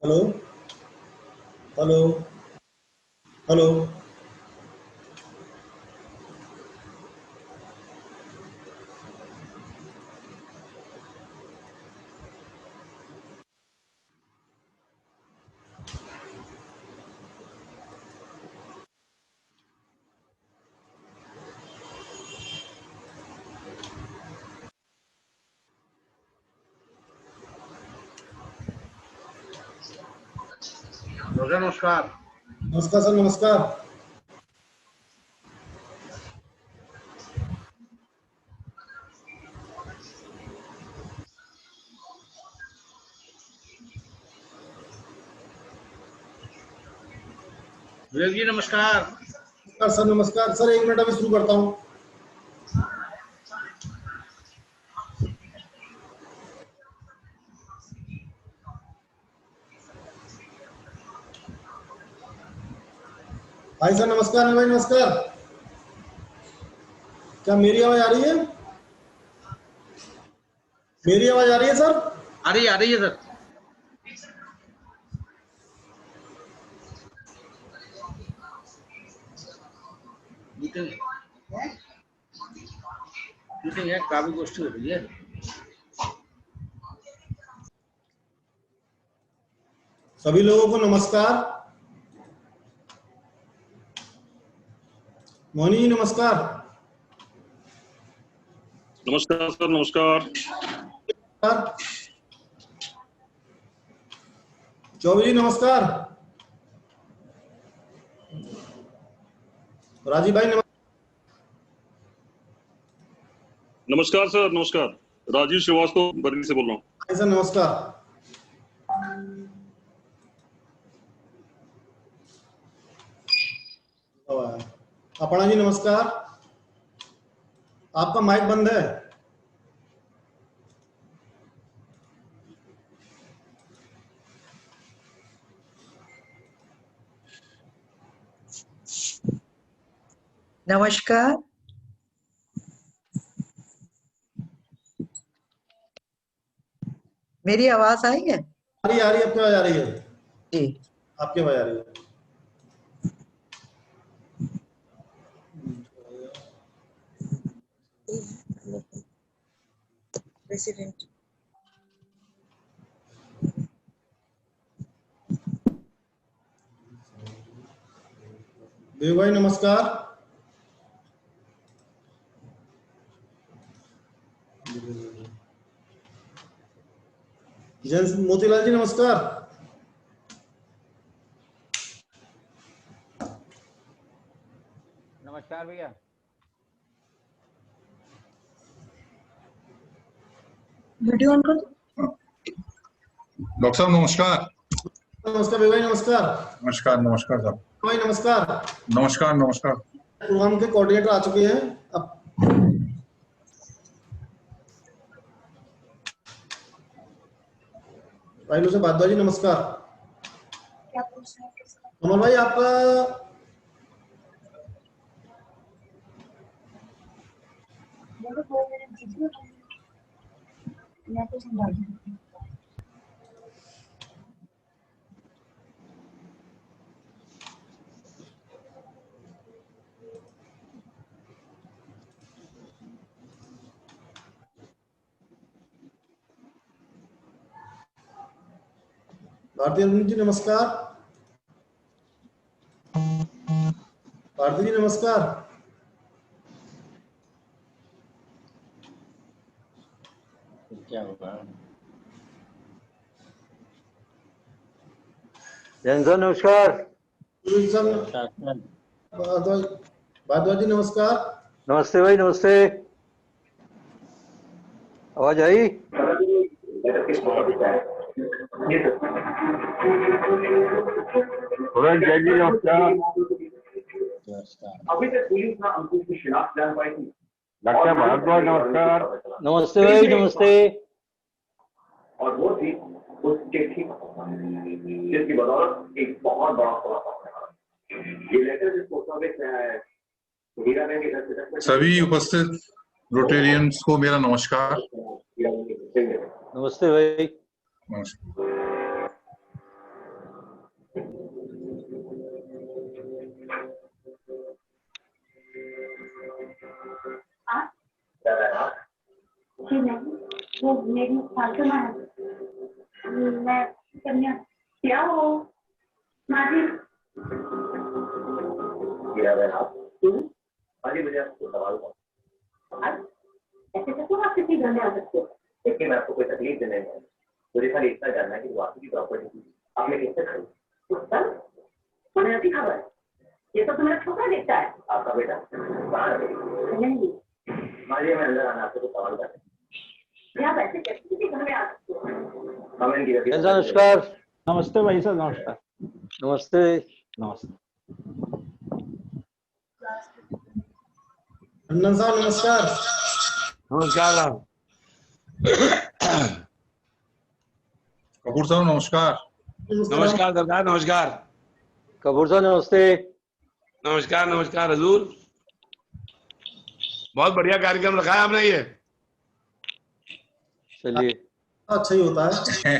Hello. Hello. Hello. नमस्कार। नमस्कार sir, नमस्कार। विवेक जी नमस्कार। नमस्कार सर, नमस्कार सर। 1 मिनट अभी शुरू करता हूँ। भाई सर नमस्कार। भाई नमस्कार। क्या मेरी आवाज आ रही है? मेरी आवाज आ रही है सर? आ रही है सर। मीटिंग है, काव्य गोष्ठी हो रही है। सभी लोगों को नमस्कार। मोहनी जी नमस्कार। नमस्कार सर, नमस्कार। चौबे जी नमस्कार। राजीव भाई नमस्कार। नमस्कार सर, नमस्कार। राजीव श्रीवास्तव बरेली से बोल रहा हूँ। सर नमस्कार। अपर्णा जी नमस्कार। आपका माइक बंद है। नमस्कार। मेरी आवाज आई है? आ रही है, आपकी आवाज आ रही है जी। आपकी आवाज आ रही है। प्रेसिडेंट देव भाई नमस्कार। जैन मोतीलाल जी नमस्कार। नमस्कार भैया। वीडियो ऑन कर। डॉक्टर साहब नमस्कार। नमस्कार भाई, नमस्कार। नमस्कार नमस्कार साहब। भाई नमस्कार। नमस्कार नमस्कार। प्रोग्राम के कोऑर्डिनेटर आ चुके हैं अब। भाई से भारद्वाज जी नमस्कार। कमल भाई आपका भारती जी नमस्कार। भारती जी नमस्कार। क्या होगा? जैन सर नमस्कार। भारद्वाज जी नमस्कार। नमस्ते भाई, नमस्ते। आवाज आई? जैन जी नमस्कार। अभी तक पुलिस ने अंकुश की शिनाख्त जान पाई थी। डॉक्टर भारद्वाज नमस्कार। नमस्ते भाई, नमस्ते। और वो थी उसके ठीक जिसकी बदौलत एक बहुत बड़ा खुलासा होने वाला। ये लेटर जिसको हीरा बैंक के घर से सभी उपस्थित रोटेरियंस को मेरा नमस्कार। नमस्ते भाई। नमस्कार। वो मेरी फातिमा है, मैं कन्या। क्या हो माँ जी? अभी मुझे आपको सवाल ऐसे कैसे आप किसी घर में आ सकते हो? देखिए, मैं आपको कोई तकलीफ देने नहीं, मुझे खाली इतना जानना है कि वो आपकी प्रॉपर्टी आपने किससे खरीदी? मैंने ऐसी खबर है, ये तो तुम्हारा छोटा देखता है। आपका बेटा कहाँ है? नहीं, मालिए, मैं अंदर आना आपसे कुछ सवाल कर आप ऐसे कैसे किसी घर में आ सकते हो? हम इनकी गति नमस्कार। नमस्ते भाई साहब, नमस्कार। नमस्ते। नमस्ते। टंडन साहब नमस्कार। नमस्कार साहब। कपूर साहब नमस्कार। नमस्कार सरकार, नमस्कार। कपूर साहब नमस्ते। नमस्कार नमस्कार हजूर। बहुत बढ़िया कार्यक्रम रखा है आपने ये। चलिए, अच्छा ही होता है।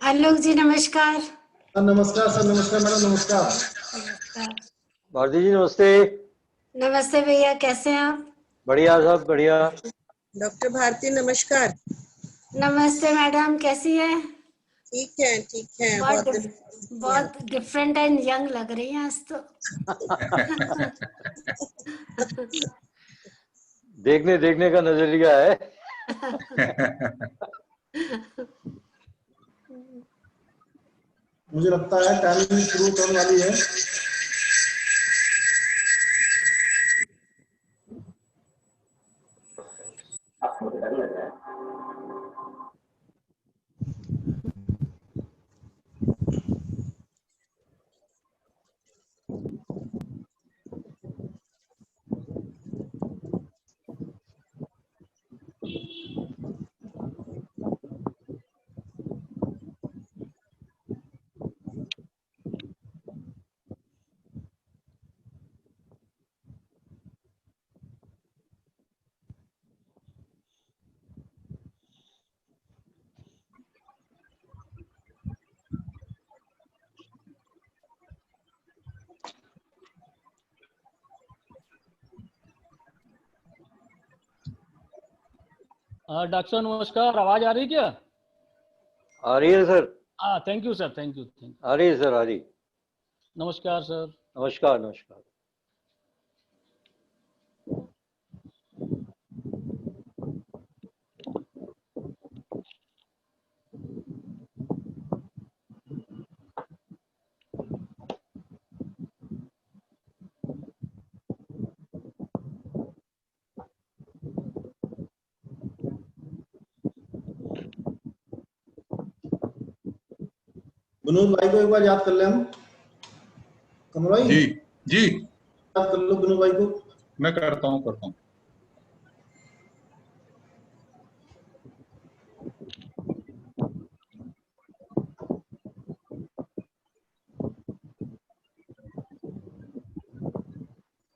आलोक जी नमस्कार। नमस्कार सर, नमस्कार मैडम, नमस्कार। भारती जी नमस्ते। नमस्ते भैया, कैसे हैं आप? बढ़िया साहब, बढ़िया। डॉक्टर भारती नमस्कार। नमस्ते मैडम, कैसी है? ठीक है, ठीक है। बहुत डिफरेंट एंड यंग लग रही हैं आज तो। देखने का नजरिया है। मुझे लगता है टाइमिंग शुरू होने वाली है। आपको डर लग रहा है? डॉक्टर साहब नमस्कार, आवाज आ रही क्या? आ रही है sir. Thank you sir, thank you. आ रही है सर, आ रही। नमस्कार सर। नमस्कार नमस्कार। विनोद भाई को एक बार याद कर ले हम। कमल भाई जी जी, याद कर लो विनोद भाई को। मैं करता हूँ।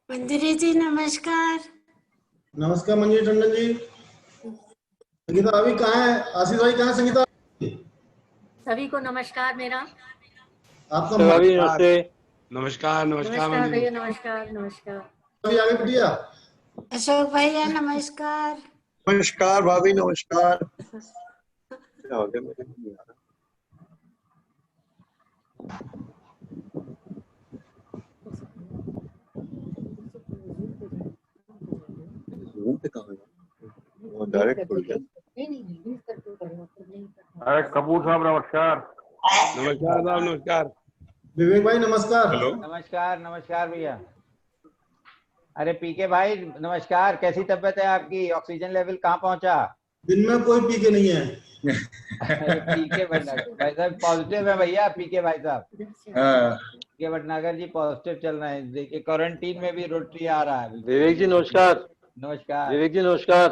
मंजरी जी नमस्कार। नमस्कार मंजरी टंडन जी। संगीता अभी कहाँ है? आशीष भाई कहाँ है? संगीता सभी को नमस्कार मेरा। आपका नमस्ते। नमस्कार नमस्कार भैया, नमस्कार नमस्कार। अभी आगे बढ़िया। अशोक भैया नमस्कार। नमस्कार भाभी, नमस्कार। अरे कपूर साहब नमस्कार। नमस्कार साहब, नमस्कार। विवेक भाई नमस्कार। हेलो, नमस्कार भैया। अरे पीके भाई नमस्कार, कैसी तबीयत है आपकी? ऑक्सीजन लेवल कहाँ पहुंचा? दिन में कोई पीके नहीं है। पीके भाई साहब पॉजिटिव है भैया। पीके भाई साहब, पीके भटनागर जी पॉजिटिव चल रहे हैं। देखिए क्वारंटीन में भी रोटरी आ रहा है। विवेक जी नमस्कार। नमस्कार विवेक जी, नमस्कार।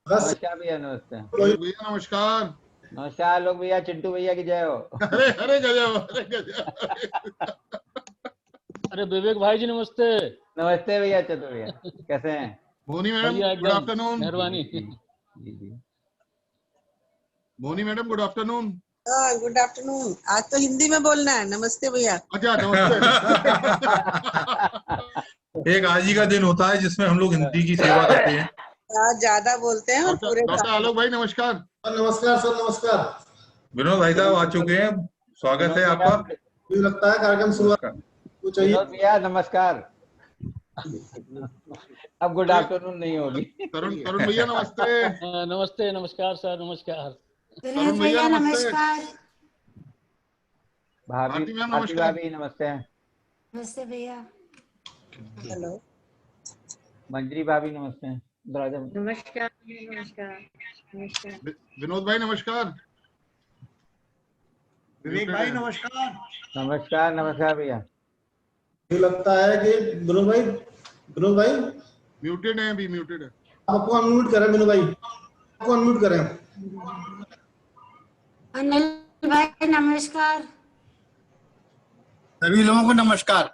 नमस्कार भैया, नमस्ते भैया नमस्कार। नमस्कार लोग भैया। चिंटू भैया की जय हो। अरे गजब। अरे विवेक भाई जी नमस्ते। नमस्ते भैया, चतुर भैया, कैसे हैं? बोनी मैडम गुड आफ्टरनून। मेहरबानी। बोनी मैडम गुड आफ्टरनून। हाँ, गुड आफ्टरनून। आज तो हिंदी में बोलना है। नमस्ते भैया। अच्छा नमस्ते। एक आज ही का दिन होता है जिसमें हम लोग हिंदी की सेवा करते हैं। आज ज्यादा बोलते हैं और पूरे डॉक्टर आलोक भाई नमस्कार। नमस्कार सर, नमस्कार। विनोद भाई साहब आ चुके हैं, स्वागत है आपका। मुझे लगता है कार्यक्रम शुरुआत को चाहिए। विनोद भैया नमस्कार। अब गुड आफ्टरनून नहीं होगी। तरुण भैया नमस्ते। नमस्ते, नमस्कार सर, नमस्कार। विनोद भैया नमस्कार। भाभी भाभी नमस्ते। नमस्ते भैया। हेलो मंजरी भाभी नमस्ते। नमस्कार नमस्कार नमस्कार। विनोद भाई नमस्कार। विवेक भाई नमस्कार। नमस्कार नमस्कार भैया। मुझे लगता है कि विनोद भाई म्यूटेड है, अभी म्यूटेड है। आपको अनम्यूट करें। विनोद भाई आपको अनम्यूट करें। अनिल भाई नमस्कार। सभी लोगों को नमस्कार।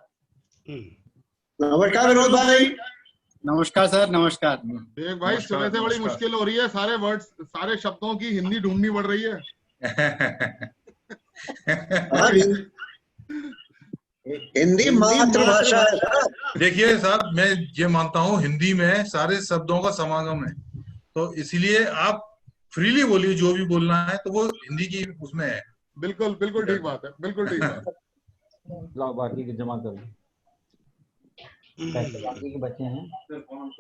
नमस्कार विनोद भाई। नमस्कार सर, नमस्कार। एक भाई सुबह से बड़ी मुश्किल हो रही है, सारे वर्ड्स, सारे शब्दों की हिंदी ढूंढनी पड़ रही है। हिंदी मातृभाषा है। देखिए साहब, मैं ये मानता हूँ हिंदी में सारे शब्दों का समागम है, तो इसीलिए आप फ्रीली बोलिए, जो भी बोलना है तो वो हिंदी की उसमें है। बिल्कुल बिल्कुल ठीक बात है, बिल्कुल ठीक बात है। लाओ बाकी के जमा कर लो। बाकी के बच्चे हैं।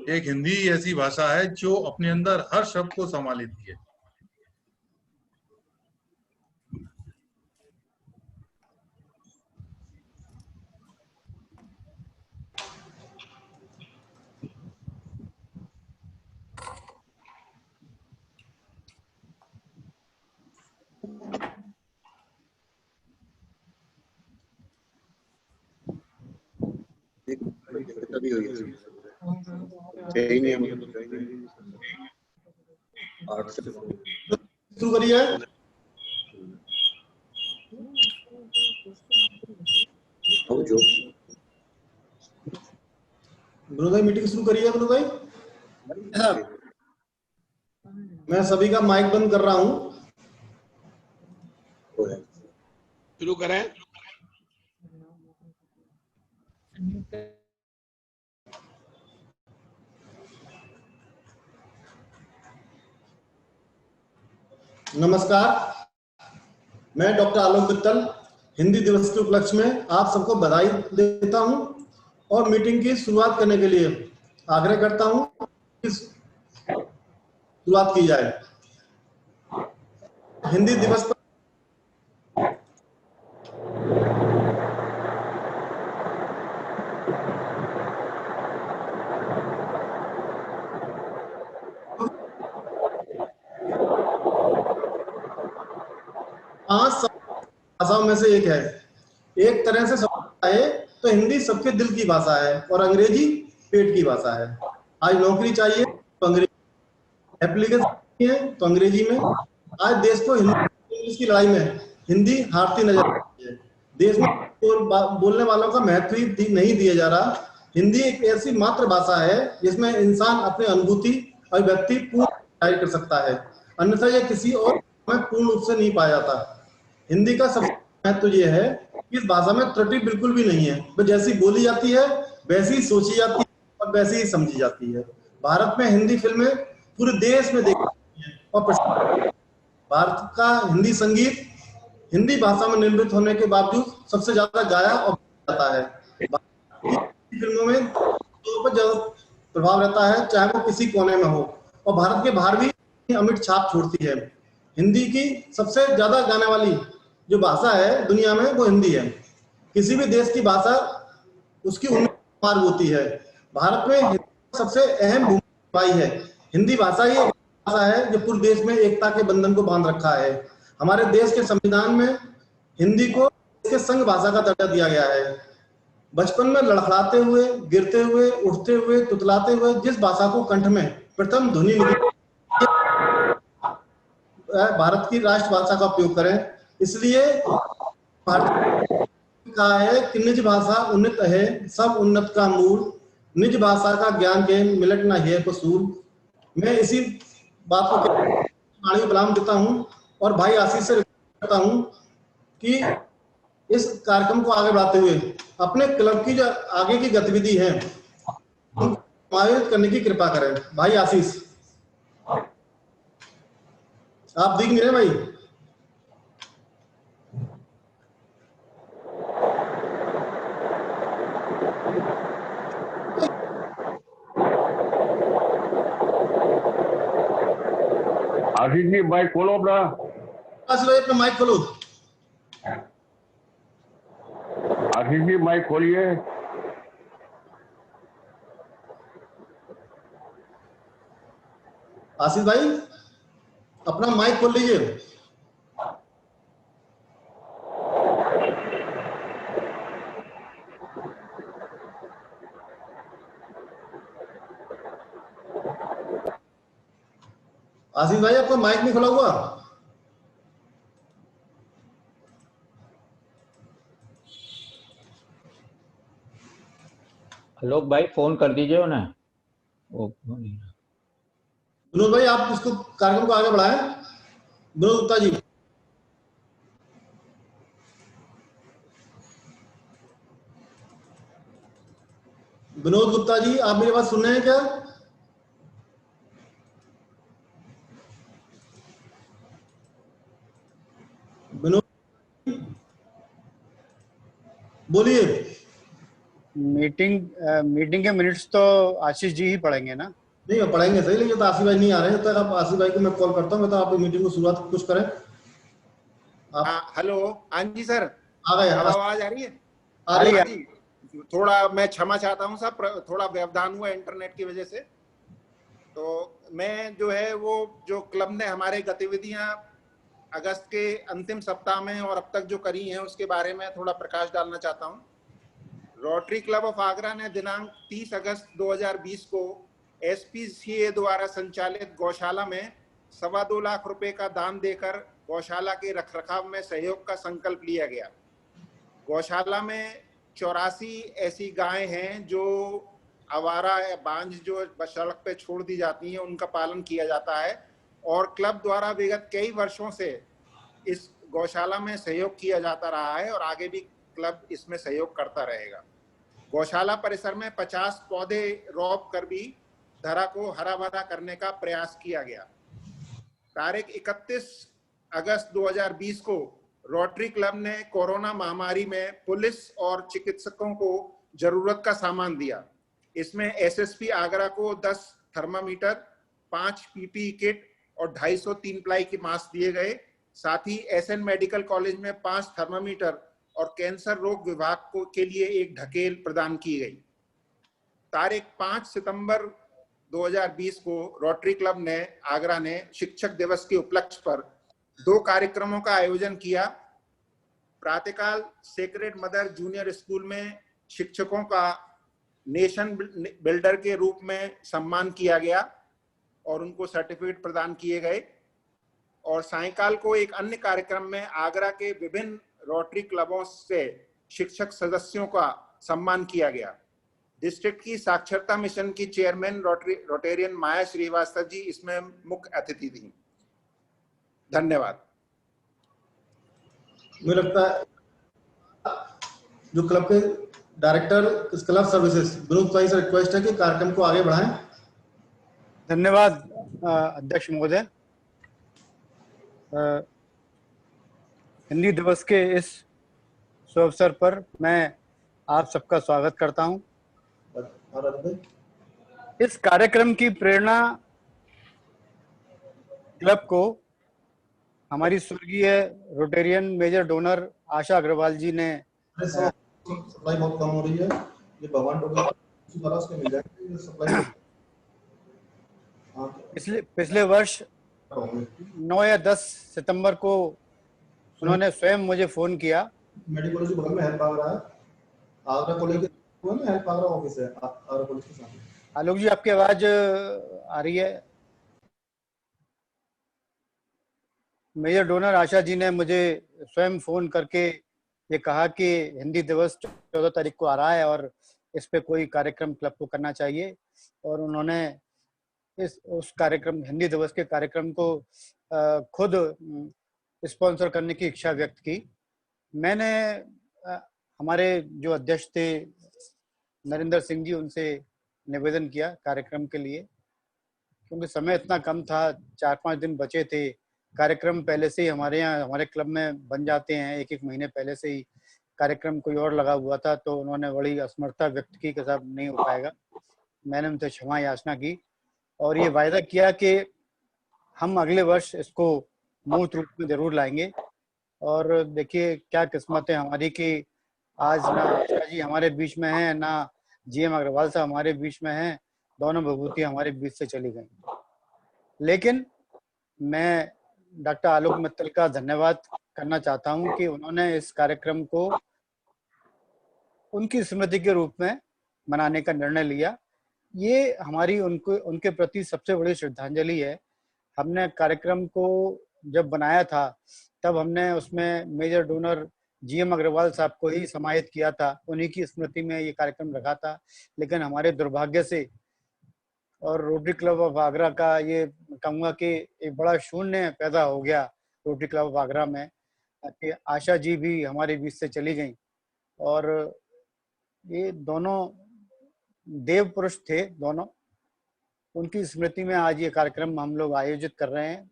एक हिंदी ऐसी भाषा है जो अपने अंदर हर शब्द को संभाल लेती है। शुरू करिए। विनोद भाई मीटिंग शुरू करिए। विनोद भाई मैं सभी का माइक बंद कर रहा हूँ। शुरू करें। नमस्कार, मैं डॉक्टर आलोक मित्तल हिंदी दिवस के उपलक्ष्य में आप सबको बधाई देता हूं और मीटिंग की शुरुआत करने के लिए आग्रह करता हूं कि शुरुआत की जाए। हिंदी दिवस पर भाषाओं में से एक है। एक तरह से समझा है तो हिंदी सबके दिल की भाषा है और अंग्रेजी पेट की भाषा है। आज नौकरी चाहिए तो अंग्रेजी, एप्लीकेशन है तो अंग्रेजी में। आज देश को इंग्लिश की लड़ाई में हिंदी हारती नजर आती है। देश में बोलने वालों का महत्व ही नहीं दिया जा रहा। हिंदी एक ऐसी मातृभाषा है जिसमें इंसान अपनी अनुभूति और व्यक्ति पूर्ण कर सकता है, अन्यथा यह किसी और में पूर्ण रूप से नहीं पाया जाता। हिंदी का सबसे महत्व यह है कि इस भाषा में त्रुटि बिल्कुल भी नहीं है। वो जैसी बोली जाती है वैसी ही सोची जाती है और वैसी ही समझी जाती है। भारत में हिंदी फिल्में पूरे देश में देखी जाती हैं और भारत का हिंदी संगीत हिंदी भाषा में निर्मित होने के बावजूद सबसे ज्यादा गाया और जाता है। फिल्मों में ज्यादा प्रभाव रहता है, चाहे वो किसी कोने में हो, और भारत के बाहर भी अमिट छाप छोड़ती है। हिंदी की सबसे ज्यादा गाने वाली जो भाषा है दुनिया में वो हिंदी है। किसी भी देश की भाषा उसकी उन्नति मार्ग होती है। भारत में सबसे अहम भूमिका निभाई है। हिंदी भाषा ही एक भाषा है जो पूरे देश में एकता के बंधन को बांध रखा है। हमारे देश के संविधान में हिंदी को इसके संघ भाषा का दर्जा दिया गया है। बचपन में लड़खड़ाते हुए, गिरते हुए, उठते हुए, तुतलाते हुए जिस भाषा को कंठ में प्रथम ध्वनि निकली, भारत की राष्ट्रभाषा का उपयोग करें। इसलिए भारत कहा है कि निज भाषा उन्नत है, सब उन्नत का मूल, निज भाषा का ज्ञान के मिलट ना है कसूल। मैं इसी बात को विराम देता हूं और भाई आशीष से करता हूं कि इस कार्यक्रम को आगे बढ़ाते हुए अपने क्लब की जो आगे की गतिविधि है आयोजित करने की कृपा करें। भाई आशीष। आप दिख नहीं रहे भाई। आशीष जी माइक खोलो अपना। आशीष भाई अपना माइक खोलो। आशीष जी माइक खोलिए। आशीष भाई अपना माइक खोल लीजिए। आशीष भाई आपका माइक नहीं खुला हुआ। आलोक भाई फोन कर दीजिए उन्हें। विनोद भाई आप इसको कार्यक्रम को आगे बढ़ाएं। विनोद गुप्ता जी। विनोद गुप्ता जी आप मेरी बात सुन रहे हैं क्या? विनोद बोलिए। मीटिंग के मिनट्स तो आशीष जी ही पढ़ेंगे ना? नहीं पढ़ाएंगे सही, लेकिन तो आशीष भाई नहीं आ रहे हैं। तक आप आशीष भाई को मैं कॉल करता हूँ, तो आप मीटिंग को शुरुआत कुछ करें। हेलो, हाँ जी सर, आ गए। आवाज आ रही है? आ रही है। थोड़ा मैं क्षमा चाहता हूँ साहब, थोड़ा व्यवधान हुआ इंटरनेट की वजह से। तो मैं जो है वो जो क्लब ने हमारे गतिविधियां अगस्त के अंतिम सप्ताह में और अब तक जो करी हैं उसके बारे में थोड़ा प्रकाश डालना चाहता हूँ। रोटरी क्लब ऑफ आगरा ने दिनांक 30 अगस्त 2020 को SPCA द्वारा संचालित गौशाला में 2.25 लाख रुपए का दान देकर गौशाला के रखरखाव में सहयोग का संकल्प लिया गया। गौशाला में 84 ऐसी गायें हैं जो आवारा या बांझ जो सड़क पे छोड़ दी जाती हैं, उनका पालन किया जाता है और क्लब द्वारा विगत कई वर्षों से इस गौशाला में सहयोग किया जाता रहा है और आगे भी क्लब इसमें सहयोग करता रहेगा। गौशाला परिसर में 50 पौधे रोप कर भी धरा को हरा भरा करने का प्रयास किया गया। तारीख 31 अगस्त 2020 को रोटरी क्लब ने कोरोना महामारी में पुलिस और चिकित्सकों को जरूरत का सामान दिया। इसमें SSP आगरा को 10 थर्मामीटर, 5 PPE किट और 250 3 प्लाई के मास्क दिए गए। साथ ही SN मेडिकल कॉलेज में 5 थर्मामीटर और कैंसर रोग विभाग को के लिए एक ढकेल प्रदान की गई। तारीख 5 सितंबर 2020 को रोटरी क्लब ने आगरा ने शिक्षक दिवस के उपलक्ष्य पर 2 कार्यक्रमों का आयोजन किया। प्रातःकाल सेक्रेड मदर जूनियर स्कूल में शिक्षकों का नेशन बिल्डर के रूप में सम्मान किया गया और उनको सर्टिफिकेट प्रदान किए गए। और सायंकाल को एक अन्य कार्यक्रम में आगरा के विभिन्न रोटरी क्लबों से शिक्षक सदस्यों का सम्मान किया गया। डिस्ट्रिक्ट की साक्षरता मिशन की चेयरमैन रोटेरियन माया श्रीवास्तव जी इसमें मुख्य अतिथि थी। धन्यवाद। मुझे लगता है जो क्लब के डायरेक्टर क्लब सर्विसेज विनोद भाई से रिक्वेस्ट है कि कार्यक्रम को आगे बढ़ाएं। धन्यवाद अध्यक्ष महोदय। हिंदी दिवस के इस शुभ अवसर पर मैं आप सबका स्वागत करता हूं। इस कार्यक्रम की प्रेरणा क्लब को हमारी स्वर्गीय रोटेरियन मेजर डोनर आशा अग्रवाल जी ने सप्लाई बहुत कम हो रही है, ये भगवान टोकन मिल जाएगी सप्लाई। पिछले वर्ष 9 या 10 सितंबर को उन्होंने स्वयं मुझे फोन किया। मेडिकल कॉलेज बगल में हेल्प आगरा है, आगरा कॉलेज के हेल्प आगरा ऑफिस है आगरा कॉलेज के सामने। आलोक जी आपकी आवाज आ रही है। मेजर डोनर आशा जी ने मुझे स्वयं फोन करके ये कहा कि हिंदी दिवस 14 तारीख को आ रहा है और इस पे कोई कार्यक्रम क्लब को करना चाहिए और उन्होंने उस कार्यक्रम हिंदी दिवस के कार्यक्रम को खुद स्पॉन्सर करने की इच्छा व्यक्त की। मैंने हमारे जो अध्यक्ष थे नरेंद्र सिंह जी, उनसे निवेदन किया कार्यक्रम के लिए, क्योंकि समय इतना कम था, 4-5 दिन बचे थे कार्यक्रम पहले से ही हमारे यहाँ हमारे क्लब में बन जाते हैं, एक एक महीने पहले से ही कार्यक्रम कोई और लगा हुआ था, तो उन्होंने बड़ी असमर्थता व्यक्त की कि साहब नहीं हो पाएगा। मैंने उनसे क्षमा याचना की और ये वायदा किया कि हम अगले वर्ष इसको मूर्त रूप में जरूर लाएंगे। और देखिए क्या किस्मत है हमारी कि आज ना आशा जी हमारे बीच में हैं, ना जीएम अग्रवाल साहब हमारे बीच में हैं, दोनों विभूति हमारे बीच से चली गई। लेकिन मैं डॉक्टर आलोक मित्तल का धन्यवाद करना चाहता हूं कि उन्होंने इस कार्यक्रम को उनकी स्मृति के रूप में मनाने का निर्णय लिया। ये हमारी उनके प्रति सबसे बड़ी श्रद्धांजलि है। हमने कार्यक्रम को जब बनाया था तब हमने उसमें मेजर डोनर जीएम अग्रवाल साहब को ही समाहित किया था, उन्हीं की स्मृति में ये कार्यक्रम रखा था। लेकिन हमारे दुर्भाग्य से और रोटरी क्लब ऑफ आगरा का ये कहूँगा कि एक बड़ा शून्य पैदा हो गया रोटरी क्लब ऑफ आगरा में कि आशा जी भी हमारे बीच से चली गई। और ये दोनों देव पुरुष थे, दोनों, उनकी स्मृति में आज ये कार्यक्रम हम लोग आयोजित कर रहे हैं।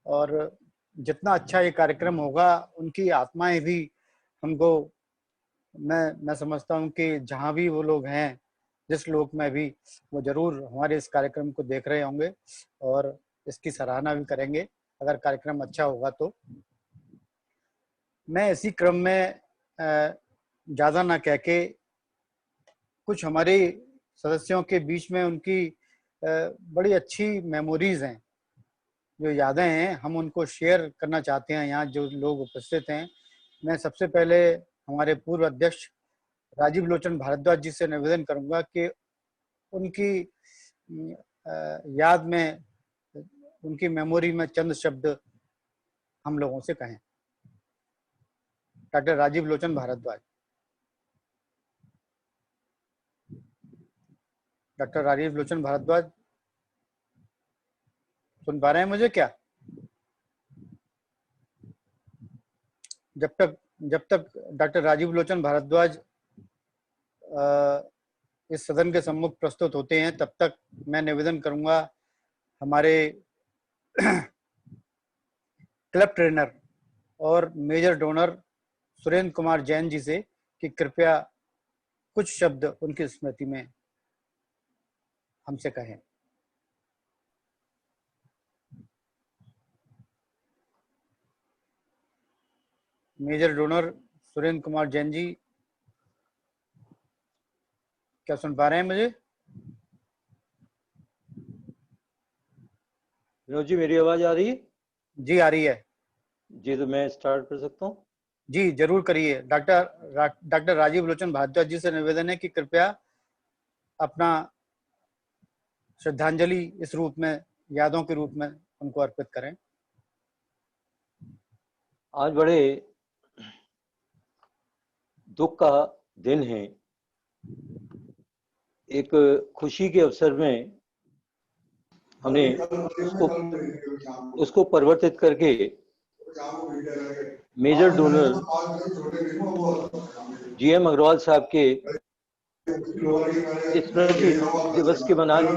और जितना अच्छा ये कार्यक्रम होगा उनकी आत्माएं भी हमको, मैं समझता हूँ कि जहाँ भी वो लोग हैं, जिस लोक में भी, वो जरूर हमारे इस कार्यक्रम को देख रहे होंगे और इसकी सराहना भी करेंगे अगर कार्यक्रम अच्छा होगा तो। मैं इसी क्रम में ज़्यादा ना कह के कुछ हमारे सदस्यों के बीच में उनकी बड़ी अच्छी मेमोरीज हैं, जो यादें हैं, हम उनको शेयर करना चाहते हैं यहाँ जो लोग उपस्थित हैं। मैं सबसे पहले हमारे पूर्व अध्यक्ष राजीव लोचन भारद्वाज जी से निवेदन करूंगा कि उनकी याद में, उनकी मेमोरी में चंद शब्द हम लोगों से कहें। डॉक्टर राजीव लोचन भारद्वाज। डॉक्टर राजीव लोचन भारद्वाज सुन पा रहे हैं मुझे क्या? जब तक डॉक्टर राजीव लोचन भारद्वाज इस सदन के सम्मुख प्रस्तुत होते हैं तब तक मैं निवेदन करूंगा हमारे क्लब ट्रेनर और मेजर डोनर सुरेंद्र कुमार जैन जी से कि कृपया कुछ शब्द उनकी स्मृति में हमसे कहें। मेजर डोनर सुरेंद्र कुमार जैन जी, क्या सुन पा रहे हैं मुझे? विनोद जी मेरी आवाज आ रही है? जी आ रही है जी, तो मैं स्टार्ट कर सकता हूँ? जी जरूर करिए। डॉक्टर राजीव लोचन भारद्वाज जी से निवेदन है कि कृपया अपना श्रद्धांजलि इस रूप में, यादों के रूप में उनको अर्पित करें। आज बड़े दुख का दिन है। एक खुशी के अवसर में हमने उसको परिवर्तित करके मेजर डोनर जीएम अग्रवाल साहब के स्मृति दिवस के मनाने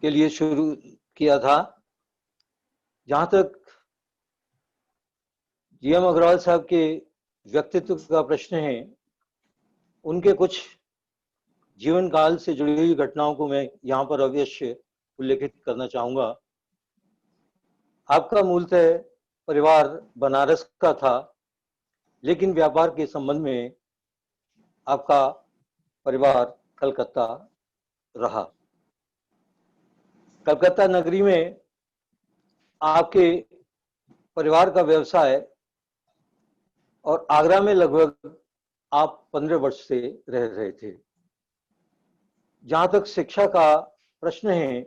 के लिए शुरू किया था। जहां तक जीएम अग्रवाल साहब के व्यक्तित्व का प्रश्न है, उनके कुछ जीवन काल से जुड़ी हुई घटनाओं को मैं यहाँ पर अवश्य उल्लेखित करना चाहूंगा। आपका मूलतः परिवार बनारस का था, लेकिन व्यापार के संबंध में आपका परिवार कलकत्ता रहा। कलकत्ता नगरी में आपके परिवार का व्यवसाय और आगरा में लगभग आप 15 वर्ष से रह रहे थे। जहां तक शिक्षा का प्रश्न है,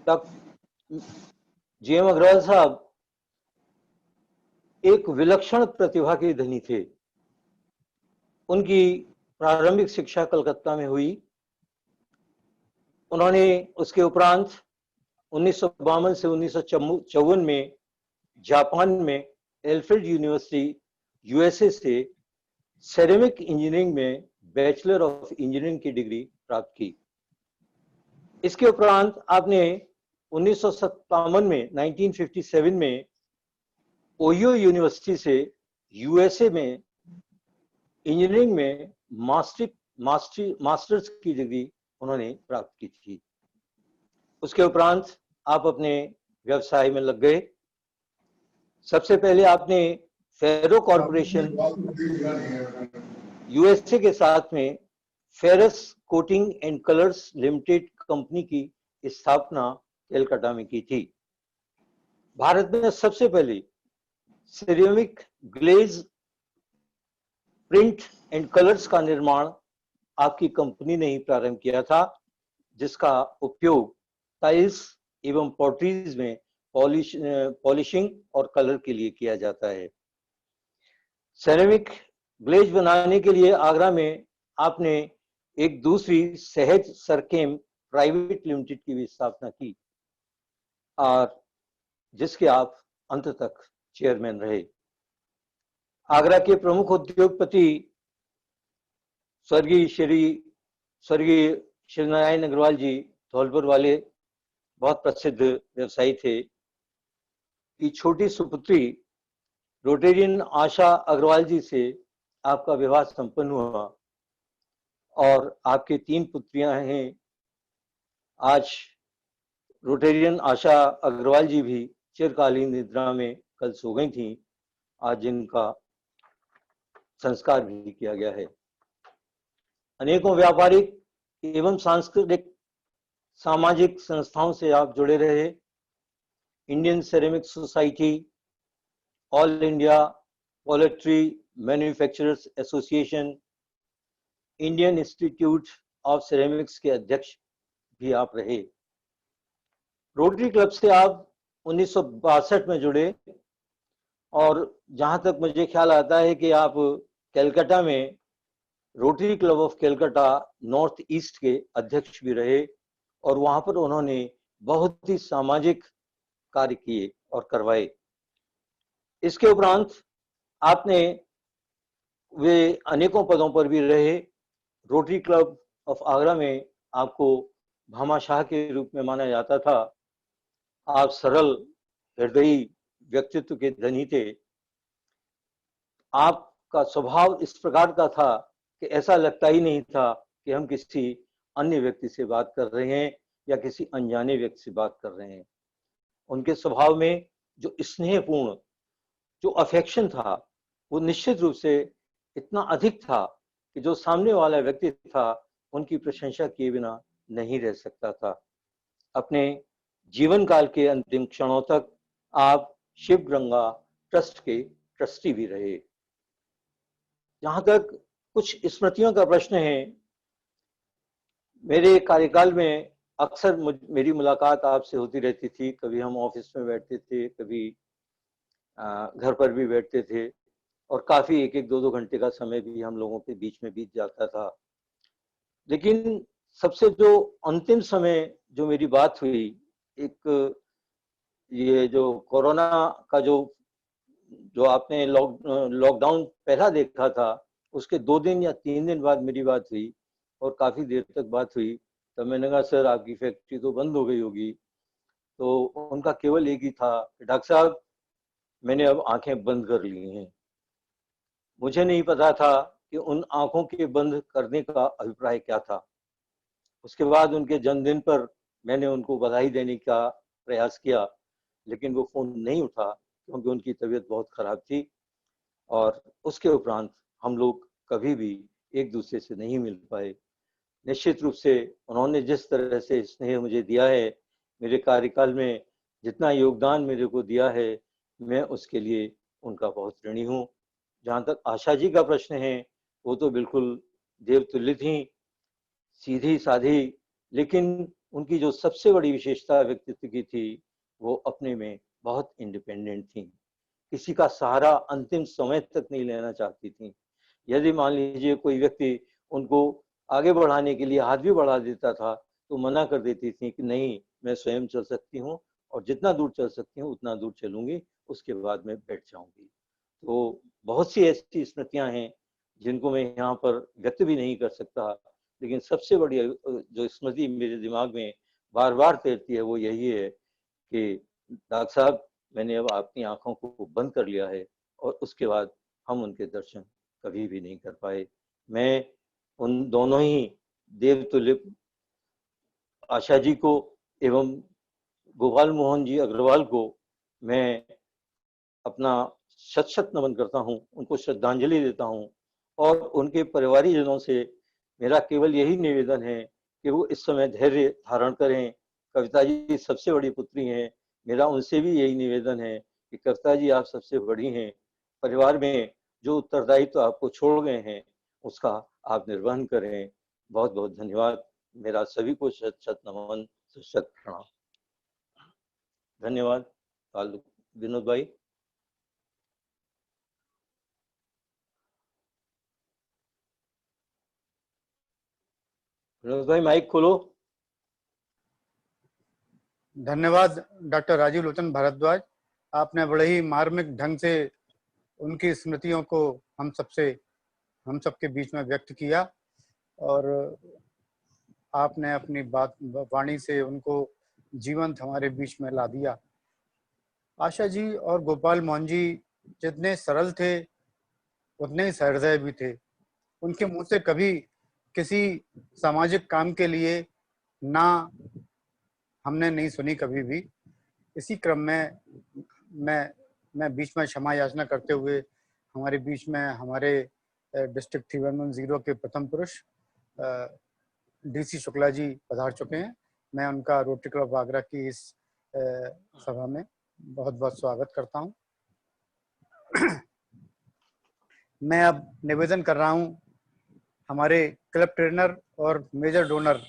तब जीएम अग्रवाल साहब एक विलक्षण प्रतिभा के धनी थे। उनकी प्रारंभिक शिक्षा कलकत्ता में हुई। उन्होंने उसके उपरांत 1952 से 1954 में जापान में एल्फ्रेड यूनिवर्सिटी यूएसए से सेरेमिक इंजीनियरिंग में बैचलर ऑफ इंजीनियरिंग की डिग्री प्राप्त की। इसके उपरांत आपने 1957 में 1957 में ओहियो यूनिवर्सिटी से यूएसए में इंजीनियरिंग में मास्टर्स की डिग्री उन्होंने प्राप्त की थी। उसके उपरांत आप अपने व्यवसाय में लग गए। सबसे पहले आपने फेरो कॉरपोरेशन यूएसए के साथ में ferrous coating and colours limited company की स्थापना कलकत्ता में की थी। भारत में सबसे पहले ceramic glaze print and colours का निर्माण आपकी कंपनी ने ही प्रारंभ किया था, जिसका उपयोग टाइल्स एवं पॉटरीज में पॉलिशिंग और कलर के लिए किया जाता है। सिरेमिक ग्लेज बनाने के लिए आगरा में आपने एक दूसरी सहज सरकेम प्राइवेट लिमिटेड की भी स्थापना की और जिसके आप अंत तक चेयरमैन रहे। आगरा के प्रमुख उद्योगपति स्वर्गीय श्री नारायण अग्रवाल जी धौलपुर वाले बहुत प्रसिद्ध व्यवसायी थे कि छोटी सुपुत्री रोटेरियन आशा अग्रवाल जी से आपका विवाह संपन्न हुआ और आपके 3 पुत्रियां हैं। आज रोटेरियन आशा अग्रवाल जी भी चिरकालीन निद्रा में कल सो गई थी, आज जिनका संस्कार भी किया गया है। अनेकों व्यापारिक एवं सांस्कृतिक सामाजिक संस्थाओं से आप जुड़े रहे। Indian ceramic society, all India poultry manufacturers association, Indian institute of ceramics के अध्यक्ष भी आप रहे। रोटरी क्लब से आप 1962 में जुड़े और जहां तक मुझे ख्याल आता है कि आप कलकत्ता में rotary club of Calcutta north east के अध्यक्ष भी रहे और वहां पर उन्होंने बहुत ही सामाजिक कार्य किए और करवाए। इसके उपरांत आपने वे अनेकों पदों पर भी रहे। रोटरी क्लब ऑफ आगरा में आपको भामाशाह के रूप में माना जाता था। आप सरल हृदयी व्यक्तित्व के धनी थे। आपका स्वभाव इस प्रकार का था कि ऐसा लगता ही नहीं था कि हम किसी अन्य व्यक्ति से बात कर रहे हैं या किसी अनजाने व्यक्ति से बात कर रहे हैं। उनके स्वभाव में जो स्नेहपूर्ण जो अफेक्शन था वो निश्चित रूप से इतना अधिक था कि जो सामने वाला व्यक्ति था उनकी प्रशंसा किए बिना नहीं रह सकता था। अपने जीवन काल के अंतिम क्षणों तक आप शिव गंगा ट्रस्ट के ट्रस्टी भी रहे। जहां तक कुछ स्मृतियों का प्रश्न है, मेरे कार्यकाल में अक्सर मेरी मुलाकात आपसे होती रहती थी। कभी हम ऑफिस में बैठते थे, कभी घर पर भी बैठते थे और काफी 1-2 घंटे का समय भी हम लोगों के बीच में बीत जाता था। लेकिन सबसे जो अंतिम समय जो मेरी बात हुई, एक ये जो कोरोना का जो आपने लॉकडाउन पहला देखा था, उसके 2 दिन या 3 दिन बाद मेरी बात हुई और काफी देर तक बात हुई। तब मैंने कहा सर आपकी फैक्ट्री तो बंद हो गई होगी। तो उनका केवल एक ही था कि डॉक्टर साहब मैंने अब आंखें बंद कर ली हैं। मुझे नहीं पता था कि उन आंखों के बंद करने का अभिप्राय क्या था। उसके बाद उनके जन्मदिन पर मैंने उनको बधाई देने का प्रयास किया, लेकिन वो फोन नहीं उठा क्योंकि उनकी तबीयत बहुत खराब थी और उसके उपरांत हम लोग कभी भी एक दूसरे से नहीं मिल पाए। निश्चित रूप से उन्होंने जिस तरह से स्नेह मुझे दिया है, मेरे कार्यकाल में जितना योगदान मेरे को दिया है, मैं उसके लिए उनका बहुत ऋणी हूँ। जहाँ तक आशा जी का प्रश्न है, वो तो बिल्कुल देवतुल्य थी, सीधी साधी, लेकिन उनकी जो सबसे बड़ी विशेषता व्यक्तित्व की थी, वो अपने में बहुत इंडिपेंडेंट थी। किसी का सहारा अंतिम समय तक नहीं लेना चाहती थी। यदि मान लीजिए कोई व्यक्ति उनको आगे बढ़ाने के लिए हाथ भी बढ़ा देता था तो मना कर देती थी कि नहीं, मैं स्वयं चल सकती हूँ और जितना दूर चल सकती हूँ उतना दूर चलूंगी, उसके बाद मैं बैठ जाऊंगी। तो बहुत सी ऐसी स्मृतियां हैं जिनको मैं यहाँ पर व्यक्त भी नहीं कर सकता, लेकिन सबसे बड़ी जो स्मृति मेरे दिमाग में बार बार तैरती है वो यही है कि डॉक्टर साहब मैंने अब आपकी आंखों को बंद कर लिया है, और उसके बाद हम उनके दर्शन कभी भी नहीं कर पाए। मैं उन दोनों ही देवतुल्य आशा जी को एवं गोपाल मोहन जी अग्रवाल को मैं अपना शत शत नमन करता हूं, उनको श्रद्धांजलि देता हूं, और उनके परिवारीजनों से मेरा केवल यही निवेदन है कि वो इस समय धैर्य धारण करें। कविता जी सबसे बड़ी पुत्री हैं, मेरा उनसे भी यही निवेदन है कि कविता जी आप सबसे बड़ी हैं, परिवार में जो उत्तरदायित्व आपको छोड़ गए हैं उसका आप निर्वहन करें। बहुत बहुत धन्यवाद। मेरा सभी को शत शत नमन, शत प्रणाम। धन्यवाद। विनोद भाई। विनोद भाई माइक खोलो। धन्यवाद डॉक्टर राजीव लोचन भारद्वाज, आपने बड़े ही मार्मिक ढंग से उनकी स्मृतियों को हम सबके बीच में व्यक्त किया, और आपने अपनी वाणी से उनको जीवंत हमारे बीच में ला दिया। आशा जी और गोपाल मोहन जी जितने सरल थे उतने ही सहृदय भी थे। उनके मुंह से कभी किसी सामाजिक काम के लिए ना हमने नहीं सुनी कभी भी। इसी क्रम में मैं बीच में क्षमा याचना करते हुए हमारे बीच में हमारे डिस्ट्रिक्ट 3110 के प्रथम पुरुष डीसी शुक्ला जी पधार चुके हैं। मैं उनका रोटरी क्लब आगरा की इस सभा में बहुत बहुत स्वागत करता हूं। मैं अब निवेदन कर रहा हूं हमारे क्लब ट्रेनर और major donor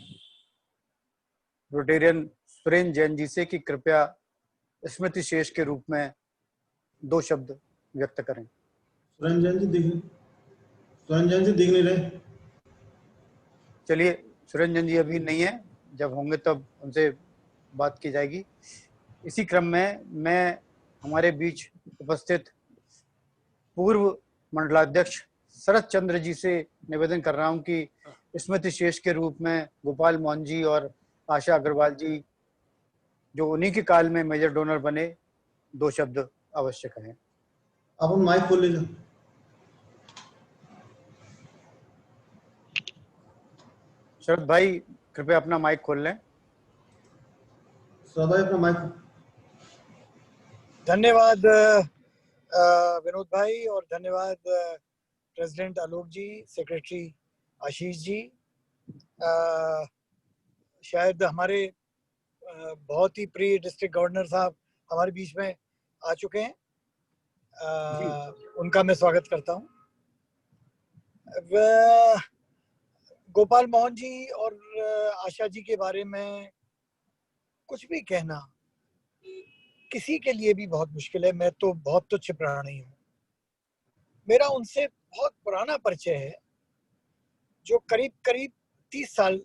Rotarian Surendra Jain ji से कि कृपया स्मृति शेष के रूप में 2 शब्द व्यक्त करें। सुरेंद्र जैन जी दिख नहीं रहे। चलिए, सुरेंद्र जैन जी अभी नहीं है, जब होंगे तब उनसे बात की जाएगी। इसी क्रम में मैं हमारे बीच उपस्थित पूर्व मंडलाध्यक्ष शरद चंद्र जी से निवेदन कर रहा हूं कि स्मृति शेष के रूप में गोपाल मोहन जी और आशा अग्रवाल जी जो उन्हीं के काल में मेजर डोनर बने 2 शब्द अवश्य कहें। आप माइक खोल लीजिए। शरद भाई कृपया अपना माइक खोल लें। शरद भाई अपना माइक। धन्यवाद विनोद भाई, और धन्यवाद प्रेसिडेंट आलोक जी, सेक्रेटरी आशीष जी। शायद हमारे बहुत ही प्रिय डिस्ट्रिक्ट गवर्नर साहब हमारे बीच में आ चुके हैं, उनका मैं स्वागत करता हूं। गोपाल मोहन जी और आशा जी के बारे में कुछ भी कहना किसी के लिए भी बहुत मुश्किल है। मैं तो बहुत तुच्छ प्राणी हूँ। मेरा उनसे बहुत पुराना परिचय है, जो करीब 30 साल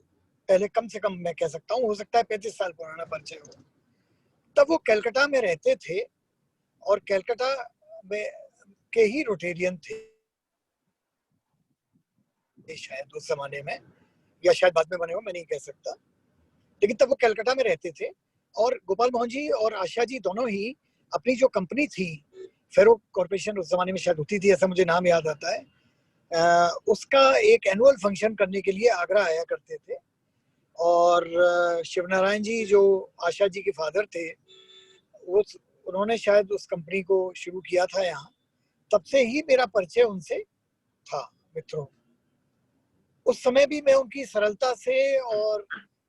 पहले, कम से कम मैं कह सकता हूँ, हो सकता है 35 साल पुराना परिचय हो। तब वो कलकत्ता में रहते थे और कलकत्ता में के ही रोटेरियन थे शायद उस जमाने में, या शायद बाद में बने हो, मैं नहीं कह सकता, लेकिन तब वो कलकत्ता में रहते थे। और गोपाल मोहन जी और आशा जी दोनों ही अपनी जो कंपनी थी, फेरो कॉर्पोरेशन उस जमाने में शायद होती थी, ऐसा मुझे नाम याद आता है, उसका एक एनुअल फंक्शन करने के लिए आगरा आया करते थे। और शिवनारायण जी जो आशा जी के फादर थे, उन्होंने शायद उस कंपनी को शुरू किया था यहाँ। तब से ही मेरा परिचय उनसे था मित्रों। उस समय भी मैं उनकी सरलता से और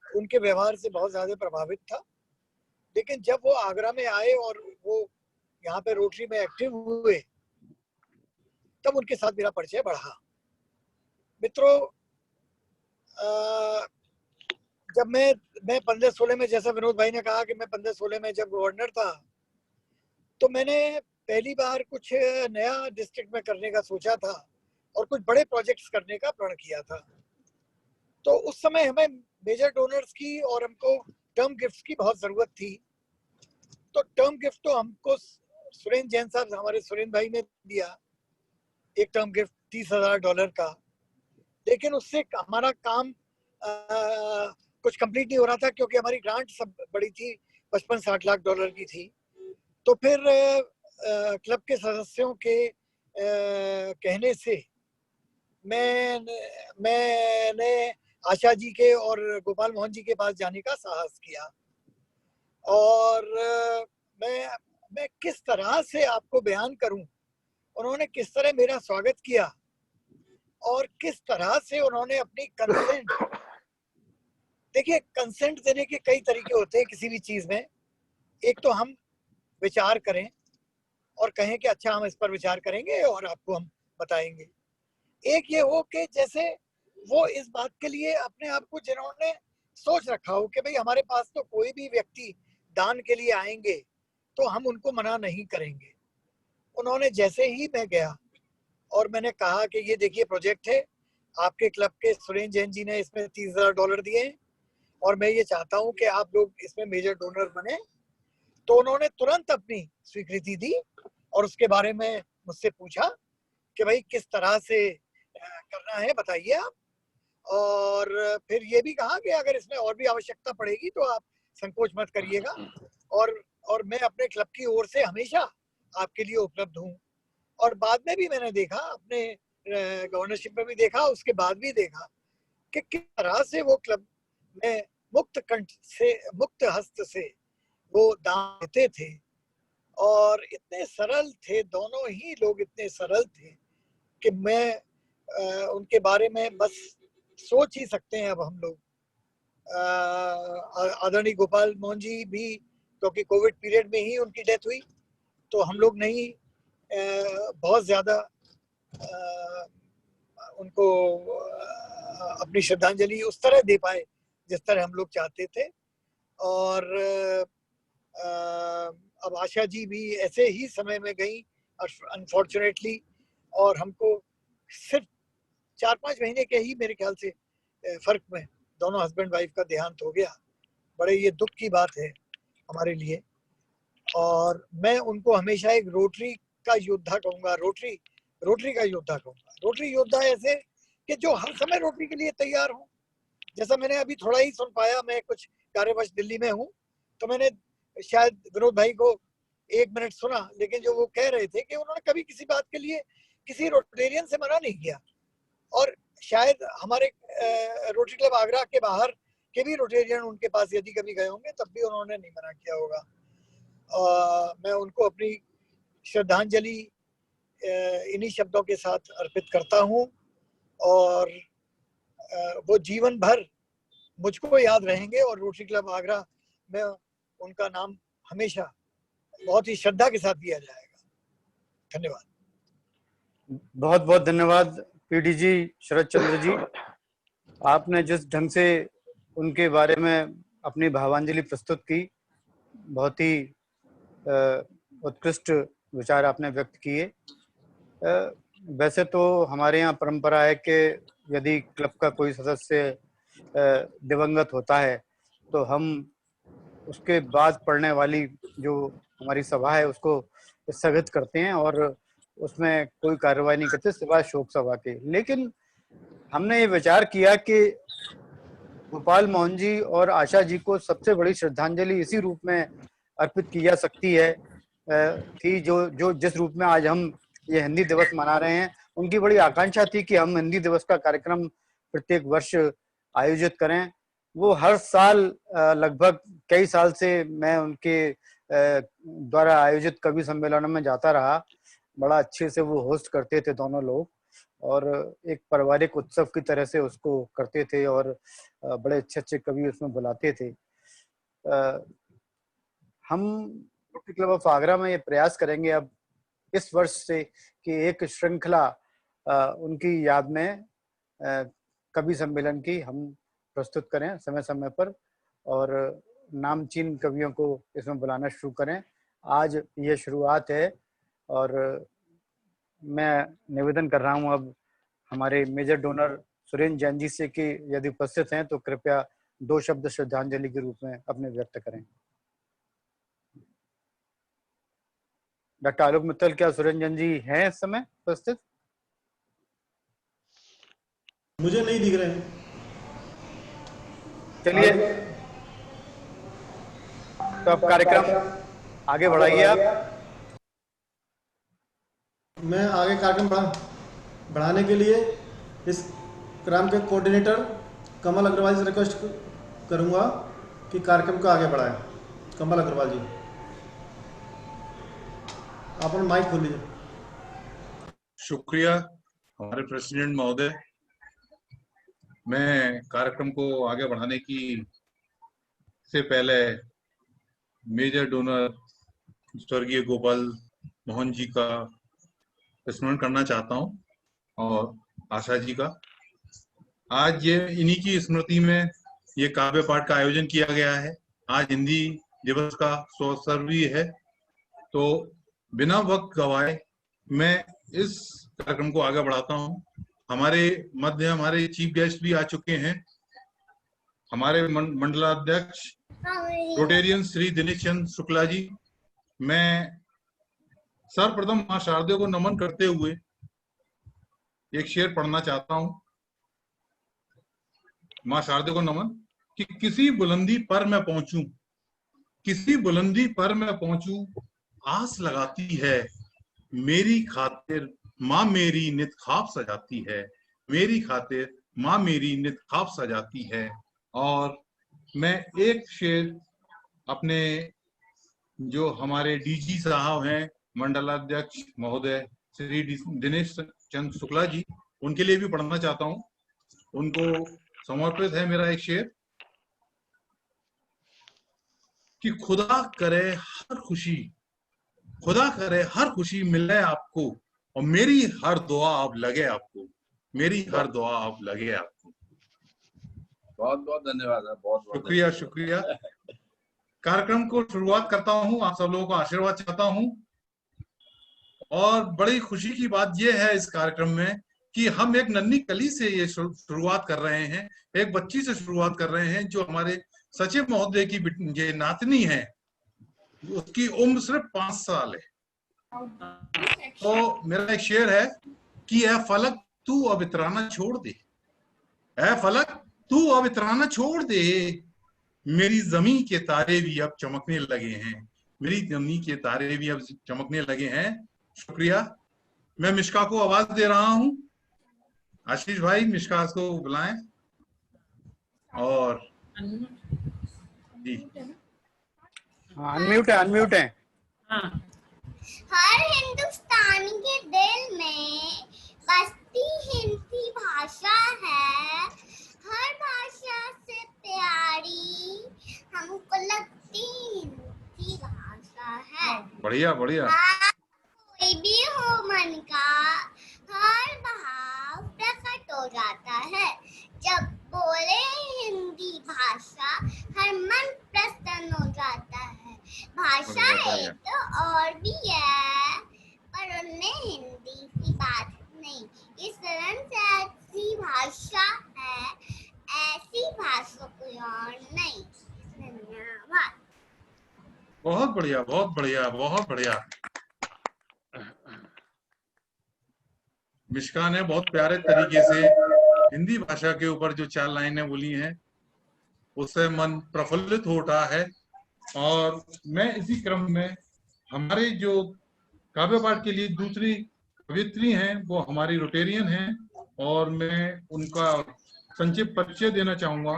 उनके व्यवहार से बहुत ज्यादा प्रभावित था, लेकिन जब वो आगरा में आए और वो यहाँ पे रोटरी में एक्टिव हुए, तब उनके साथ मेरा परिचय बढ़ा। मित्रों, जब मैं 15-16 में, जैसा विनोद भाई ने कहा कि मैं 15-16 में जब गवर्नर था, तो मैंने पहली बार कुछ नया डिस्ट्रिक्ट में करने का सोचा था और कुछ बड़े प्रोजेक्ट्स करने का प्रण किया था। तो उस समय हमें मेजर डोनर्स की और हमको टर्म गिफ्ट्स की बहुत जरूरत थी। तो टर्म गिफ्ट तो हमको सुरेंद्र जैन साहब, हमारे सुरेंद्र भाई ने दिया एक टर्म गिफ्ट $30,000 का, लेकिन उससे हमारा काम कुछ कुछ कंप्लीट नहीं हो रहा था क्योंकि हमारी ग्रांट सब बड़ी थी, 55-60 लाख डॉलर की थी। तो फिर क्लब के सदस्यों के कहने से मैंने आशा जी के और गोपाल मोहन जी के पास जाने का साहस किया। और मैं किस तरह से आपको बयान करूं, उन्होंने किस तरह मेरा स्वागत किया और किस तरह से उन्होंने अपनी कंसेंट, देखिए कंसेंट देने के कई तरीके होते हैं किसी भी चीज में। एक तो हम विचार करें और कहें कि अच्छा हम इस पर विचार करेंगे और आपको हम बताएंगे। एक ये हो कि जैसे वो इस बात के लिए अपने आप को जिन्होंने सोच रखा हो कि भाई हमारे पास तो कोई भी व्यक्ति दान के लिए आएंगे तो हम उनको मना नहीं करेंगे। उन्होंने जैसे ही मैं गया और मैंने कहा कि ये देखिए प्रोजेक्ट है, आपके क्लब के सुरेंद्र जैन जी ने इसमें $30,000 दिए हैं और मैं ये चाहता हूं कि आप लोग इसमें मेजर डोनर बने, तो उन्होंने तुरंत अपनी स्वीकृति दी और उसके बारे में मुझसे पूछा कि भाई किस तरह से करना है बताइए आप। और फिर ये भी कहा कि अगर इसमें और भी आवश्यकता पड़ेगी तो आप संकोच मत करिएगा और मैं अपने क्लब की ओर से हमेशा आपके लिए उपलब्ध हूँ। और बाद में भी मैंने देखा, अपने गवर्नरशिप में भी देखा, उसके बाद भी देखा कि किस तरह से वो क्लब में मुक्त हस्त से वो दान देते थे और इतने सरल थे, दोनों ही लोग इतने सरल थे कि मैं उनके बारे में बस सोच ही सकते हैं। अब हम लोग आदरणीय गोपाल मोहन जी भी, क्योंकि कोविड पीरियड में ही उनकी डेथ हुई, तो हम लोग नहीं बहुत ज्यादा उनको अपनी श्रद्धांजलि उस तरह दे पाए जिस तरह हम लोग चाहते थे। और अब आशा जी भी ऐसे ही समय में गई अनफॉर्चुनेटली, और हमको सिर्फ 4-5 महीने के ही मेरे ख्याल से फर्क में दोनों हस्बैंड वाइफ का देहांत हो गया। बड़े ये दुख की बात है हमारे लिए। और मैं उनको हमेशा एक रोटरी का योद्धा कहूंगा, रोटरी का योद्धा कहूंगा। रोटरी योद्धा ऐसे कि जो हर समय रोटरी के लिए तैयार हो। जैसा मैंने अभी थोड़ा ही सुन पाया, मैं कुछ कार्यवश दिल्ली में हूँ, तो मैंने शायद विनोद भाई को 1 मिनट सुना, लेकिन जो वो कह रहे थे कि उन्होंने कभी किसी बात के लिए किसी रोटेरियन से मना नहीं किया। और शायद हमारे रोटरी क्लब आगरा के बाहर के भी रोटेरियन उनके पास यदि कभी गए होंगे तब भी उन्होंने नहीं मना किया होगा। मैं उनको अपनी श्रद्धांजलि इन्हीं शब्दों के साथ अर्पित करता हूँ और वो जीवन भर मुझको याद रहेंगे और रोटरी क्लब आगरा में उनका नाम हमेशा बहुत ही श्रद्धा के साथ दिया जाएगा। धन्यवाद। बहुत बहुत धन्यवाद पीडी जी, शरद चंद्र जी। आपने जिस ढंग से उनके बारे में अपनी भावांजलि प्रस्तुत की, बहुत ही उत्कृष्ट विचार आपने व्यक्त किए। वैसे तो हमारे यहाँ परंपरा है कि यदि क्लब का कोई सदस्य दिवंगत होता है तो हम उसके बाद पढ़ने वाली जो हमारी सभा है उसको स्थगित करते हैं और उसमें कोई कार्रवाई नहीं करते सिवाय शोक सभा के। लेकिन हमने ये विचार किया कि गोपाल मोहन जी और आशा जी को सबसे बड़ी श्रद्धांजलि इसी रूप में अर्पित की जा सकती है थी जो जिस रूप में आज हम ये हिंदी दिवस मना रहे हैं। उनकी बड़ी आकांक्षा थी कि हम हिंदी दिवस का कार्यक्रम प्रत्येक वर्ष आयोजित करें। वो हर साल लगभग कई साल से मैं उनके द्वारा आयोजित कवि सम्मेलनों में जाता रहा। बड़ा अच्छे से वो होस्ट करते थे दोनों लोग और एक पारिवारिक उत्सव की तरह से उसको करते थे और बड़े अच्छे अच्छे कवि उसमें बुलाते थे। हम रोटरी क्लब ऑफ आगरा में ये प्रयास करेंगे अब इस वर्ष से कि एक श्रृंखला उनकी याद में कवि सम्मेलन की हम प्रस्तुत करें समय समय पर और नामचीन कवियों को इसमें बुलाना शुरू करें। आज ये शुरुआत है और मैं निवेदन कर रहा हूं अब हमारे मेजर डोनर सुरेंद्र जैन जी से कि यदि उपस्थित हैं तो कृपया 2 शब्द श्रद्धांजलि के रूप में अपने व्यक्त करें। डॉक्टर आलोक मित्तल, क्या सुरेंद्र जैन जी हैं इस समय उपस्थित? मुझे नहीं दिख रहे हैं। चलिए, तो अब कार्यक्रम आगे बढ़ाइए आप। मैं आगे कार्यक्रम बढ़ाने के लिए इस कार्यक्रम के कोऑर्डिनेटर कमल अग्रवाल से रिक्वेस्ट करूंगा कि कार्यक्रम को आगे बढ़ाएं। कमल अग्रवाल जी, आप अपना माइक खोल लीजिए। शुक्रिया हमारे प्रेसिडेंट महोदय। मैं कार्यक्रम को आगे बढ़ाने की से पहले मेजर डोनर स्वर्गीय गोपाल मोहन जी का स्मरण करना चाहता हूं और आशा जी का। आज ये इन्हीं की स्मृति में ये काव्य पाठ का आयोजन किया गया है। आज हिंदी दिवस का 100वां है, तो बिना वक्त गवाए मैं इस कार्यक्रम को आगे बढ़ाता हूं। हमारे मध्य हमारे चीफ गेस्ट भी आ चुके हैं। हमारे मंडलाध्यक्ष रोटेरियन श्री दिनेश चंद्र शुक्ला जी। मैं सर्वप्रथम मां शारदे को नमन करते हुए एक शेर पढ़ना चाहता हूं। मां शारदे को नमन कि किसी बुलंदी पर मैं पहुंचूं, किसी बुलंदी पर मैं पहुंचूं, आस लगाती है मेरी खातिर माँ मेरी नित ख्वाब सजाती है, मेरी खातिर माँ मेरी नित ख्वाब सजाती है। और मैं एक शेर अपने जो हमारे डीजी साहब हैं, मंडलाध्यक्ष महोदय श्री दिनेश चंद्र शुक्ला जी, उनके लिए भी पढ़ना चाहता हूं। उनको समर्पित है मेरा एक शेर कि खुदा करे हर खुशी, खुदा करे हर खुशी मिले आपको, और मेरी हर दुआ अब लगे आपको, मेरी हर दुआ अब लगे आपको। बहुत बहुत धन्यवाद, बहुत शुक्रिया शुक्रिया। कार्यक्रम को शुरुआत करता हूं, आप सब लोगों को आशीर्वाद चाहता हूं। और बड़ी खुशी की बात यह है इस कार्यक्रम में कि हम एक नन्ही कली से ये शुरुआत कर रहे हैं, एक बच्ची से शुरुआत कर रहे हैं जो हमारे सचिव महोदय की ये नातनी है। उसकी उम्र सिर्फ 5 साल है। तो मेरा एक शेर है कि ऐ फलक तू अब इतराना छोड़ दे, ऐ फलक तू अब इतराना छोड़ दे, मेरी जमीन के तारे भी अब चमकने लगे हैं, मेरी जमीन के तारे भी अब चमकने लगे हैं। शुक्रिया। मैं मिश्का को आवाज दे रहा हूं। आशीष भाई मिश्का को बुलाएं। और जी अनम्यूट है, अनम्यूट है। हर हिंदुस्तानी के दिल में बसती हिंदी भाषा है, हर भाषा से प्यारी हमको लगती हिंदी भाषा है। बढ़िया बढ़िया। कोई भी हो मन का हर भाव प्रकट हो जाता है, जब बोले हिंदी भाषा हर मन प्रसन्न हो जाता है। भाषा एक तो और भी है पर उनमें हिंदी की बात नहीं। इस तरह से ऐसी भाषा है, ऐसी भाषा कोई और नहीं। धन्यवाद। बहुत बढ़िया बहुत बढ़िया बहुत बढ़िया। मिश्का ने बहुत प्यारे तरीके से हिंदी भाषा के ऊपर जो 4 लाइनें बोली हैं उससे मन प्रफुल्लित हो उठा है। और मैं इसी क्रम में हमारे जो काव्य पाठ के लिए दूसरी कवियत्री हैं वो हमारी रोटेरियन हैं और मैं उनका संक्षिप्त परिचय देना चाहूंगा।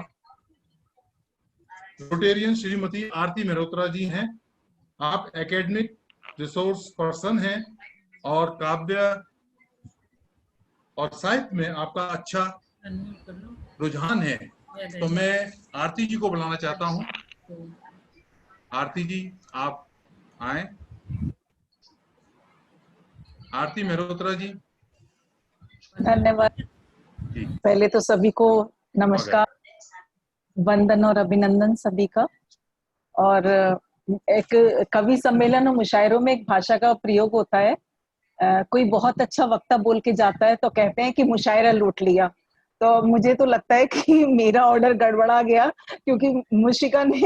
रोटेरियन श्रीमती आरती मेहरोत्रा जी हैं। आप एकेडमिक रिसोर्स पर्सन हैं और काव्य और साहित्य में आपका अच्छा रुझान है। तो मैं आरती जी को बुलाना चाहता हूं। आरती जी आप आए। आरती मेहरोत्रा जी। धन्यवाद। पहले तो सभी को नमस्कार, वंदन और अभिनंदन सभी का। और एक कवि सम्मेलन और मुशायरों में एक भाषा का प्रयोग होता है। कोई बहुत अच्छा वक्ता बोल के जाता है तो कहते हैं कि मुशायरा लूट लिया। तो मुझे तो लगता है कि मेरा ऑर्डर गड़बड़ा गया, क्योंकि मुशिका ने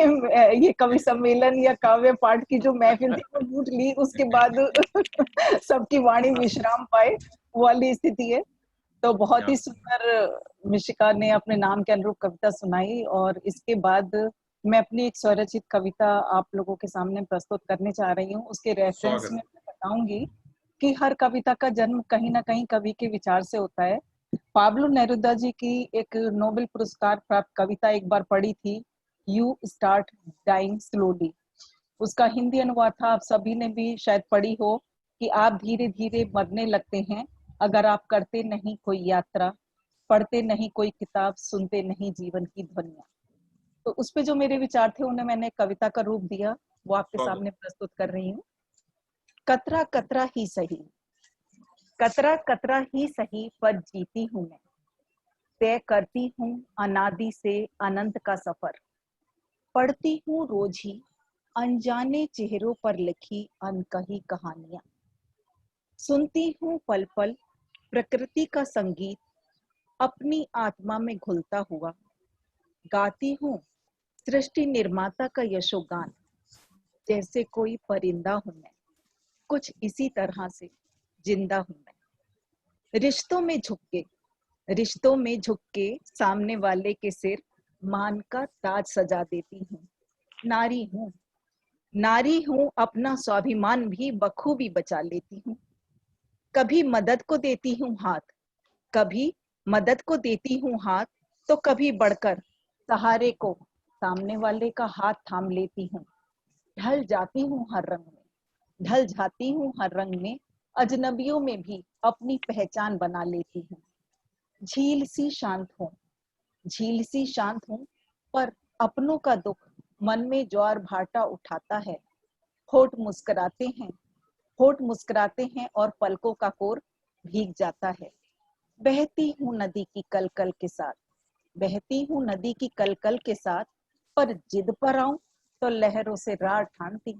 ये कवि सम्मेलन या काव्य पाठ की जो महफिल थी वो लूट ली, उसके बाद सबकी वाणी विश्राम पाए, वो वाली स्थिति है। तो बहुत ही सुंदर मिशिका ने अपने नाम के अनुरूप कविता सुनाई, और इसके बाद मैं अपनी एक स्वरचित कविता आप लोगों के सामने प्रस्तुत करने जा रही हूँ। उसके रेफरेंस में मैं बताऊंगी कि हर कविता का जन्म कहीं ना कहीं कवि के विचार से होता है। पाब्लो नेरुदा जी की एक नोबेल पुरस्कार प्राप्त कविता एक बार पढ़ी थी, यू स्टार्ट डाइंग स्लोली। उसका हिंदी अनुवाद था, आप सभी ने भी शायद पढ़ी हो, कि आप धीरे धीरे मरने लगते हैं अगर आप करते नहीं कोई यात्रा, पढ़ते नहीं कोई किताब, सुनते नहीं जीवन की ध्वनियां। तो उस पे जो मेरे विचार थे उन्हें मैंने कविता का रूप दिया, वो आपके सामने प्रस्तुत कर रही हूँ। कतरा कतरा ही सही, कतरा कतरा ही सही, पर जीती हूँ मैं, तय करती हूँ अनादि से अनंत का सफर। पढ़ती हूँ रोज ही अनजाने चेहरों पर लिखी अनकही कहानियां। सुनती हूँ पल पल प्रकृति का संगीत, अपनी आत्मा में घुलता हुआ। गाती हूँ सृष्टि निर्माता का यशोगान, जैसे कोई परिंदा हूं मैं, कुछ इसी तरह से जिंदा हूं मैं। रिश्तों में झुक के सामने वाले के सिर मान का ताज सजा देती हूँ। नारी हूँ, अपना स्वाभिमान भी बखूबी बचा लेती हूँ। कभी मदद को देती हूँ हाथ, तो कभी बढ़कर सहारे को सामने वाले का हाथ थाम लेती हूँ। ढल जाती हूँ हर रंग में, अजनबियों में भी अपनी पहचान बना लेती हूँ। झील सी शांत हूँ, पर अपनों का दुख मन में ज्वार भाटा उठाता है। होठ मुस्कुराते हैं और पलकों का कोर भीग जाता है। बहती हूँ नदी की कलकल के साथ, पर जिद पर आऊं तो लहरों से रार ठानती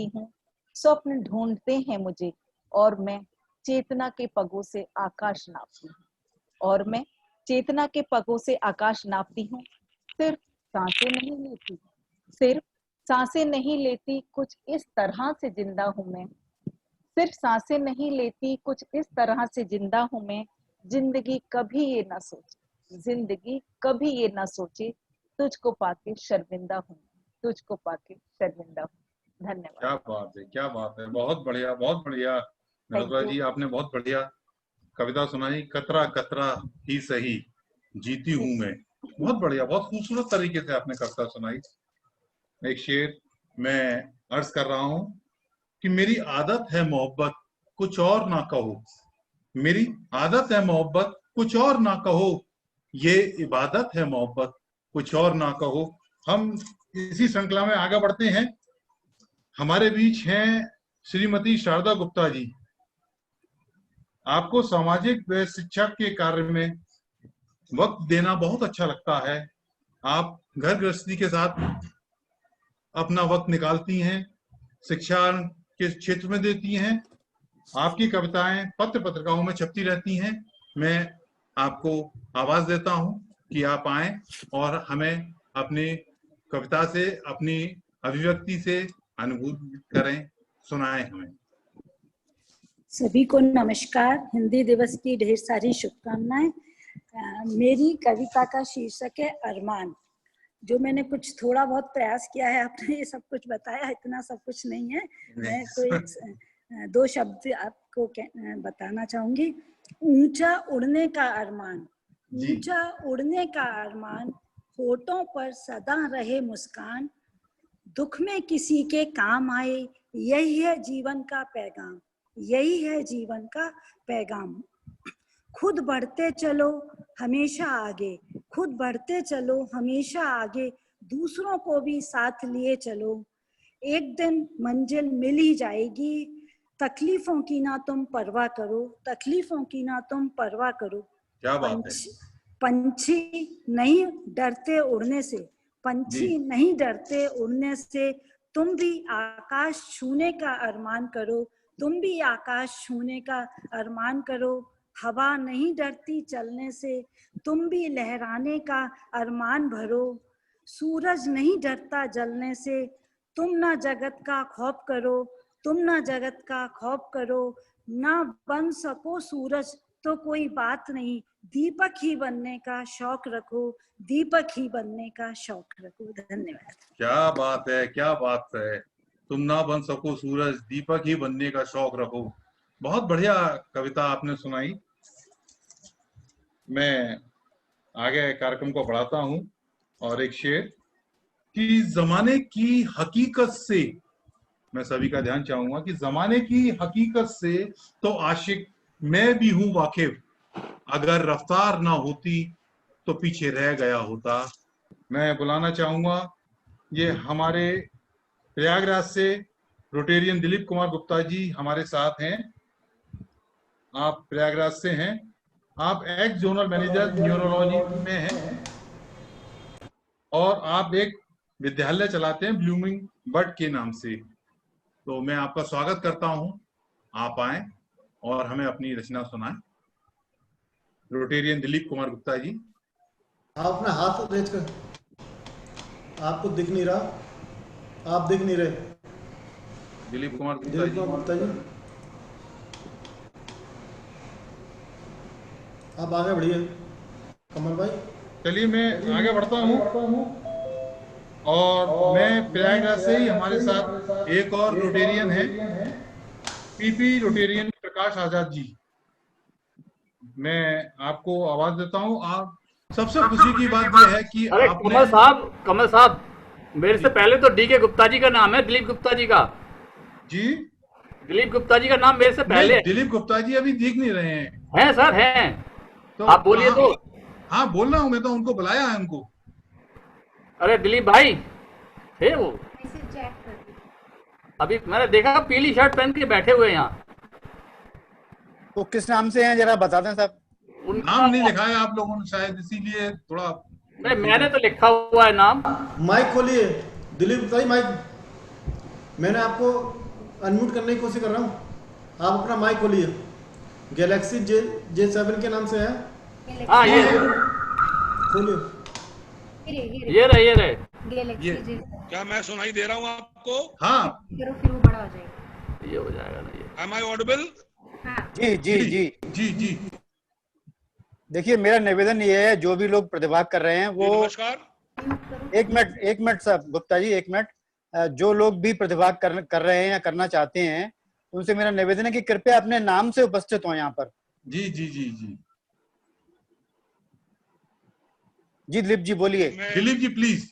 हूँ। स्वप्न ढूंढते हैं मुझे और मैं चेतना के पगों से आकाश नापती हूँ। सिर्फ सांसें नहीं लेती, कुछ इस तरह से जिंदा हूं मैं। जिंदगी कभी ये ना सोचे तुझको पाके शर्मिंदा हूँ। धन्यवाद। क्या बात है, बहुत बढ़िया नेरुदा जी, आपने बहुत बढ़िया कविता सुनाई। कतरा कतरा ही सही, जीती हूँ मैं। बहुत बढ़िया, बहुत खूबसूरत तरीके से आपने कविता सुनाई। एक शेर मैं अर्ज कर रहा हूं कि मेरी आदत है मोहब्बत कुछ और ना कहो, मेरी आदत है मोहब्बत कुछ और ना कहो, ये इबादत है मोहब्बत कुछ और ना कहो। हम इसी श्रृंखला में आगे बढ़ते हैं। हमारे बीच हैं श्रीमती शारदा गुप्ता जी। आपको सामाजिक व शिक्षा के कार्य में वक्त देना बहुत अच्छा लगता है। आप घर गृहस्थी के साथ अपना वक्त निकालती हैं, शिक्षा के क्षेत्र में देती हैं। आपकी कविताएं पत्र पत्रिकाओं में छपती रहती हैं। मैं आपको आवाज देता हूं कि आप आएं और हमें अपनी कविता से, अपनी अभिव्यक्ति से अनुभूति करें, सुनाएं हमें। सभी को नमस्कार। हिंदी दिवस की ढेर सारी शुभकामनाएं। मेरी कविता का शीर्षक है अरमान। जो मैंने कुछ थोड़ा बहुत प्रयास किया है, आपने ये सब कुछ बताया, इतना सब कुछ नहीं है। मैं कोई दो शब्द आपको बताना चाहूंगी। ऊंचा उड़ने का अरमान, ऊंचा उड़ने का अरमान, होठों पर सदा रहे मुस्कान, दुख में किसी के काम आए, यही है जीवन का पैगाम, यही है जीवन का पैगाम। खुद बढ़ते चलो हमेशा आगे, खुद बढ़ते चलो हमेशा आगे, दूसरों को भी साथ लिए चलो, एक दिन मंजिल मिल ही जाएगी, तकलीफों की ना तुम परवाह करो, तकलीफों की ना तुम परवाह करो। क्या बात है। पंछी नहीं डरते उड़ने से, पंछी नहीं डरते उड़ने से, तुम भी आकाश छूने का अरमान करो, तुम भी आकाश छूने का अरमान करो। हवा नहीं डरती चलने से, तुम भी लहराने का अरमान भरो। सूरज नहीं डरता जलने से, तुम ना जगत का खौफ करो, तुम ना जगत का खौफ करो। ना बन सको सूरज तो कोई बात नहीं, दीपक ही बनने का शौक रखो, दीपक ही बनने का शौक रखो। धन्यवाद। क्या बात है, क्या बात है। तुम ना बन सको सूरज, दीपक ही बनने का शौक रखो। बहुत बढ़िया कविता आपने सुनाई। मैं आगे कार्यक्रम को बढ़ाता हूं और एक शेर कि जमाने की हकीकत से, मैं सभी का ध्यान चाहूंगा कि जमाने की हकीकत से तो आशिक मैं भी हूं वाकिफ, अगर रफ्तार ना होती तो पीछे रह गया होता। मैं बुलाना चाहूंगा, ये हमारे प्रयागराज से रोटेरियन दिलीप कुमार गुप्ता जी हमारे साथ हैं। आप प्रयागराज से हैं, आप एक्स जोनल मैनेजर न्यूरोलॉजी में हैं और आप एक विद्यालय चलाते हैं ब्लूमिंग बर्ड के नाम से। तो मैं आपका स्वागत करता हूं, आप आए और हमें अपनी रचना सुनाएं। रोटेरियन दिलीप कुमार गुप्ता जी। आप अपना हाथ रेज कर, आपको दिख नहीं रहा, आप दिख नहीं रहे। दिलीप कुमार गुप्ता जी आप आगे बढ़िए। कमल भाई चलिए मैं आगे बढ़ता हूँ और मैं प्रयागराज से ही हमारे साथ एक और रोटेरियन है, पीपी रोटेरियन प्रकाश आजाद जी। मैं आपको आवाज देता हूँ। आप सबसे खुशी की बात यह है कि अरे कमल साहब मेरे से पहले तो डी के गुप्ता जी का नाम है, दिलीप गुप्ता जी का। जी दिलीप गुप्ता जी का नाम मेरे से पहले। दिलीप गुप्ता जी अभी दिख नहीं रहे हैं। हैं सर, हैं तो आप बोलिए। तो हाँ बोल रहा हूँ, मैं तो उनको बुलाया है उनको। अरे दिलीप भाई थे वो, अभी मैंने देखा पीली शर्ट पहन के बैठे हुए यहाँ। तो किस नाम से हैं जरा बता दें साहब। नाम नहीं लिखा है आप लोगों ने शायद, इसीलिए थोड़ा। नहीं मैंने तो लिखा हुआ है नाम। माइक खोलिए दिलीप गुप्ता जी, माइक। मैंने आपको अनम्यूट करने की कोशिश कर रहा हूँ, आप अपना माइक खोलिए। गैलेक्सी J7 के नाम से है। हाँ ये खोलिए। ये रहे क्या मैं सुनाई दे रहा हूँ आपको? हाँ फिर वो बड़ा हो जाएगा। ये हो जाएगा ना ये। Am I audible? जी जी जी जी जी। देखिए मेरा निवेदन ये है, जो भी लोग प्रतिभाग कर रहे हैं वो, नमस्कार। एक मिनट साहब गुप्ता जी, एक मिनट। जो लोग भी प्रतिभाग कर रहे हैं या करना चाहते हैं, उनसे मेरा निवेदन है कि कृपया अपने नाम से उपस्थित हो यहाँ पर। जी जी जी जी जी दिलीप जी बोलिए। दिलीप जी प्लीज।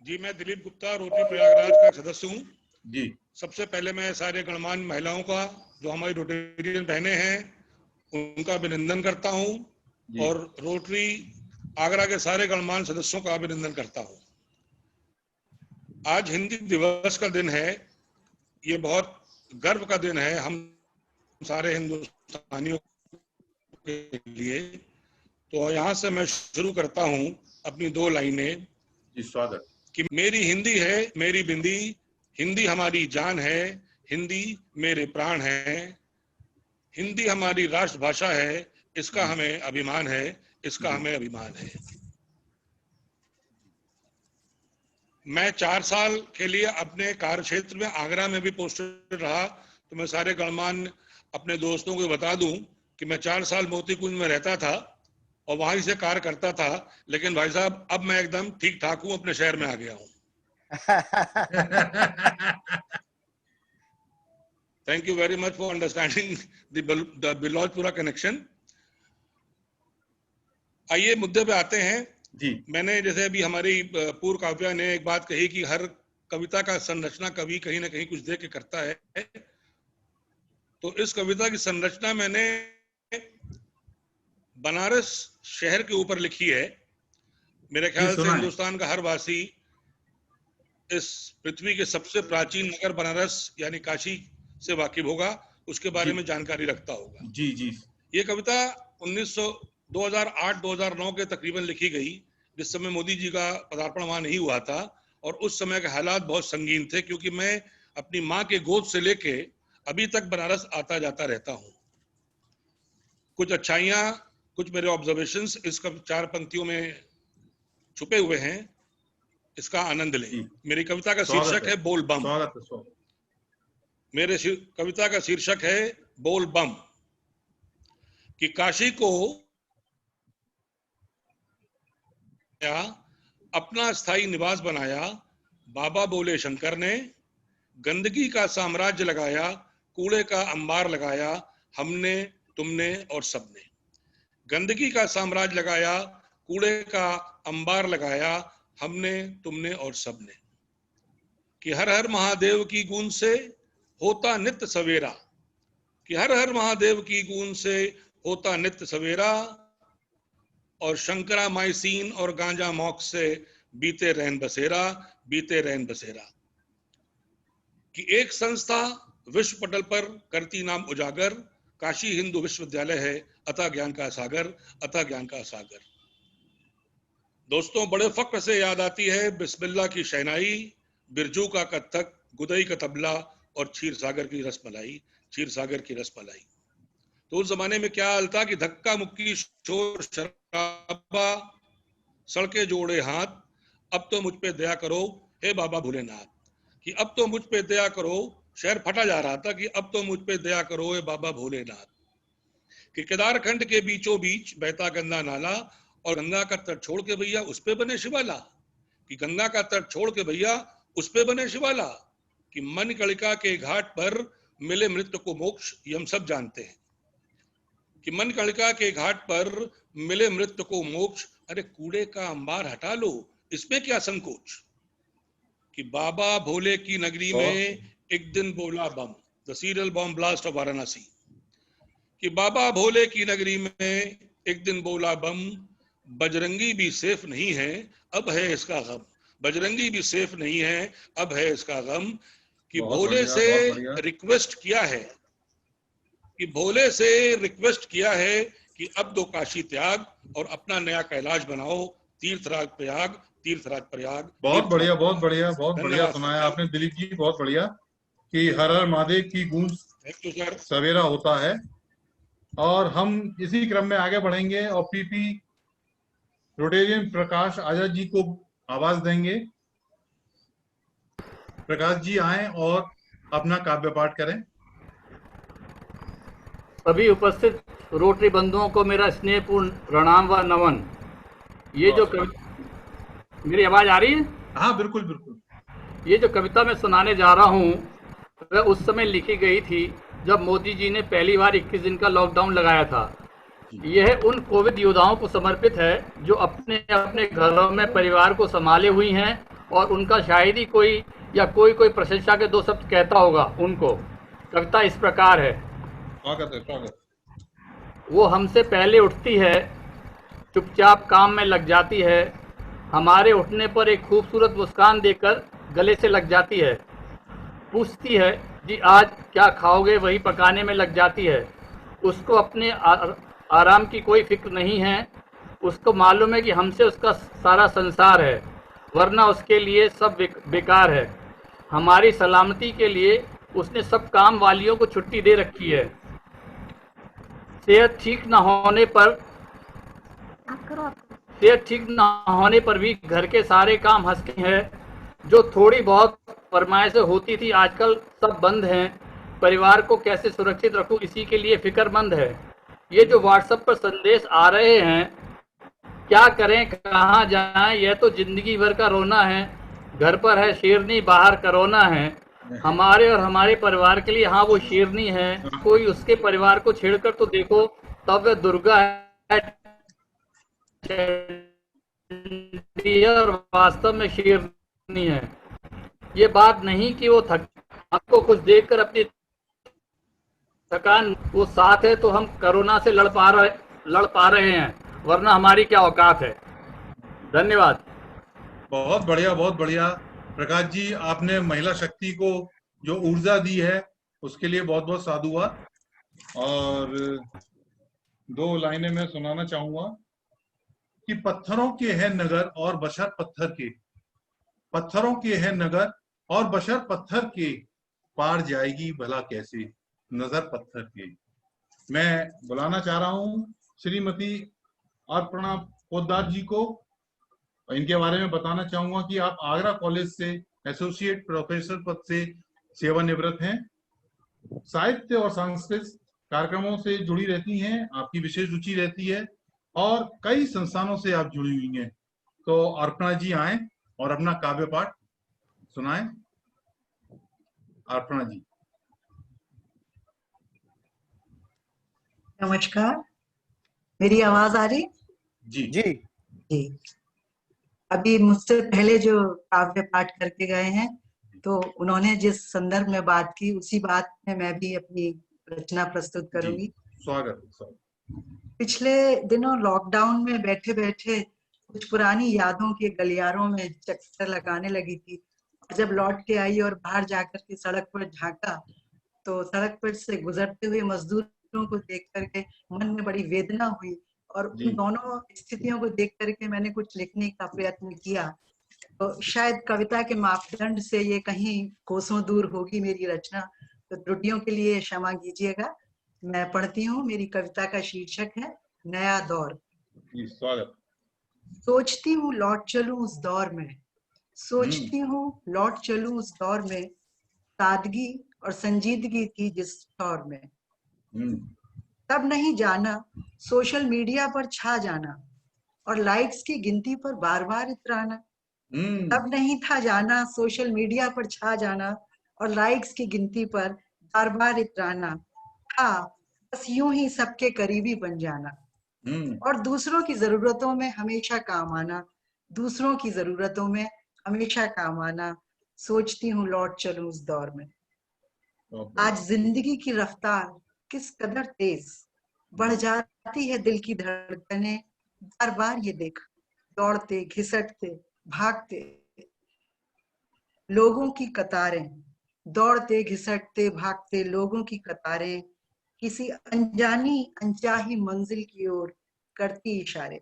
जी मैं दिलीप गुप्ता रोटरी प्रयागराज का सदस्य हूँ जी। सबसे पहले मैं सारे गणमान्य महिलाओं का, जो हमारी रोटेरियन बहनें हैं, उनका अभिनंदन करता हूँ और रोटरी आगरा के सारे गणमान्य सदस्यों का अभिनंदन करता हूँ। आज हिंदी दिवस का दिन है, ये बहुत गर्व का दिन है हम सारे हिंदुस्तानियों के लिए। तो यहाँ से मैं शुरू करता हूँ अपनी 2 लाइनें। जी स्वागत। कि मेरी हिंदी है मेरी बिंदी, हिंदी हमारी जान है, हिंदी मेरे प्राण है, हिंदी हमारी राष्ट्रभाषा है, इसका हमें अभिमान है, इसका हमें अभिमान है। मैं 4 साल के लिए अपने कार्य क्षेत्र में आगरा में भी पोस्टेड रहा, तो मैं सारे गणमान्य अपने दोस्तों को बता दूं कि मैं 4 साल मोती कुंज में रहता था और वहीं से कार्य करता था, लेकिन भाई साहब अब मैं एकदम ठीक ठाक हूं, अपने शहर में आ गया हूं। Thank you very much for understanding the Bilaujpura connection. आइए मुद्दे पे आते हैं। जी मैंने जैसे अभी हमारी पूर्व काव्या ने एक बात कही कि हर कविता का संरचना कवि कहीं ना कहीं कुछ दे के करता है, तो इस कविता की संरचना मैंने बनारस शहर के ऊपर लिखी है। मेरे ख्याल से हिंदुस्तान का हर वासी इस पृथ्वी के सबसे प्राचीन नगर बनारस यानी काशी से वाकिफ होगा, उसके बारे में जानकारी रखता होगा। जी जी। ये कविता 2008-2009 के तकरीबन लिखी गई, जिस समय मोदी जी का पदार्पण वहां नहीं हुआ था और उस समय के हालात बहुत संगीन थे, क्योंकि मैं अपनी माँ के गोद से लेके अभी तक बनारस आता जाता रहता हूँ। कुछ अच्छाइयाँ, कुछ मेरे ऑब्जर्वेशंस इस 4 पंक्तियों में छुपे हुए हैं, इसका आनंद लें। मेरी कविता का शीर्षक है बोल बम। मेरे कविता का शीर्षक है बोल बम, कि काशी को अपना स्थायी निवास बनाया, बाबा बोले शंकर ने, गंदगी का साम्राज्य लगाया, कूड़े का अंबार लगाया, हमने तुमने और सबने। गंदगी का साम्राज्य लगाया, कूड़े का अंबार लगाया, हमने तुमने और सबने। कि हर हर महादेव की गूंज से होता नित्य सवेरा, कि हर हर महादेव की गूंज से होता नित्य सवेरा, और शंकरा माइसीन और गांजा मौक से बीते रैन बसेरा, बीते रैन बसेरा। कि एक संस्था विश्व पटल पर करती नाम उजागर, काशी हिंदू विश्वविद्यालय है, अतः ज्ञान का सागर, अतः ज्ञान का सागर। दोस्तों, बड़े फक्र से याद आती है बिस्मिल्लाह की शहनाई, बिरजू का कत्थक, गुदई का तबला और क्षीर सागर की रसमलाई, क्षीर सागर की रसमलाई। तो उस जमाने में क्या हाल था कि धक्का मुक्की शोर शराबा, सड़के जोड़े हाथ, अब तो मुझ पे दया करो हे बाबा भोलेनाथ। कि अब तो मुझ पे दया करो, शहर फटा जा रहा था कि अब तो मुझ पे दया करो हे बाबा भोलेनाथ। कि केदारखंड के बीचों बीच बहता गंगा नाला, और गंगा का तट छोड़ के भैया उस पे बने शिवाला, कि गंगा का तट छोड़ के भैया उस पे बने शिवाला। कि मनकणिका के घाट पर मिले मृत्यु को मोक्ष, ये हम सब जानते हैं। कि मनकणिका के घाट पर मिले मृत्यु को मोक्ष, अरे कूड़े का अंबार हटा लो, इसमें क्या संकोच। कि बाबा भोले की नगरी में एक दिन बोला बम, the serial bomb blast of Varanasi. कि बाबा भोले की नगरी में एक दिन बोला बम, बजरंगी भी सेफ नहीं है, अब है इसका गम। बजरंगी भी सेफ नहीं है, अब है इसका गम। कि भोले से रिक्वेस्ट किया है, कि भोले से रिक्वेस्ट किया है कि अब दो काशी त्याग और अपना नया कैलाश बनाओ, तीर्थराज प्रयाग, तीर्थराज प्रयाग। बहुत बढ़िया, बहुत बढ़िया, बहुत बढ़िया सुनाया आपने दिलीप जी, बहुत बढ़िया। कि हर हर महादेव की गूंज सवेरा होता है। और हम इसी क्रम में आगे बढ़ेंगे और पीपी रोटेरियन प्रकाश आजाद जी को आवाज देंगे। प्रकाश जी आए और अपना काव्य पाठ करें। सभी उपस्थित रोटरी बंधुओं को मेरा स्नेहपूर्ण प्रणाम व नमन। ये जो मेरी आवाज आ रही है? हाँ बिल्कुल बिल्कुल। ये जो कविता मैं सुनाने जा रहा हूँ वह उस समय लिखी गई थी जब मोदी जी ने पहली बार 21 दिन का लॉकडाउन लगाया था। यह उन कोविड योद्धाओं को समर्पित है जो अपने अपने घरों में परिवार को संभाले हुई हैं, और उनका शायद ही कोई या कोई प्रशंसा के दो शब्द कहता होगा उनको। कविता इस प्रकार है। वो हमसे पहले उठती है, चुपचाप काम में लग जाती है, हमारे उठने पर एक खूबसूरत मुस्कान देकर गले से लग जाती है, पूछती है जी आज क्या खाओगे, वही पकाने में लग जाती है। उसको अपने आराम की कोई फिक्र नहीं है, उसको मालूम है कि हमसे उसका सारा संसार है, वरना उसके लिए सब बेकार है। हमारी सलामती के लिए उसने सब काम वालियों को छुट्टी दे रखी है। सेहत ठीक न होने पर भी घर के सारे काम हंस के हैं। जो थोड़ी बहुत फरमाइशें होती थी आजकल सब बंद हैं। परिवार को कैसे सुरक्षित रखूं इसी के लिए फिक्रमंद है। ये जो व्हाट्सएप पर संदेश आ रहे हैं, क्या करें कहाँ जाएं, यह तो जिंदगी भर का रोना है। घर पर है शेरनी, बाहर करोना है। हमारे और हमारे परिवार के लिए हाँ वो शेरनी है। कोई उसके परिवार को छेड़कर तो देखो, तब वह दुर्गा है और वास्तव में शेरनी है। ये बात नहीं कि वो हमको कुछ देखकर अपनी थकान, वो साथ है तो हम कोरोना से लड़ पा रहे हैं, वरना हमारी क्या औकात है। धन्यवाद। बहुत बढ़िया, बहुत बढ़िया। प्रकाश जी, आपने महिला शक्ति को जो ऊर्जा दी है उसके लिए बहुत बहुत साधुवाद। और दो लाइनें मैं सुनाना चाहूंगा कि पत्थरों के है नगर और बशर पत्थर के, पत्थरों के है नगर और बशर पत्थर के, पार जाएगी भला कैसे नजर पत्थर के। मैं बुलाना चाह रहा हूं श्रीमती अर्पणा पोद्दार जी को। इनके बारे में बताना चाहूंगा कि आप आगरा कॉलेज से एसोसिएट प्रोफेसर पद से सेवानिवृत्त हैं। साहित्य और सांस्कृतिक कार्यक्रमों से जुड़ी रहती हैं, आपकी विशेष रुचि रहती है और कई संस्थानों से आप जुड़ी हुई हैं। तो अर्पणा जी आए और अपना काव्य पाठ सुनाएं। अर्पणा जी। नमस्कार, मेरी आवाज आ रही? जी जी जी। अभी मुझसे पहले जो काव्य पाठ करके गए हैं, तो उन्होंने जिस संदर्भ में बात की उसी बात में मैं भी अपनी रचना प्रस्तुत करूंगी। स्वागत। पिछले दिनों लॉकडाउन में बैठे बैठे कुछ पुरानी यादों के गलियारों में चक्कर लगाने लगी थी। जब लौट के आई और बाहर जाकर के सड़क पर झांका, तो सड़क पर से गुजरते हुए मजदूरों को देख करके मन में बड़ी वेदना हुई और उन दोनों स्थितियों को देख करके मैंने कुछ लिखने का प्रयत्न किया। तो शायद कविता के मापदंड से ये कहीं कोसों दूर होगी मेरी रचना, तो त्रुटियों के लिए क्षमा कीजिएगा। मैं पढ़ती हूँ। मेरी कविता का शीर्षक है नया दौर। स्वागत। सोचती हूँ लौट चलूं उस दौर में, सोचती हूँ लौट चलूं उस दौर में, सादगी और संजीदगी थी जिस दौर में। तब नहीं जाना सोशल मीडिया पर छा जाना और लाइक्स की गिनती पर बार बार इतराना। तब नहीं था जाना सोशल मीडिया पर छा जाना और लाइक्स की गिनती पर बार बार इतराना। था बस यूं ही सबके करीबी बन जाना और दूसरों की जरूरतों में हमेशा काम आना, दूसरों की जरूरतों में हमेशा काम आना। सोचती हूँ लौट चलूं उस दौर में। आज जिंदगी की रफ्तार किस कदर तेज बढ़ जाती है, दिल की धड़कनें बार बार ये देख, दौड़ते घिसटते भागते लोगों की कतारें, दौड़ते घिसटते भागते लोगों की कतारें किसी अनजानी अनचाही मंजिल की ओर करती इशारे।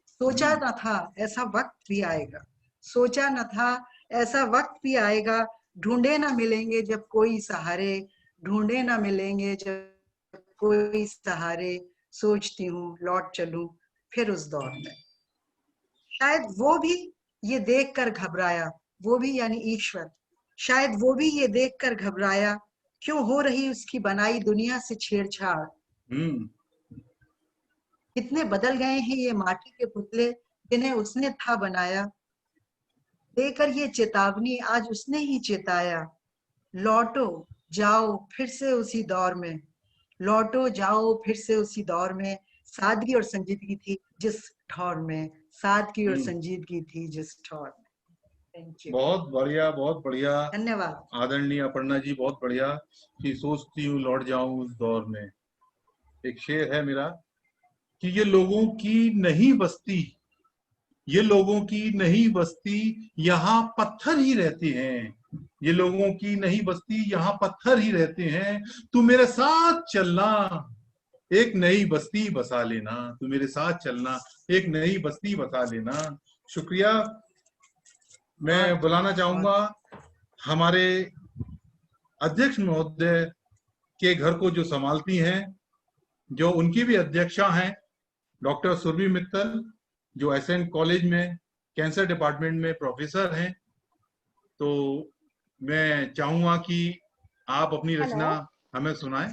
सोचा न था ऐसा वक्त भी आएगा, सोचा न था ऐसा वक्त भी आएगा, ढूंढे ना मिलेंगे जब कोई सहारे, ढूंढे ना मिलेंगे जब कोई सहारे। सोचती हूँ लौट चलूं फिर उस दौर में। शायद वो भी ये देखकर घबराया, वो भी यानी ईश्वर, शायद वो भी ये देखकर घबराया, क्यों हो रही उसकी बनाई दुनिया से छेड़छाड़। कितने बदल गए हैं ये माटी के पुतले जिन्हें उसने था बनाया। देकर ये चेतावनी आज उसने ही चेताया, लौटो जाओ फिर से उसी दौर में, लौटो जाओ फिर से उसी दौर में। सादगी और संजीदगी थी जिस ठौर में, सादगी और संजीदगी थी जिस ठौर में। Thank you. बहुत बढ़िया, बहुत बढ़िया। धन्यवाद आदरणीय अपर्णा जी, बहुत बढ़िया। कि सोचती हूँ लौट जाऊं उस दौर में। एक शेर है मेरा कि ये लोगों की नहीं बस्ती, ये लोगों की नहीं बस्ती, यहाँ पत्थर ही रहते हैं। ये लोगों की नहीं बस्ती, यहाँ पत्थर ही रहते हैं। तू मेरे साथ चलना, एक नई बस्ती बसा लेना। तू मेरे साथ चलना, एक नई बस्ती बसा लेना। शुक्रिया। मैं बुलाना चाहूंगा हमारे अध्यक्ष महोदय के घर को जो संभालती हैं, जो उनकी भी अध्यक्षा हैं, डॉक्टर सुरभि मित्तल, जो एसएन कॉलेज में कैंसर डिपार्टमेंट में प्रोफेसर हैं। तो मैं चाहूंगा कि आप अपनी रचना हमें सुनाएं।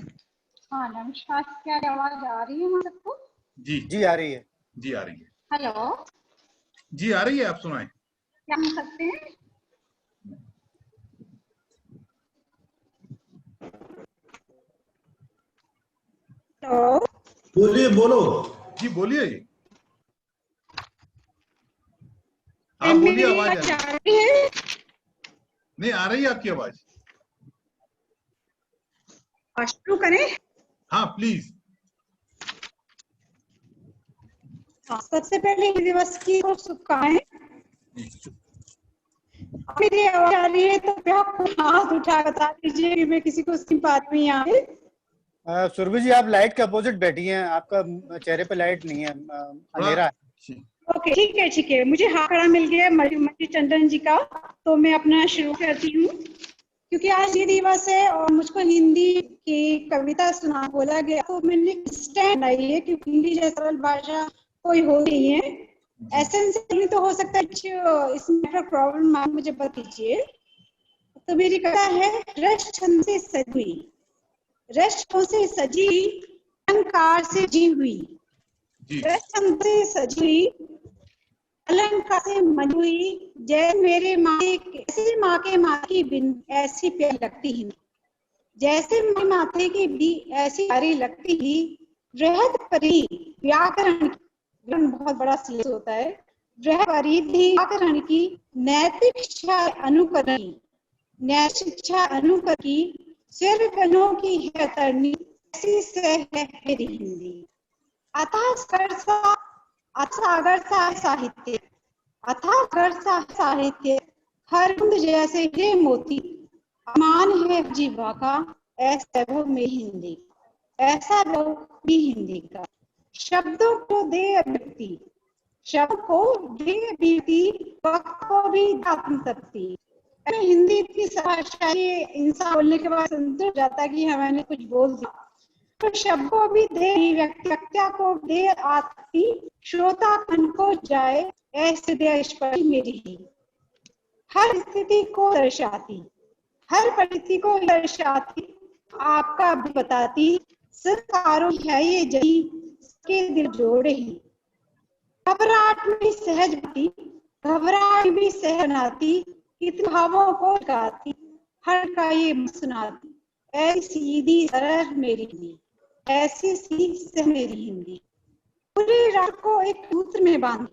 हाँ नमस्कार, क्या आवाज आ रही है सबको? जी आ रही है। जी आ रही है। हेलो जी आ रही है, आप सुनाएं। क्या हम सकते हैं? हेलो बोलिए, बोलो जी, बोलिए जी, आप बोलिए। आवाज आ रही है? नहीं आ रही है आपकी आवाज। शुरू करें? हाँ प्लीज। सबसे पहले दिवस की शुभकामनाएं। मेरी आवाज आ रही है तो आप हाथ उठा बता दीजिए कि मैं किसी को सुन पा रही हूँ यहाँ पे। सुरभि जी, आप लाइट के अपोजिट बैठी हैं, आपका चेहरे पे लाइट नहीं है, अंधेरा है। ओके ठीक है। मुझे हाकड़ा मिल गया मणि चंदन जी का, तो मैं अपना शुरू करती हूँ। क्योंकि आज ये दिवस है और मुझको हिंदी की कविता सुना बोला गया, तो मैंने स्टैंड आई है क्योंकि हिंदी जैसी सरल भाषा कोई हो नहीं है। एसेंस तो हो सकता है इसमें प्रॉब्लम आप मुझे बता दीजिए। तो मेरी कविता है रस छंद से सजी हुई। रश्कों से सजी अलंकार से जी हुई, रश्म से सजी हुई अलंकार से मजी हुई, जैसे मेरे माँ ऐसे माँ के माथे की बिन ऐसी प्यारी लगती ही, जैसे मेरे माथे की भी ऐसी प्यारी लगती ही। रहत परी व्याकरण बहुत बड़ा सीरियस होता है। रहत परिधि व्याकरण की नैतिक शिक्षा अनुकरण, नैतिक शिक्षा अनुकरण की सिर्फनों की है तरनी, ऐसी से है मेरी हिंदी। अतः सागर सा साहित्य, अतः सागर सा साहित्य, हर बूंद जैसे हीरे मोती, अमान है जीवा का ऐसा वो मेरी हिंदी, ऐसा वो भी हिंदी का। शब्दों को दे अभिव्यक्ति, शब्द को दे अभिव्यक्ति, वक्त को भी दाम सकती। हिंदी की भाषा इंसान बोलने के बाद संतुष्ट जाता है कि मैंने कुछ बोल दिया, तो शब्द को भी दे व्यक्तित्व को दे आती, श्रोता मन को जाए ऐसे देश पर मेरी ही। हर स्थिति को दर्शाती, हर परिस्थिति को दर्शाती, आपका भी बताती, संस्कारों है ये जही के दिल जोड़े ही। घबराहट में सहज बनती, घबराहट भी सहनाती, इतने भावों को गाती, हर का ये सुनाती, ऐसी सीधी सरल मेरी हिंदी, ऐसी सीधी मेरी हिंदी। पूरे रात को एक सूत्र में बांधे,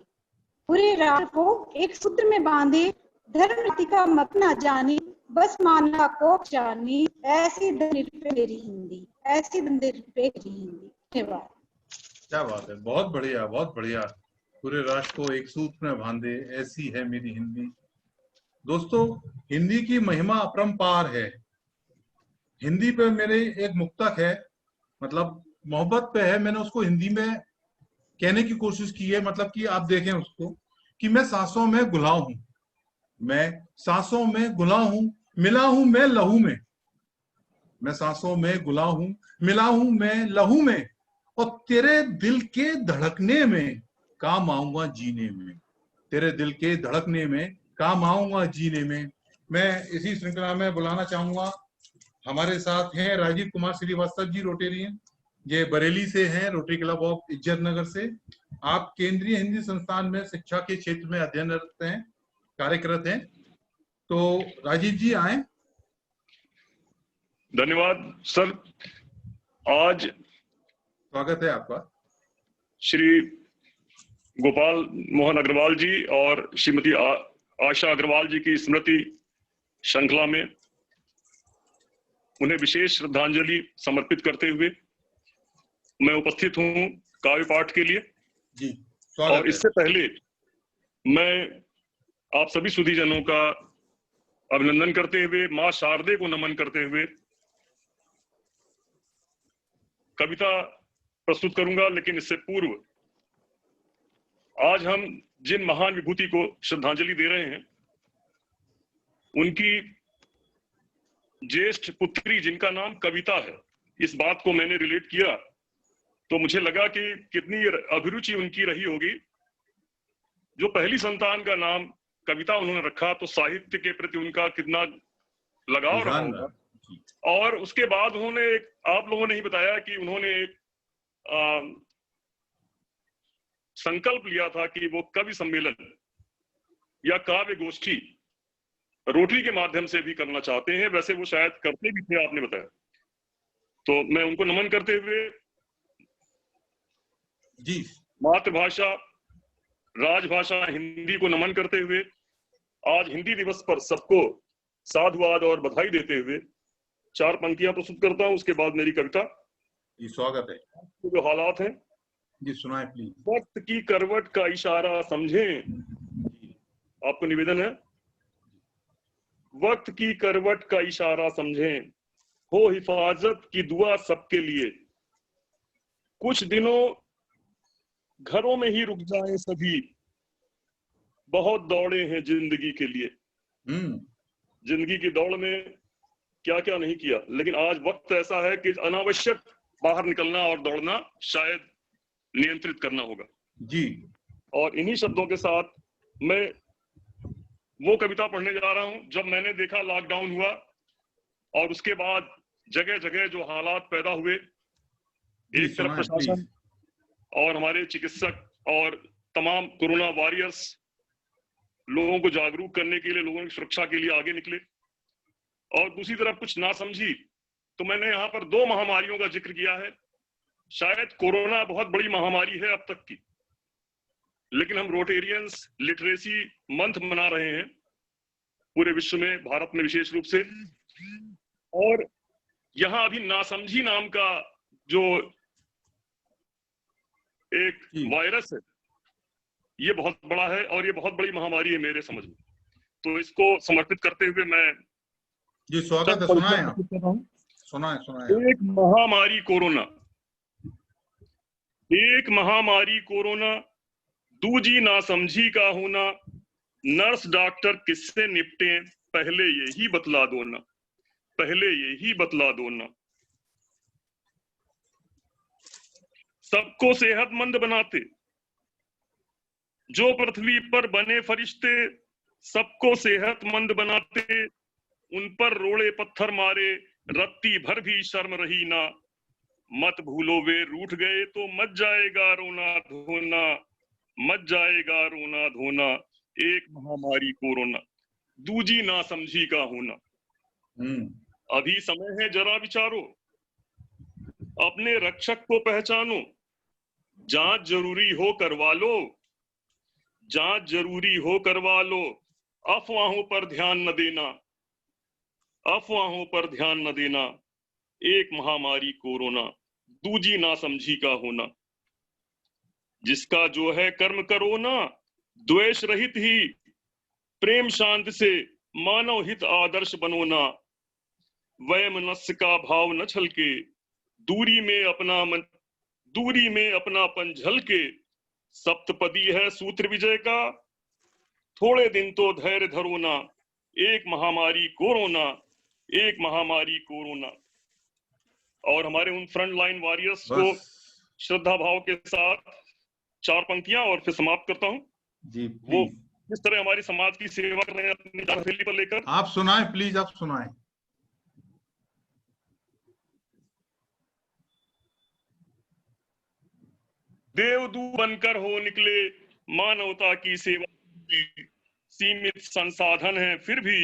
पूरे रात को एक सूत्र में बांधे, धर्म का मत ना जाने, बस मानना को जानी, ऐसी निरपेक्ष मेरी हिंदी, ऐसी निरपेक्ष हिंदी। धन्यवाद। क्या बात है, बहुत बढ़िया, बहुत बढ़िया। पूरे राष्ट्र को एक सूत्र में बांधे, ऐसी है मेरी हिंदी। दोस्तों, हिंदी की महिमा अपरंपार है। हिंदी पे मेरे एक मुक्तक है, मतलब मोहब्बत पे है, मैंने उसको हिंदी में कहने की कोशिश की है। मतलब कि आप देखें उसको कि मैं सांसों में गुलाम हूं, मैं सांसों में गुलाम हूं, मिला हूं मैं लहू में, मैं सांसों में गुलाम हूं, मिला हूं मैं लहू में, और तेरे दिल के धड़कने में काम आऊंगा जीने में, तेरे दिल के धड़कने में काम आऊंगा जीने में। मैं इसी श्रृंखला में बुलाना चाहूंगा, हमारे साथ हैं राजीव कुमार श्रीवास्तव जी, रोटेरियन, ये बरेली से हैं, रोटरी क्लब ऑफ इज्जत नगर से। आप केंद्रीय हिंदी संस्थान में शिक्षा के क्षेत्र में अध्ययनरत हैं, कार्यरत हैं। तो राजीव जी आए। धन्यवाद सर। आज स्वागत है आपका। श्री गोपाल मोहन अग्रवाल जी और श्रीमती आशा अग्रवाल जी की स्मृति श्रृंखला में उन्हें विशेष श्रद्धांजलि समर्पित करते हुए मैं उपस्थित हूं काव्य पाठ के लिए जी। और इससे पहले मैं आप सभी सुधीजनों का अभिनंदन करते हुए, मां शारदे को नमन करते हुए कविता प्रस्तुत करूंगा। लेकिन इससे पूर्व आज हम जिन महान विभूति को श्रद्धांजलि दे रहे हैं, उनकी ज्येष्ठ पुत्री जिनका नाम कविता है, इस बात को मैंने रिलेट किया तो मुझे लगा कि कितनी अभिरुचि उनकी रही होगी। जो पहली संतान का नाम कविता उन्होंने रखा, तो साहित्य के प्रति उनका कितना लगाव रहा होगा। और उसके बाद उन्होंने, आप लोगों ने ही बताया कि उन्होंने एक संकल्प लिया था कि वो कवि सम्मेलन या काव्य गोष्ठी रोटरी के माध्यम से भी करना चाहते हैं। वैसे वो शायद करते भी थे, आपने बताया। तो मैं उनको नमन करते हुए जी, मातृभाषा राजभाषा हिंदी को नमन करते हुए आज हिंदी दिवस पर सबको साधुवाद और बधाई देते हुए 4 पंक्तियां प्रस्तुत करता हूं। उसके बाद मेरी कविता। जी, स्वागत है। जो हालात हैं जी, सुनाए प्लीज। वक्त की करवट का इशारा समझें, आपको निवेदन है, वक्त की करवट का इशारा समझें, हो हिफाजत की दुआ सबके लिए, कुछ दिनों घरों में ही रुक जाएं सभी, बहुत दौड़े हैं जिंदगी के लिए। जिंदगी की दौड़ में क्या क्या नहीं किया, लेकिन आज वक्त ऐसा है कि अनावश्यक बाहर निकलना और दौड़ना शायद नियंत्रित करना होगा जी। और इन्हीं शब्दों के साथ मैं वो कविता पढ़ने जा रहा हूं। जब मैंने देखा लॉकडाउन हुआ और उसके बाद जगह जगह जो हालात पैदा हुए, एक तरफ प्रशासन और हमारे चिकित्सक और तमाम कोरोना वॉरियर्स लोगों को जागरूक करने के लिए, लोगों की सुरक्षा के लिए आगे निकले, और दूसरी तरफ कुछ नासमझी। तो मैंने यहाँ पर 2 महामारियों का जिक्र किया है। शायद कोरोना बहुत बड़ी महामारी है अब तक की, लेकिन हम रोटेरियंस लिटरेसी मंथ मना रहे हैं पूरे विश्व में, भारत में विशेष रूप से, और यहाँ अभी नासमझी नाम का जो एक वायरस है, ये बहुत बड़ा है और ये बहुत बड़ी महामारी है मेरे समझ में। तो इसको समर्पित करते हुए मैं जी स्वागत है, सुनाए। एक महामारी कोरोना, एक महामारी कोरोना, दूजी नासमझी का होना, नर्स डॉक्टर किससे निपटे, पहले यही बतला दो ना, पहले यही बतला दो ना। सबको सेहतमंद बनाते जो पृथ्वी पर बने फरिश्ते, सबको सेहतमंद बनाते, उन पर रोड़े पत्थर मारे, रत्ती भर भी शर्म रही ना। मत भूलो वे रूठ गए तो मच जाएगा रोना धोना, मच जाएगा रोना धोना। एक महामारी कोरोना, दूजी नासमझी का होना। अभी समय है जरा विचारो, अपने रक्षक को पहचानो, जांच जरूरी हो करवा लो, जांच जरूरी हो करवा लो। अफवाहों पर ध्यान न देना, अफवाहों पर ध्यान न देना। एक महामारी कोरोना, दूजी नासमझी का होना। जिसका जो है कर्म करो ना, द्वेष रहित ही, प्रेम शांति से मानव हित आदर्श बनो ना। वैमनस्य का भाव न छलके, दूरी में अपनापन झलके। सप्तपदी है सूत्र विजय का, थोड़े दिन तो धैर्य धरो ना। एक महामारी कोरोना, एक महामारी कोरोना। और हमारे उन फ्रंट लाइन वॉरियर्स को श्रद्धा भाव के साथ 4 पंक्तियां और फिर समाप्त करता हूं जी। वो किस तरह हमारी समाज की सेवा कर रहे हैं अपनी हथेली पर लेकर। आप सुनाएं प्लीज, आप सुनाएं। देवदूत बनकर हो निकले मानवता की सेवा में, सीमित संसाधन है फिर भी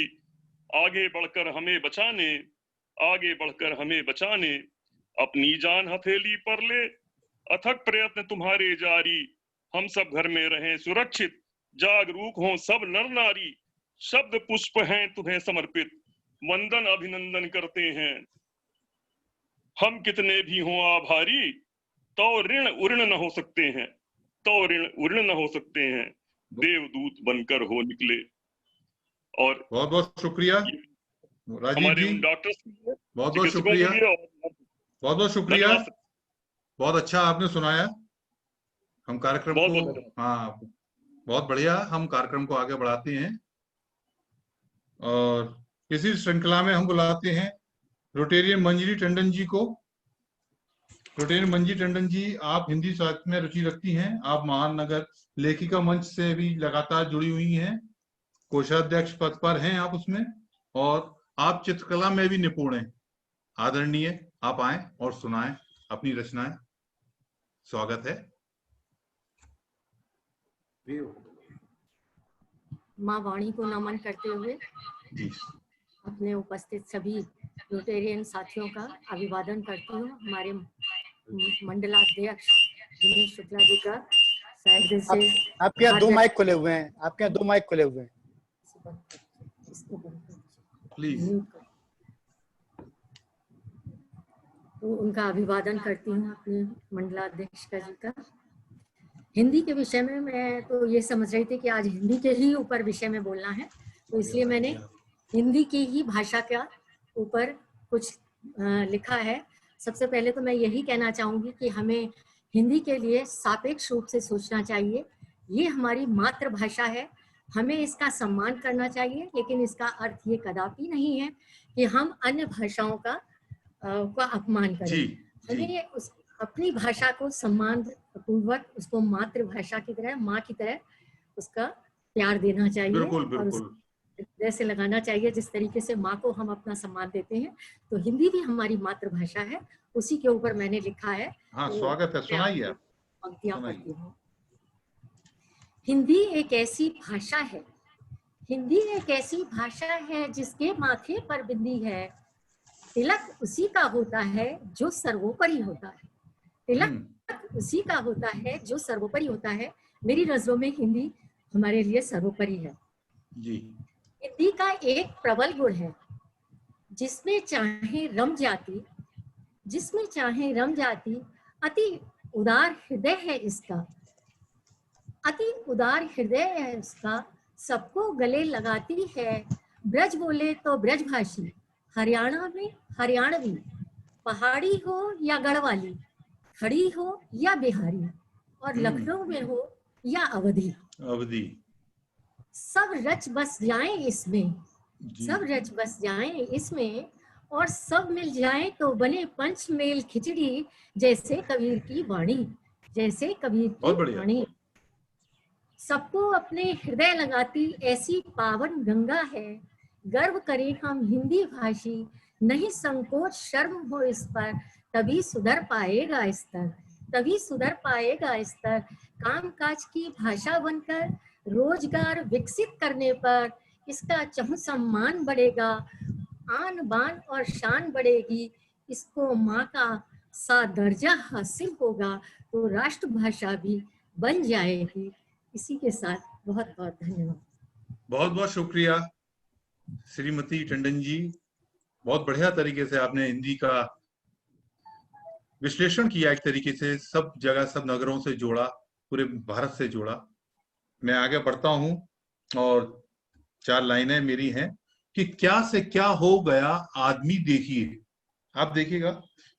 आगे बढ़कर हमें बचाने, आगे बढ़कर हमें बचाने। अपनी जान हथेली पर ले, अथक प्रयत्न तुम्हारे जारी। हम सब घर में रहें सुरक्षित, जागरूक हों सब नर नारी। शब्द पुष्प हैं तुम्हें समर्पित, वंदन अभिनंदन करते हैं। हम कितने भी हों आभारी, तो ऋण उऋण न हो सकते हैं, तो ऋण उऋण न हो सकते हैं। देवदूत बनकर हो निकले। और बहुत बहुत शुक्रिया राजीव जी, डॉक्टर्स बहुत बहुत शुक्रिया, बहुत बहुत शुक्रिया। बहुत अच्छा आपने सुनाया। हम कार्यक्रम को, हाँ बहुत बढ़िया, हम कार्यक्रम को आगे बढ़ाते हैं और इसी श्रृंखला में हम बुलाते हैं रोटेरियन मंजरी टंडन जी को। रोटेरियन मंजरी टंडन जी, आप हिंदी साहित्य में रुचि रखती हैं। आप महान नगर लेखिका मंच से भी लगातार जुड़ी हुई हैं, कोषाध्यक्ष पद पर हैं आप उसमें, और आप चित्रकला में भी निपुण हैं। आदरणीय, आप आए और सुनाएं अपनी रचनाएं। स्वागत है। माँ वाणी को नमन करते हुए अपने उपस्थित सभी रोटेरियन साथियों का अभिवादन करती हूँ। हमारे मंडलाध्यक्ष दिनेश शुक्ला जी का शायद से आपके यहाँ 2 माइक खुले हुए हैं, आपके यहाँ 2 माइक खुले हुए हैं, प्लीज। तो उनका अभिवादन करती हूँ अपने मंडलाध्यक्ष जी का। हिंदी के विषय में मैं तो ये समझ रही थी कि आज हिंदी के ही ऊपर विषय में बोलना है, तो इसलिए मैंने हिंदी की ही भाषा का ऊपर कुछ लिखा है। सबसे पहले तो मैं यही कहना चाहूंगी कि हमें हिंदी के लिए सापेक्ष रूप से सोचना चाहिए। ये हमारी मातृभाषा है, हमें इसका सम्मान करना चाहिए, लेकिन इसका अर्थ ये कदापि नहीं है कि हम अन्य भाषाओं का अपमान करें। हमें अपनी भाषा को सम्मान पूर्वक, उसको मातृभाषा की तरह, माँ की तरह उसका प्यार देना चाहिए। बिल्कुल, और हृदय से लगाना चाहिए। जिस तरीके से माँ को हम अपना सम्मान देते हैं, तो हिंदी भी हमारी मातृभाषा है, उसी के ऊपर मैंने लिखा है। हाँ, तो स्वागत है, सुनाइए आप। पंक्तियां पढ़ती हूँ। हिंदी एक ऐसी भाषा है, हिंदी एक ऐसी भाषा है जिसके माथे पर बिंदी है, तिलक उसी का होता है जो सर्वोपरि होता है। तिलक उसी का होता है जो सर्वोपरि होता है। मेरी नजरों में हिंदी हमारे लिए सर्वोपरि है जी। हिंदी का एक प्रबल गुण है, जिसमें चाहे रम जाती, जिसमें चाहे रम जाती, अति उदार हृदय है इसका, अति उदार हृदय है इसका, सबको गले लगाती है। ब्रज बोले तो ब्रजभाषी, हरियाणा में हरियाणवी, पहाड़ी हो या गढ़वाली, खड़ी हो या बिहारी, और लखनऊ में हो या अवधी, सब रच बस जाएं इसमें, सब रच बस जाएं इसमें, और सब मिल जाएं तो बने पंचमेल खिचड़ी, जैसे कबीर की वाणी, जैसे कबीर की वाणी। सबको अपने हृदय लगाती ऐसी पावन गंगा है, गर्व करें हम हिंदी भाषी, नहीं संकोच शर्म हो इस पर, तभी सुधर पाएगा स्तर, तभी सुधर पाएगा स्तर। काम काज की भाषा बनकर रोजगार विकसित करने पर इसका चहुं सम्मान बढ़ेगा, आन बान और शान बढ़ेगी, इसको माँ का सा दर्जा हासिल होगा, तो राष्ट्रभाषा भी बन जाएगी। इसी के साथ बहुत बहुत धन्यवाद। बहुत बहुत शुक्रिया श्रीमती टंडन जी, बहुत बढ़िया तरीके से आपने हिंदी का विश्लेषण किया, एक तरीके से सब जगह सब नगरों से जोड़ा, पूरे भारत से जोड़ा। मैं आगे बढ़ता हूं और 4 लाइनें मेरी हैं कि क्या से क्या हो गया आदमी देखिए। आप देखिएगा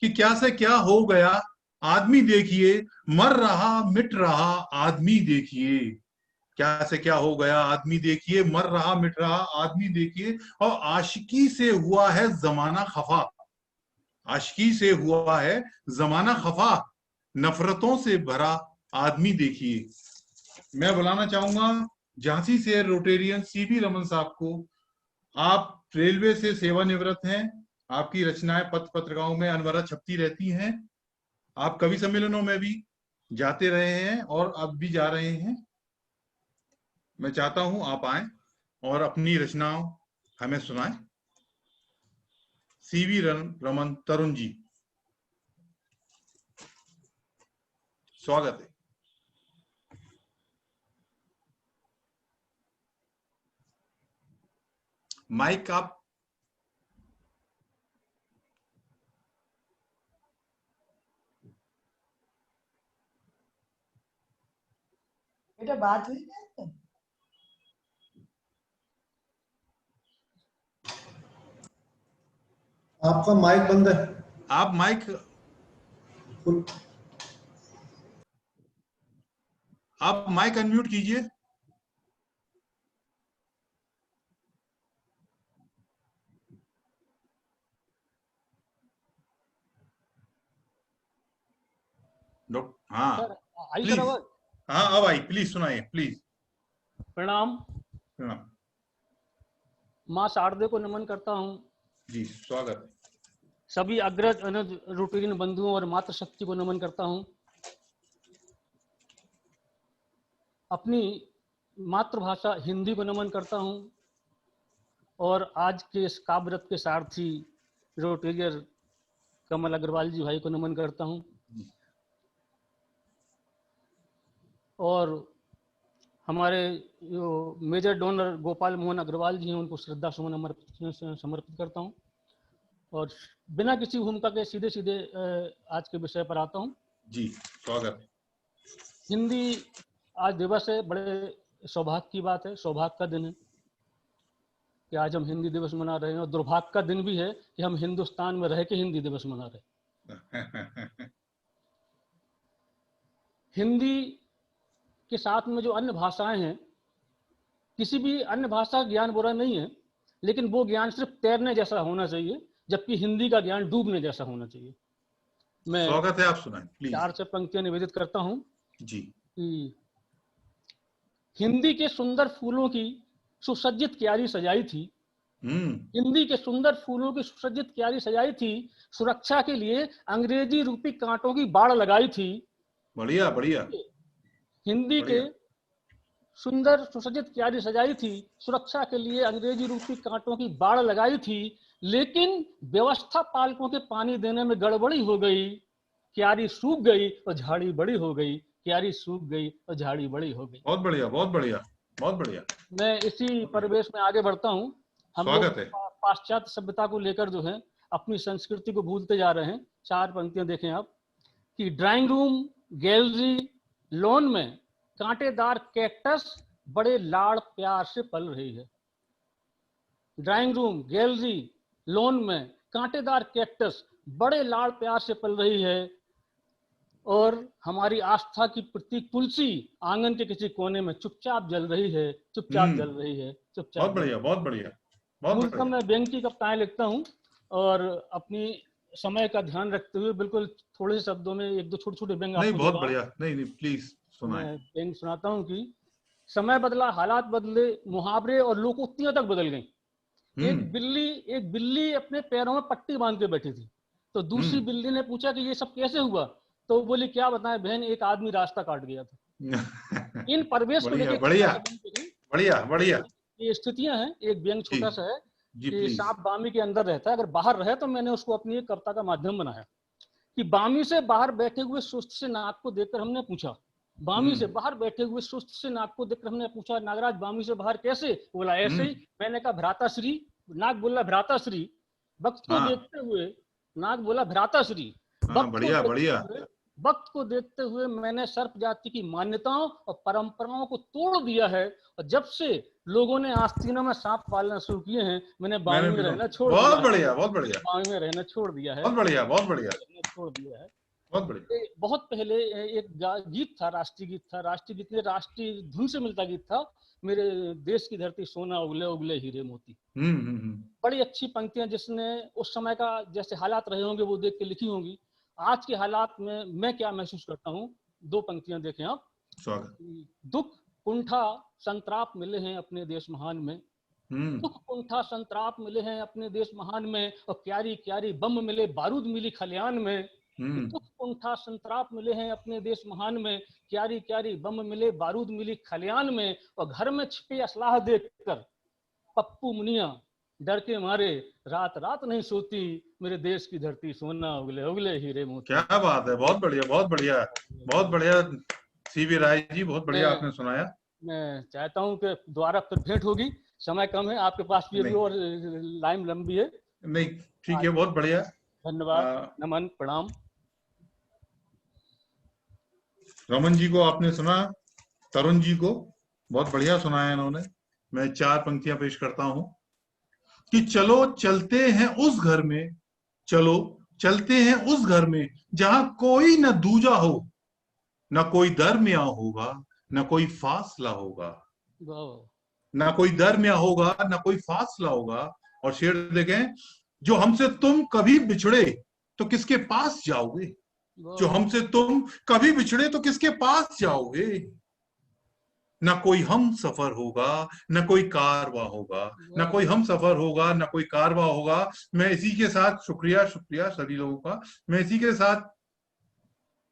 कि क्या से क्या हो गया आदमी देखिए, मर रहा मिट रहा आदमी देखिए। क्या से क्या हो गया आदमी देखिए, मर रहा मिट रहा आदमी देखिए, और आशिकी से हुआ है जमाना खफा, आशिकी से हुआ है जमाना खफा, नफरतों से भरा आदमी देखिए। मैं बुलाना चाहूंगा झांसी से रोटेरियन सीवी रमन साहब को। आप रेलवे से सेवानिवृत्त हैं, आपकी रचनाएं पत्र पत्रिकाओं में अनवरत छपती रहती हैं, आप कवि सम्मेलनों में भी जाते रहे हैं और अब भी जा रहे हैं। मैं चाहता हूं आप आएं और अपनी रचनाओं हमें सुनाएं। सीवी रमन तरुण जी, स्वागत है। माइक आप बेटा बात हुई क्या? आपका माइक बंद है। आप माइक अनम्यूट कीजिए। हाँ प्लीज, हाँ अब आई, प्लीज सुनाइए प्लीज। प्रणाम। प्रणाम। माँ शारदे को नमन करता हूँ। जी स्वागत है। सभी अग्रज अनुज रोटेरियन बंधुओं और मातृशक्ति को नमन करता हूँ। अपनी मातृभाषा हिंदी को नमन करता हूँ, और आज के इस काव्यरथ के सारथी रोटेरियर कमल अग्रवाल जी भाई को नमन करता हूँ, और हमारे जो मेजर डोनर गोपाल मोहन अग्रवाल जी हैं उनको श्रद्धा सुमन समर्पित करता हूँ। और बिना किसी भूमिका के सीधे सीधे आज के विषय पर आता हूँ। जी स्वागत है। हिंदी आज दिवस है, बड़े सौभाग्य की बात है, सौभाग्य का दिन है कि आज हम हिंदी दिवस मना रहे हैं, और दुर्भाग्य का दिन भी है कि हम हिंदुस्तान में रह के हिंदी दिवस मना रहे हैं। हिंदी के साथ में जो अन्य भाषाएं हैं, किसी भी अन्य भाषा का ज्ञान बुरा नहीं है, लेकिन वो ज्ञान सिर्फ तैरने जैसा होना चाहिए, जबकि हिंदी का ज्ञान डूबने जैसा होना चाहिए। मैं स्वागत है, आप सुनाएं प्लीज। 4 से पंक्तियां निवेदित करता हूं जी। कि हिंदी के सुंदर फूलों की सुसज्जित क्यारी सजाई थी, हिंदी के सुंदर फूलों की सुसज्जित क्यारी सजाई थी, सुरक्षा के लिए अंग्रेजी रूपी कांटों की बाड़ लगाई थी। बढ़िया बढ़िया। हिंदी के सुंदर सुसज्जित क्यारी सजाई थी, सुरक्षा के लिए अंग्रेजी रूपी कांटों की बाड़ लगाई थी, लेकिन व्यवस्था पालकों के पानी देने में गड़बड़ी हो गई, क्यारी सूख गई और झाड़ी बड़ी हो गई, क्यारी सूख गई और झाड़ी बड़ी हो गई। बहुत बढ़िया बहुत बढ़िया बहुत बढ़िया। मैं इसी परिवेश में आगे बढ़ता हूँ। हम लोग पाश्चात्य सभ्यता को लेकर जो है अपनी संस्कृति को भूलते जा रहे हैं। 4 पंक्तियां देखें आप कि ड्राइंग रूम, गैलरी, लॉन में कांटेदार कैक्टस बड़े लाड़ प्यार से पल रही है। ड्राइंग रूम, गैलरी, लॉन में कांटेदार कैक्टस बड़े लाड़ प्यार से पल रही है, और हमारी आस्था की प्रतीक तुलसी आंगन के किसी कोने में चुपचाप जल रही है, चुपचाप जल रही है, चुपचाप। बहुत बढ़िया बहुत बढ़िया। मूलतः मैं व्यंग की कविताएं लिखता हूँ और अपनी समय का ध्यान रखते हुए बिल्कुल थोड़े से शब्दों में 1-2 छोटे-छोटे व्यंग। नहीं बहुत बढ़िया। नहीं प्लीज सुनाएं। व्यंग सुनाता हूँ कि समय बदला, हालात बदले, मुहावरे और लोकोक्तियां तक बदल गई। एक बिल्ली अपने पैरों में पट्टी बांध के बैठी थी, तो दूसरी बिल्ली ने पूछा कि ये सब कैसे हुआ, तो बोली क्या बताएं बहन, एक आदमी रास्ता काट गया था। इन परिवेश को लेकर बढ़िया बढ़िया बढ़िया ये स्थितियां हैं। एक व्यंग छोटा सा है कि सांप बामी के अंदर रहता है, अगर बाहर रहे तो मैंने उसको अपनी एक कविता का माध्यम बनाया कि बामी से बाहर बैठे हुए सुस्त से नाग को देखकर हमने पूछा, बामी से बाहर बैठे हुए सुस्त से नाग को देखकर हमने पूछा, नागराज बामी से बाहर कैसे? बोला ऐसे ही। मैंने कहा भ्राताश्री। नाग बोला भ्राताश्री। वक्त को देखते हुए नाग बोला भ्राताश्री। बढ़िया बढ़िया। वक्त को देखते हुए मैंने सर्प जाति की मान्यताओं और परंपराओं को तोड़ दिया है, और जब से लोगों ने आस्तीनों में सांप पालना शुरू किए हैं, मैंने बामी में रहना छोड़ दिया। बहुत बढ़िया बहुत बढ़िया। बामी में रहना छोड़ दिया है। बहुत बढ़िया बहुत बढ़िया। छोड़ दिया है। बहुत बढ़िया। बहुत पहले एक गीत था, राष्ट्रीय गीत था, राष्ट्रीय गीत में राष्ट्रीय धुन से मिलता गीत था, मेरे देश की धरती सोना उगले उगले हीरे मोती। बड़ी अच्छी पंक्तियां जिसने उस समय का जैसे हालात रहे होंगे वो देख के लिखी होंगी। आज के हालात में मैं क्या महसूस करता हूँ, 2 पंक्तियां देखें आप। दुख कुंठा संतराप मिले हैं अपने देश महान में, दुख कुंठा संतराप मिले हैं अपने देश महान में, और क्यारी क्यारी बम मिले बारूद मिली खलियान में। दुख कुंठा संतराप मिले हैं अपने देश महान में, क्यारी क्यारी बम मिले बारूद मिली खलियान में, और घर में छिपे असलाह देखकर पप्पू मुनिया डर के मारे रात रात नहीं सोती, मेरे देश की धरती सोना उगले उगले हीरे मोती। क्या बात है, बहुत बढ़िया बहुत बढ़िया बहुत बढ़िया। सीवी राय जी बहुत बढ़िया आपने सुनाया। मैं चाहता हूं कि दोबारा फिर भेंट होगी, समय कम है, आपके पास भी अभी और लाइन लंबी है। नहीं ठीक है, बहुत बढ़िया। धन्यवाद, नमन, प्रणाम। रमन जी को आपने सुना, तरुण जी को बहुत बढ़िया सुनाया इन्होंने। मैं 4 पंक्तियां पेश करता हूं कि चलो चलते हैं उस घर में, चलो चलते हैं उस घर में जहां कोई न दूजा हो, न कोई दरमिया होगा, न कोई फासला होगा, न कोई दरमिया होगा, न कोई फासला होगा। और शेर देखें, जो हमसे तुम कभी बिछड़े तो किसके पास जाओगे, जो हमसे तुम कभी बिछड़े तो किसके पास जाओगे। न कोई हम सफर होगा, न कोई कारवा होगा, न कोई हम सफर होगा, न कोई कारवा होगा। मैं इसी के साथ शुक्रिया सभी लोगों का। मैं इसी के साथ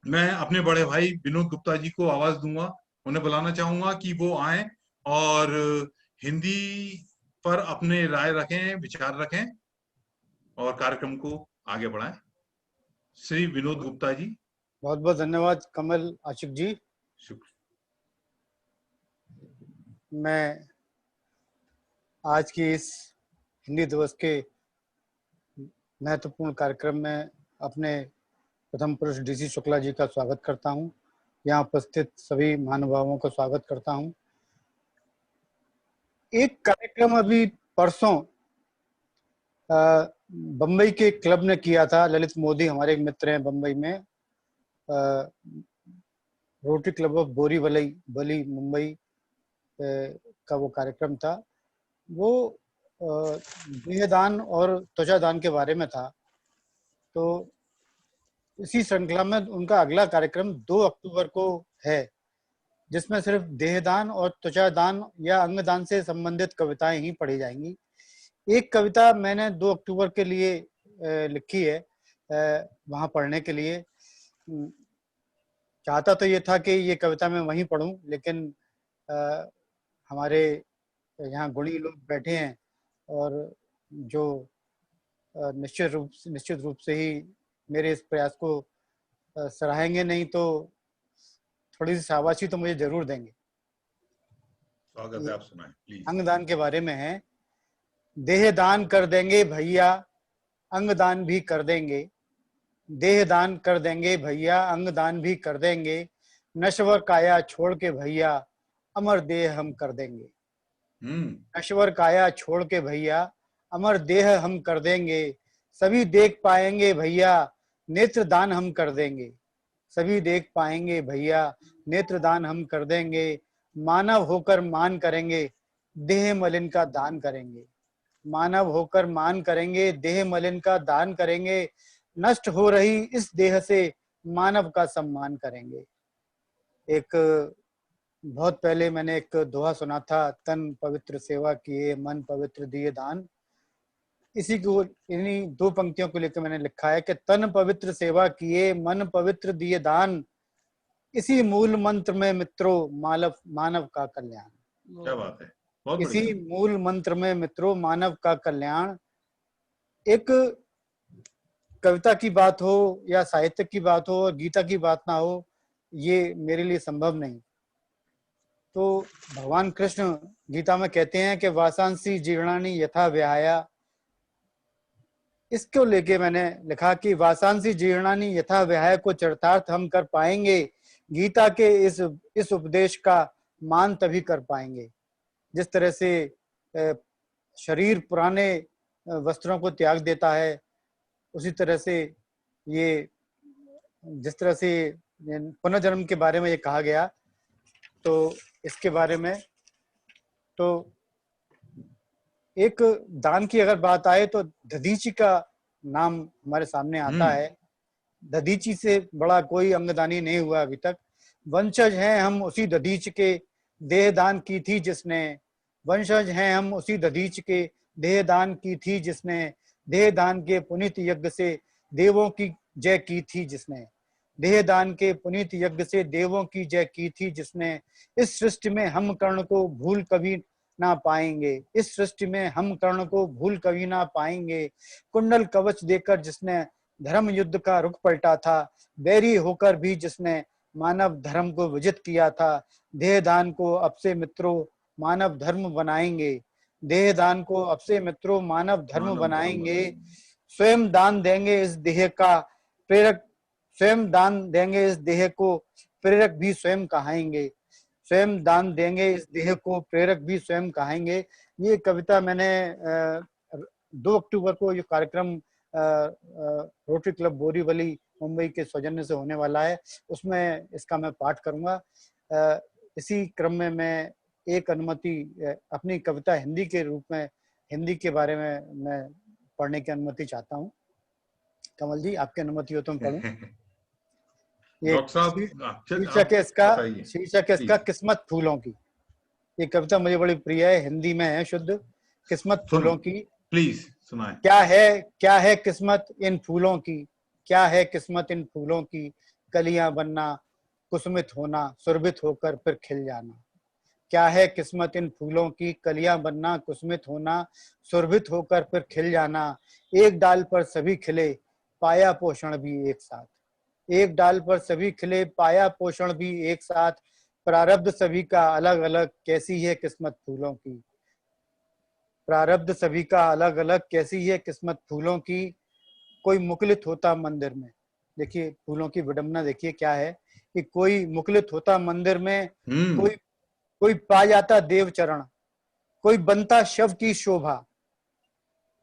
मैं अपने बड़े भाई विनोद गुप्ता जी को आवाज दूंगा, उन्हें बुलाना चाहूंगा कि वो आए और हिंदी पर अपने राय रखें, विचार रखें और कार्यक्रम को आगे बढ़ाएं। श्री विनोद गुप्ता जी। बहुत बहुत धन्यवाद कमल आशिक जी। मैं आज की इस हिंदी दिवस के महत्वपूर्ण कार्यक्रम में अपने प्रथम पुरुष डीसी शुक्ला जी का स्वागत करता हूं। यहाँ उपस्थित सभी महानुभावों का स्वागत करता हूं। एक कार्यक्रम अभी परसों बम्बई के क्लब ने किया था। ललित मोदी हमारे एक मित्र हैं बम्बई में, rotary club of Borivali Mumbai का वो कार्यक्रम था। वो देहदान और त्वचा दान के बारे में था। तो इसी श्रृंखला में उनका अगला कार्यक्रम 2 अक्टूबर को है। जिसमें सिर्फ देहदान और त्वचादान या अंगदान से संबंधित कविताएं ही पढ़ी जाएंगी। एक कविता मैंने 2 अक्टूबर के लिए लिखी है, वहां पढ़ने के लिए। चाहता तो ये था कि ये कविता मैं वहीं पढ़ूं, लेकिन हमारे यहाँ गुणी लोग बैठे हैं और जो निश्चित रूप से ही मेरे इस प्रयास को सराहेंगे, नहीं तो थोड़ी सी शाबाशी तो मुझे जरूर देंगे। स्वागत है, आप सुनाएं प्लीज। अंगदान के बारे में है। देह दान कर देंगे भैया, अंगदान भी कर देंगे। देह दान कर देंगे भैया, अंगदान भी कर देंगे। नश्वर काया छोड़ के भैया, अमर देह हम कर देंगे। नश्वर काया छोड़ के भैया, अमर देह हम कर देंगे। सभी देख पाएंगे भैया, नेत्र दान हम कर देंगे। सभी देख पाएंगे भैया, नेत्र दान हम कर देंगे। मानव होकर मान करेंगे, देह मलिन का दान करेंगे। मानव होकर मान करेंगे, देह मलिन का दान करेंगे। नष्ट हो रही इस देह से मानव का सम्मान करेंगे। एक बहुत पहले मैंने एक दोहा सुना था, तन पवित्र सेवा किए मन पवित्र दिए दान। इसी को, इन्हीं 2 पंक्तियों को लेकर मैंने लिखा है कि तन पवित्र सेवा किए मन पवित्र दिए दान, इसी मूल मंत्र में मित्रों मानव का कल्याण। क्या बात है, बहुत इसी बढ़िया। मूल मंत्र में मित्रों मानव का कल्याण। एक कविता की बात हो या साहित्य की बात हो और गीता की बात ना हो, ये मेरे लिए संभव नहीं। तो भगवान कृष्ण गीता में कहते हैं कि वासांसी जीर्णानि यथा व्याया। इसको लेके मैंने लिखा कि वासांसी जीर्णानि यथा व्याया को चरितार्थ हम कर पाएंगे, गीता के इस उपदेश का मान तभी कर पाएंगे। जिस तरह से शरीर पुराने वस्त्रों को त्याग देता है, उसी तरह से ये जिस तरह से पुनर्जन्म के बारे में ये कहा गया, तो इसके बारे में तो एक दान की अगर बात आए तो दधीची का नाम हमारे सामने आता है। दधीची से बड़ा कोई अंगदानी नहीं हुआ अभी तक। वंशज हैं हम उसी दधीच के, देह दान की थी जिसने। वंशज हैं हम उसी दधीच के, देह दान की थी जिसने। देह दान के पुनीत यज्ञ से देवों की जय की थी जिसने। देह दान के पुनीत यज्ञ से देवों की जय की थी जिसने। इस सृष्टि में हम कर्ण को भूल कभी ना पाएंगे। इस सृष्टि में हम कर्ण को भूल कभी ना पाएंगे। कुंडल कवच देकर जिसने धर्म युद्ध का रुख पलटा था, बैरी होकर भी जिसने मानव धर्म को विजित किया था। देह दान को अब से मित्रों मानव धर्म बनाएंगे। देह दान को अब से मित्रों मानव धर्म बनाएंगे। स्वयं दान देंगे इस देह का प्रेरक, स्वयं दान देंगे इस देह को प्रेरक भी स्वयं कहाएंगे। स्वयं दान देंगे इस देह को प्रेरक भी स्वयं कहाएंगे। ये कविता मैंने 2 अक्टूबर को ये कार्यक्रम रोटरी क्लब बोरीवली मुंबई के सौजन्य से होने वाला है, उसमें इसका मैं पाठ करूंगा। इसी क्रम में मैं एक अनुमति अपनी कविता हिंदी के रूप में, हिंदी के बारे में मैं पढ़ने की अनुमति चाहता हूँ। कमल जी, आपकी अनुमति हो तो मैं पढ़ूं। ये शीर्षक है इसका किस्मत फूलों की। ये कविता मुझे बड़ी प्रिय है, हिंदी में है शुद्ध। किस्मत फूलों की, प्लीज सुनाएं। क्या है किस्मत इन फूलों की, क्या है किस्मत इन फूलों की। कलियां बनना, कुसुमित होना, सुरभित होकर फिर खिल जाना। क्या है किस्मत इन फूलों की, कलियां बनना, कुसुमित होना, सुरभित होकर फिर खिल जाना। एक डाल पर सभी खिले, पाया पोषण भी एक साथ। एक डाल पर सभी खिले, पाया पोषण भी एक साथ। प्रारब्ध सभी का अलग अलग, कैसी है किस्मत फूलों की। प्रारब्ध सभी का अलग अलग, कैसी है किस्मत फूलों की। कोई मुखलित होता मंदिर में, देखिए फूलों की विडंबना देखिए क्या है कि कोई मुखलित होता मंदिर में, कोई पा जाता देव चरण, कोई बनता शव की शोभा।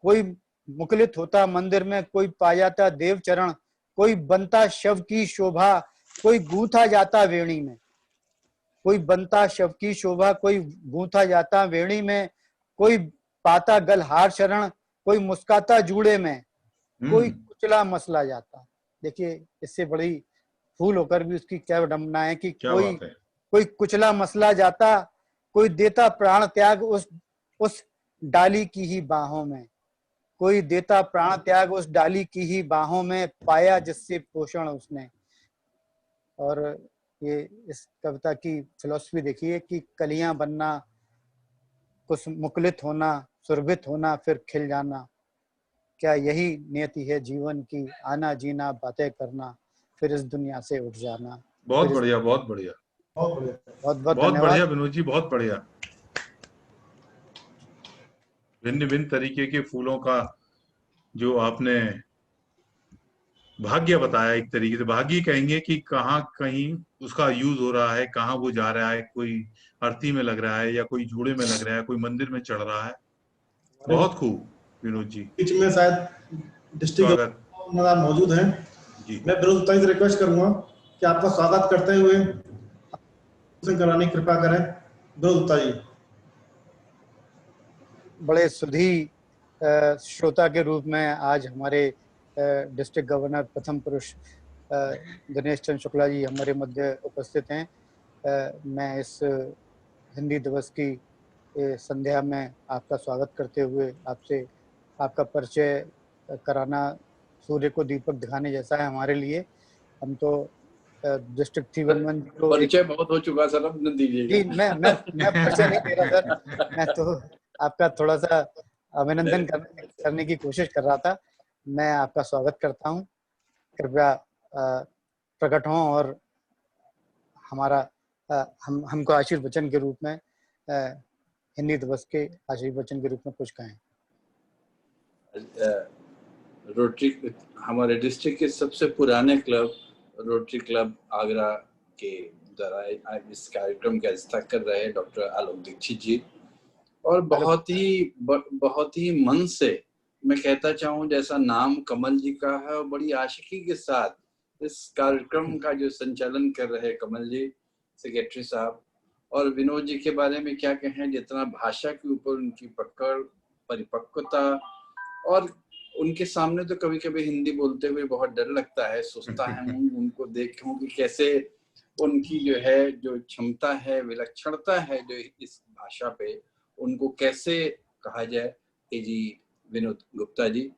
कोई मुखलित होता मंदिर में, कोई पा जाता देव चरण, कोई बनता शव की शोभा। कोई गूंथा जाता वेणी में, कोई बनता शव की शोभा, कोई गूंथा जाता वेणी में। कोई पाता गल हार शरण, कोई मुस्काता जूड़े में, कोई कुचला मसला जाता। देखिए इससे बड़ी फूल होकर भी उसकी क्या विडंबना है कि कोई कुचला मसला जाता, कोई देता प्राण त्याग उस डाली की ही बाहों में, कोई देता प्राण त्याग उस डाली की ही बाहों में, पाया जिससे पोषण उसने। और ये इस कविता की फिलॉसफी देखिए कि कलियां बनना, कुछ मुकलित होना, सुरभित होना, फिर खिल जाना, क्या यही नियति है जीवन की, आना जीना बातें करना, फिर इस दुनिया से उठ जाना। बहुत बढ़िया, बहुत बढ़िया, बहुत बहुत धन्यवाद। बढ़िया विनोद जी, बहुत बढ़िया। भिन्न भिन्न तरीके के फूलों का जो आपने भाग्य बताया, एक तरीके से भाग्य कहेंगे कि कहाँ कहीं उसका यूज हो रहा है, कहाँ वो जा रहा है, कोई आरती में लग रहा है या कोई जूड़े में लग रहा है, कोई मंदिर में चढ़ रहा है। बहुत खूब विनोद जी। बीच में शायद डिस्ट्रिक्ट मौजूद हैं जी। मैं विनोद गुप्ता से रिक्वेस्ट करूंगा कि आपका स्वागत करते हुए कराने की कृपा करें। विनोद गुप्ता जी बड़े सुधी श्रोता के रूप में आज हमारे डिस्ट्रिक्ट गवर्नर प्रथम पुरुष दिनेश चंद्र शुक्ला जी हमारे मध्य उपस्थित हैं। मैं इस हिंदी दिवस की संध्या में आपका स्वागत करते हुए आपसे आपका परिचय कराना सूर्य को दीपक दिखाने जैसा है हमारे लिए। हम तो डिस्ट्रिक्ट 311 को परिचय बहुत हो चुका सर, अब दीजिए जी। मैं परिचय नहीं दे रहा सर, मैं तो आपका थोड़ा सा अभिनंदन करने की कोशिश कर रहा था। मैं आपका स्वागत करता हूं, कृपया प्रकट हों और हमारा हमको आशीर्वचन के रूप में हिंदी दिवस के आशीर्वचन के रूप में कुछ कहें। रोटरी, हमारे डिस्ट्रिक्ट के सबसे पुराने क्लब रोटरी क्लब आगरा के द्वारा इस कार्यक्रम का स्थापना कर रहे हैं डॉक्टर आलोक दीक्षित जी, और बहुत ही मन से मैं कहता चाहूँ, जैसा नाम कमल जी का है, और बड़ी आशिकी के साथ इस कार्यक्रम का जो संचालन कर रहे हैं कमल जी सेक्रेटरी साहब। और विनोद जी के बारे में क्या कहें, जितना भाषा के ऊपर उनकी पकड़, परिपक्वता, और उनके सामने तो कभी कभी हिंदी बोलते हुए बहुत डर लगता है, सोचता है उनको देखूं कि कैसे उनकी जो है जो क्षमता है, विलक्षणता है जो इस भाषा पे, उनको कैसे कहा जाए। जी विनोद गुप्ता जी,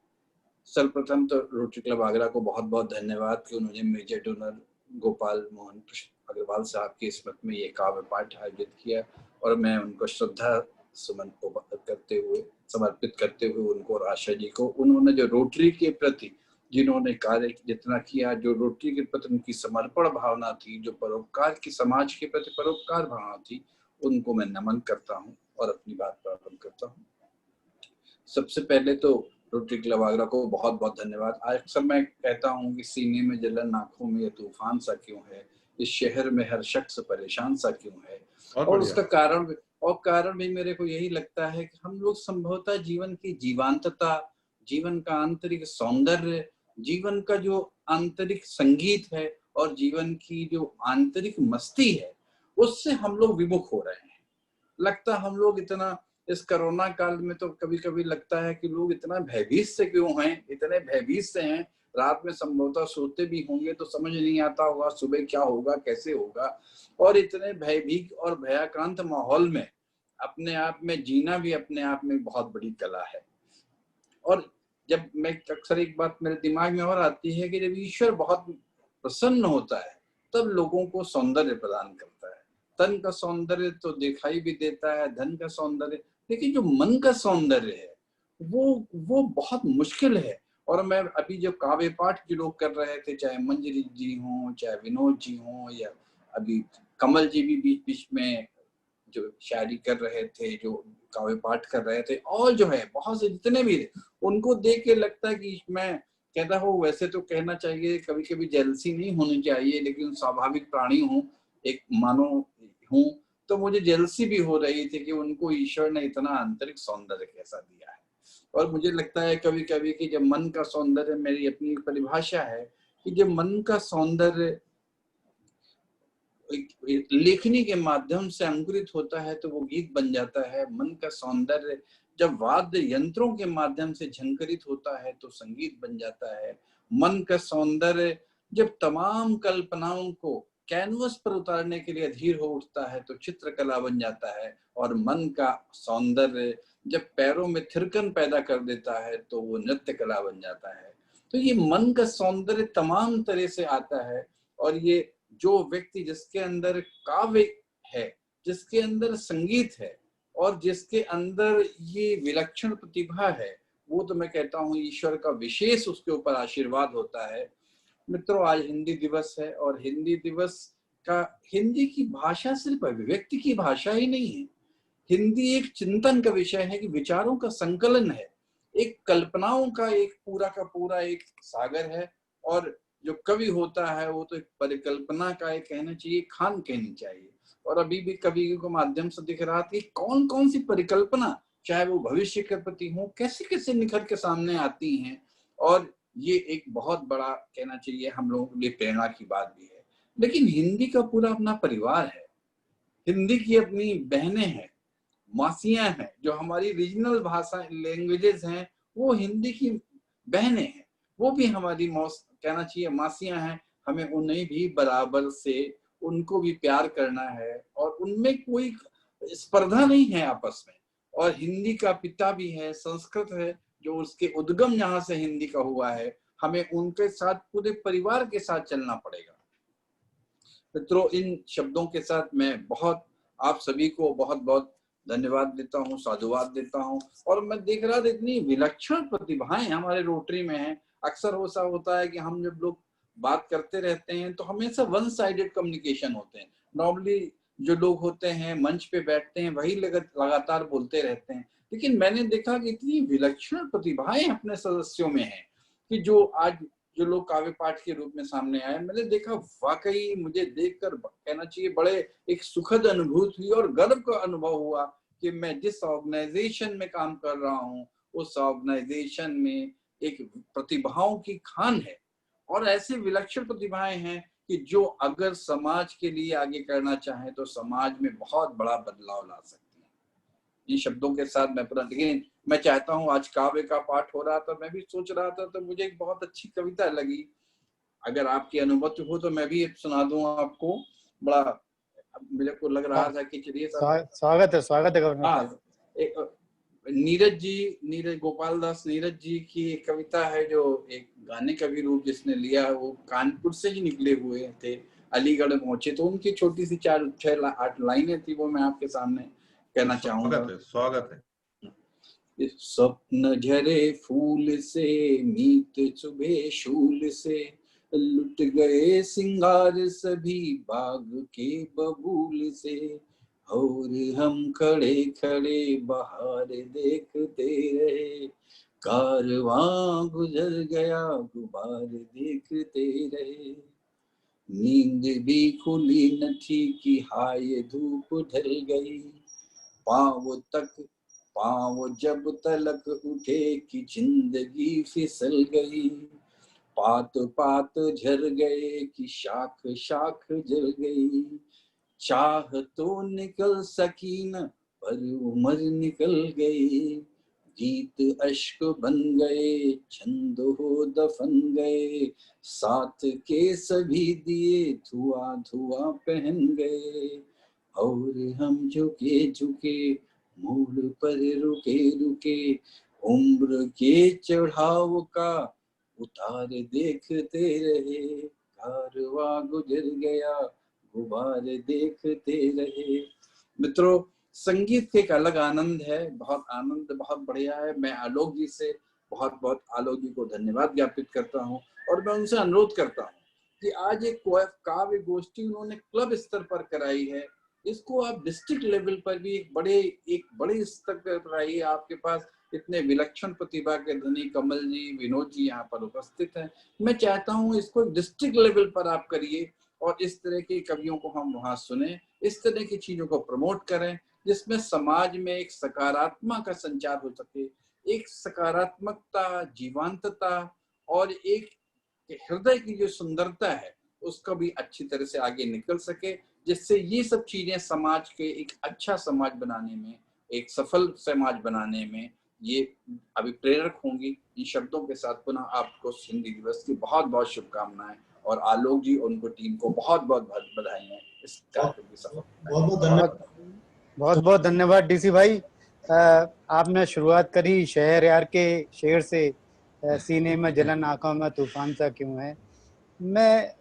सर्वप्रथम तो रोटरी क्लब आगरा को बहुत बहुत धन्यवाद कि उन्होंने मेजर डोनर गोपाल मोहन अग्रवाल साहब की स्मृति में ये काव्य पाठ आयोजित किया, और मैं उनको श्रद्धा सुमन करते हुए समर्पित करते हुए उनको और आशा जी को, उन्होंने जो रोटरी के प्रति जिन्होंने कार्य जितना किया, जो रोटरी के प्रति उनकी समर्पण भावना थी, जो परोपकार की समाज के प्रति परोपकार भावना थी, उनको मैं नमन करता हूं और अपनी बात प्रारंभ करता हूं। सबसे पहले तो रोटरी क्लब आगरा को बहुत बहुत धन्यवाद। अक्सर मैं कहता हूं कि सीने में जलन, आंखों में ये तूफान सा क्यों है, इस शहर में हर शख्स परेशान सा क्यों है, और उसका कारण भी मेरे को यही लगता है कि हम लोग संभवतः जीवन की जीवंतता, जीवन का आंतरिक सौंदर्य, जीवन का जो आंतरिक संगीत है और जीवन की जो आंतरिक मस्ती है, उससे हम लोग विमुख हो रहे हैं। लगता हम लोग इतना इस कोरोना काल में तो कभी कभी लगता है कि लोग इतना भयभीत से क्यों हैं, इतने भयभीत से हैं। रात में संभवतः सोते भी होंगे तो समझ नहीं आता होगा सुबह क्या होगा, कैसे होगा, और इतने भयभीत और भयाक्रांत माहौल में अपने आप में जीना भी अपने आप में बहुत बड़ी कला है। और जब मैं अक्सर एक बात मेरे दिमाग में और आती है कि जब ईश्वर बहुत प्रसन्न होता है तब लोगों को सौंदर्य प्रदान करता है। तन का सौंदर्य तो दिखाई भी देता है, धन का सौंदर्य, लेकिन जो मन का सौंदर्य है वो बहुत मुश्किल है। और मैं अभी जो काव्य पाठ जो लोग कर रहे थे, चाहे मंजरी जी हों, चाहे विनोद जी हों, या अभी कमल जी भी बीच बीच में जो शायरी कर रहे थे, जो काव्य पाठ कर रहे थे, और जो है बहुत से जितने भी थे, उनको देख के लगता है कि मैं कहता हूँ, वैसे तो कहना चाहिए कभी कभी जेलसी नहीं होनी चाहिए, लेकिन स्वाभाविक प्राणी हूँ, एक मानव हूँ, तो मुझे जेलसी भी हो रही थी कि उनको ईश्वर ने इतना आंतरिक सौंदर्य कैसा दिया है। और मुझे लगता है कभी कभी कि जब मन का सौंदर्य, मेरी अपनी परिभाषा है कि जब मन का सौंदर्य लेखनी के माध्यम से अंकुरित होता है तो वो गीत बन जाता है। मन का सौंदर्य जब वाद्य यंत्रों के माध्यम से झंकरित होता है तो संगीत बन जाता है। मन का सौंदर्य जब तमाम कल्पनाओं को कैनवस पर उतारने के लिए अधीर हो उठता है तो चित्रकला बन जाता है, और मन का सौंदर्य जब पैरों में थिरकन पैदा कर देता है तो वो नृत्य कला बन जाता है। तो ये मन का सौंदर्य तमाम तरह से आता है, और ये जो व्यक्ति जिसके अंदर काव्य है, जिसके अंदर संगीत है, और जिसके अंदर ये विलक्षण प्रतिभा है, वो तो मैं कहता हूँ ईश्वर का विशेष उसके ऊपर आशीर्वाद होता है। मित्रों, आज हिंदी दिवस है, और हिंदी दिवस का, हिंदी की भाषा सिर्फ अभिव्यक्ति की भाषा ही नहीं है। हिंदी एक चिंतन का विषय है कि विचारों का संकलन है, एक कल्पनाओं का एक पूरा का पूरा एक सागर है, और जो कवि होता है वो तो एक परिकल्पना का एक कहना चाहिए, खान कहनी चाहिए। और अभी भी कवि के माध्यम से दिख रहा था कि कौन कौन सी परिकल्पना, चाहे वो भविष्य के प्रति हो, कैसे कैसे निखर के सामने आती हैं, और ये एक बहुत बड़ा कहना चाहिए हम लोगों के लिए प्रेरणा की बात भी है। लेकिन हिंदी का पूरा अपना परिवार है, हिंदी की अपनी बहनें हैं, मासियां हैं, जो हमारी रीजनल भाषा लैंग्वेजेस हैं वो हिंदी की बहनें हैं, वो भी हमारी कहना चाहिए मासियां हैं। हमें उन्हें भी बराबर से उनको भी प्यार करना है, और उनमें कोई स्पर्धा नहीं है आपस में। और हिंदी का पिता भी है, संस्कृत है, जो उसके उद्गम यहाँ से हिंदी का हुआ है, हमें उनके साथ पूरे परिवार के साथ चलना पड़ेगा। मित्रों, इन शब्दों के साथ मैं बहुत आप सभी को बहुत बहुत धन्यवाद देता हूँ, साधुवाद देता हूँ। और मैं देख रहा था इतनी विलक्षण प्रतिभाएं हमारे रोटरी में हैं। अक्सर ऐसा होता है कि हम जब लोग बात करते रहते हैं तो हमेशा वन साइडेड कम्युनिकेशन होते हैं। नॉर्मली जो लोग होते हैं मंच पे बैठते हैं वही लगातार बोलते रहते हैं, लेकिन मैंने देखा कि इतनी विलक्षण प्रतिभाएं अपने सदस्यों में हैं कि जो आज जो लोग काव्य पाठ के रूप में सामने आए, मैंने देखा वाकई मुझे देखकर कहना चाहिए बड़े एक सुखद अनुभूति हुई और गर्व का अनुभव हुआ कि मैं जिस ऑर्गेनाइजेशन में काम कर रहा हूँ उस ऑर्गेनाइजेशन में एक प्रतिभाओं की खान है, और ऐसे विलक्षण प्रतिभाएं हैं कि जो अगर समाज के लिए आगे करना चाहें तो समाज में बहुत बड़ा बदलाव ला सकते हैं। इन शब्दों के साथ मैं पूरा, लेकिन मैं चाहता हूं, आज काव्य का पाठ हो रहा था, मैं भी सोच रहा था तो मुझे एक बहुत अच्छी कविता लगी, अगर आपकी अनुमति हो तो मैं भी सुना दूं आपको। बड़ा मेरे को लग रहा था कि चलिए स्वागत है नीरज गोपाल दास नीरज जी की एक कविता है जो एक गाने का भी रूप जिसने लिया, वो कानपुर से ही निकले हुए थे, अलीगढ़ पहुंचे, तो उनकी छोटी सी 4-6-8 लाइनें थी, वो मैं आपके सामने कहना चाहूंगा। स्वागत है। स्वप्न झरे फूल से मीत चुभे शूल से, लुट गए सिंगार सभी बाग के बबूल से, और हम खड़े खड़े बाहर देखते रहे, कारवां गुजर गया गुबार देखते रहे, नींद भी खुली न थी कि हाय धूप ढल गई, पाँव जब तलक उठे कि जिंदगी फिसल गई, पात पात झर गए कि शाख शाख जल गई, चाह तो निकल सकी न पर उम्र निकल गई, गीत अश्क बन गए छंद हो दफन गए, साथ के सभी दिए धुआं धुआं पहन गए, और हम झुके झुके मोड़ पर रुके रुके, उम्र के चढ़ाव का उतार देखते रहे, कारवां गुजर गया गुबार देखते रहे। मित्रों, संगीत के एक अलग आनंद है, बहुत आनंद, बहुत बढ़िया है। मैं आलोक जी से बहुत आलोक जी को धन्यवाद ज्ञापित करता हूँ, और मैं उनसे अनुरोध करता हूँ कि आज एक काव्य गोष्ठी उन्होंने क्लब स्तर पर कराई है, इसको आप डिस्ट्रिक्ट लेवल पर भी एक बड़े स्तर पर कराइए। आपके पास इतने विलक्षण प्रतिभा के धनी कमल जी, विनोद जी यहाँ पर उपस्थित हैं। मैं चाहता हूँ इसको डिस्ट्रिक्ट लेवल पर आप करिए, और इस तरह के कवियों को हम वहां सुने, इस तरह की चीजों को प्रमोट करें, जिसमें समाज में एक सकारात्मक का संचार हो सके, एक सकारात्मकता, जीवंतता और एक हृदय की जो सुंदरता है उसका भी अच्छी तरह से आगे निकल सके, जिससे ये सब चीजें समाज के एक अच्छा समाज बनाने में, एक सफल समाज बनाने में ये अभिप्रेरक होंगी। इन शब्दों के साथ पुनः आपको हिंदी दिवस की बहुत बहुत शुभकामनाएं और आलोक जी और उनको टीम को बहुत बहुत बधाई इस कार्यक्रम की सफलता। बहुत बहुत धन्यवाद डीसी भाई। आपने शुरुआत करी शहर यार के शेर से, सीने में जलन आंखों में तूफान सा क्यों है। मैं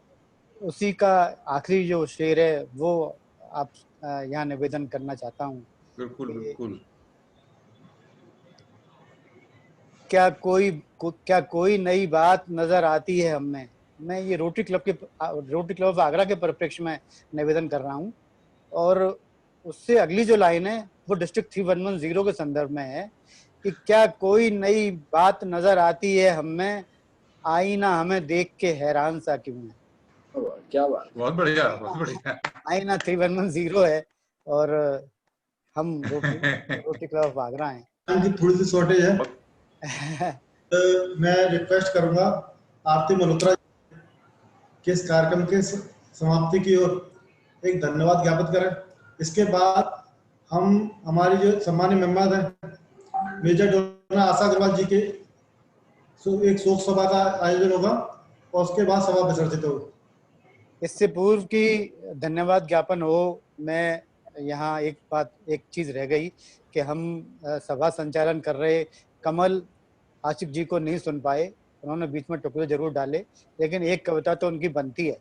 उसी का आखिरी जो शेर है वो आप यहाँ निवेदन करना चाहता हूँ। बिल्कुल बिल्कुल। क्या कोई नई बात नजर आती है हमें। मैं ये रोटरी क्लब ऑफ आगरा के परिप्रेक्ष्य में निवेदन कर रहा हूँ, और उससे अगली जो लाइन है वो डिस्ट्रिक्ट 3110 के संदर्भ में है कि क्या कोई नई बात नजर आती है हमें, आईना हमें देख के हैरान सा क्यों है। क्या बात, बहुत बढ़िया बहुत बढ़िया। आईना 3110 है और हम रोटरी क्लब ऑफ आगरा हैं। थोड़ी सी शॉर्टेज है तो मैं रिक्वेस्ट करूंगा आरती मल्होत्रा के इस कार्यक्रम के समाप्ति की ओर एक धन्यवाद ज्ञापित करें। इसके बाद हम हमारी जो सम्मानित मेंबर हैं मेजर डोनर आशा अग्रवाल जी के एक शोक सभा का आयोजन होगा और उसके बाद सभा विसर्जित होगी। इससे पूर्व की धन्यवाद ज्ञापन हो, मैं यहाँ एक चीज रह गई कि हम सभा संचालन कर रहे कमल आशिक जी को नहीं सुन पाए, उन्होंने बीच में टुकड़े जरूर डाले, लेकिन एक कविता तो उनकी बनती है।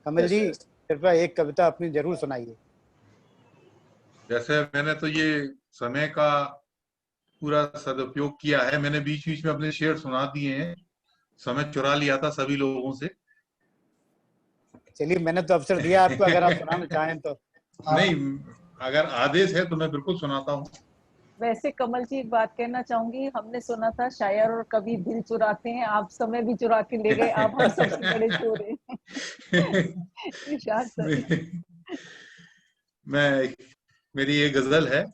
कमल जी कृपया एक कविता अपनी जरूर सुनाइए। जैसे मैंने तो ये समय का पूरा सदुपयोग किया है, मैंने बीच बीच में अपने शेर सुना दिए हैं, समय चुरा लिया था सभी लोगों से। चलिए मैंने तो अवसर दिया आपको, अगर आप सुनाना चाहें तो। नहीं, अगर आदेश है तो मैं बिल्कुल सुनाता हूँ। वैसे कमल जी एक बात कहना चाहूंगी, हमने सुना था शायर और कवि दिल चुराते हैं, आप समय भी चुरा के ले गए, आप हम सबसे बड़े चोर हैं। मेरी ये गजल है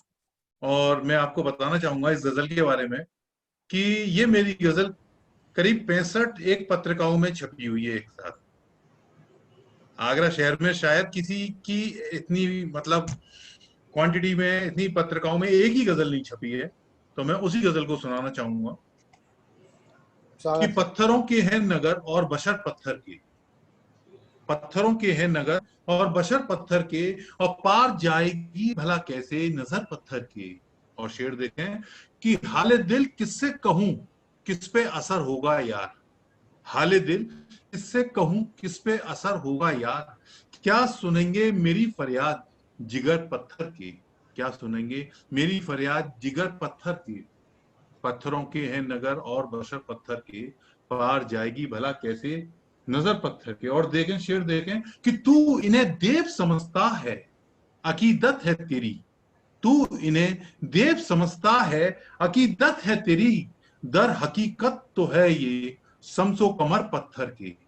और मैं आपको बताना चाहूंगा इस गजल के बारे में कि ये मेरी गजल करीब 65 एक पत्रिकाओं में छपी हुई है एक साथ। आगरा शहर में शायद किसी की इतनी मतलब क्वांटिटी में इतनी पत्रिकाओं में एक ही गजल नहीं छपी है, तो मैं उसी गजल को सुनाना चाहूंगा कि पत्थरों के हैं नगर और बशर पत्थर के, पत्थरों के हैं नगर और बशर पत्थर के, और पार जाएगी भला कैसे नजर पत्थर के। और शेर देखें कि हाले दिल किससे कहूं किस पे असर होगा यार, हाले दिल किससे कहूं किस पे असर होगा यार, क्या सुनेंगे मेरी फरियाद जिगर पत्थर के, क्या सुनेंगे मेरी फरियाद जिगर पत्थर के। पत्थरों के हैं नगर और बशर पत्थर के, पार जाएगी भला कैसे नजर पत्थर के। और देखें शेर देखें कि तू इन्हें देव समझता है अकीदत है तेरी, तू इन्हें देव समझता है अकीदत है तेरी, दर हकीकत तो है ये समसो कमर पत्थर के।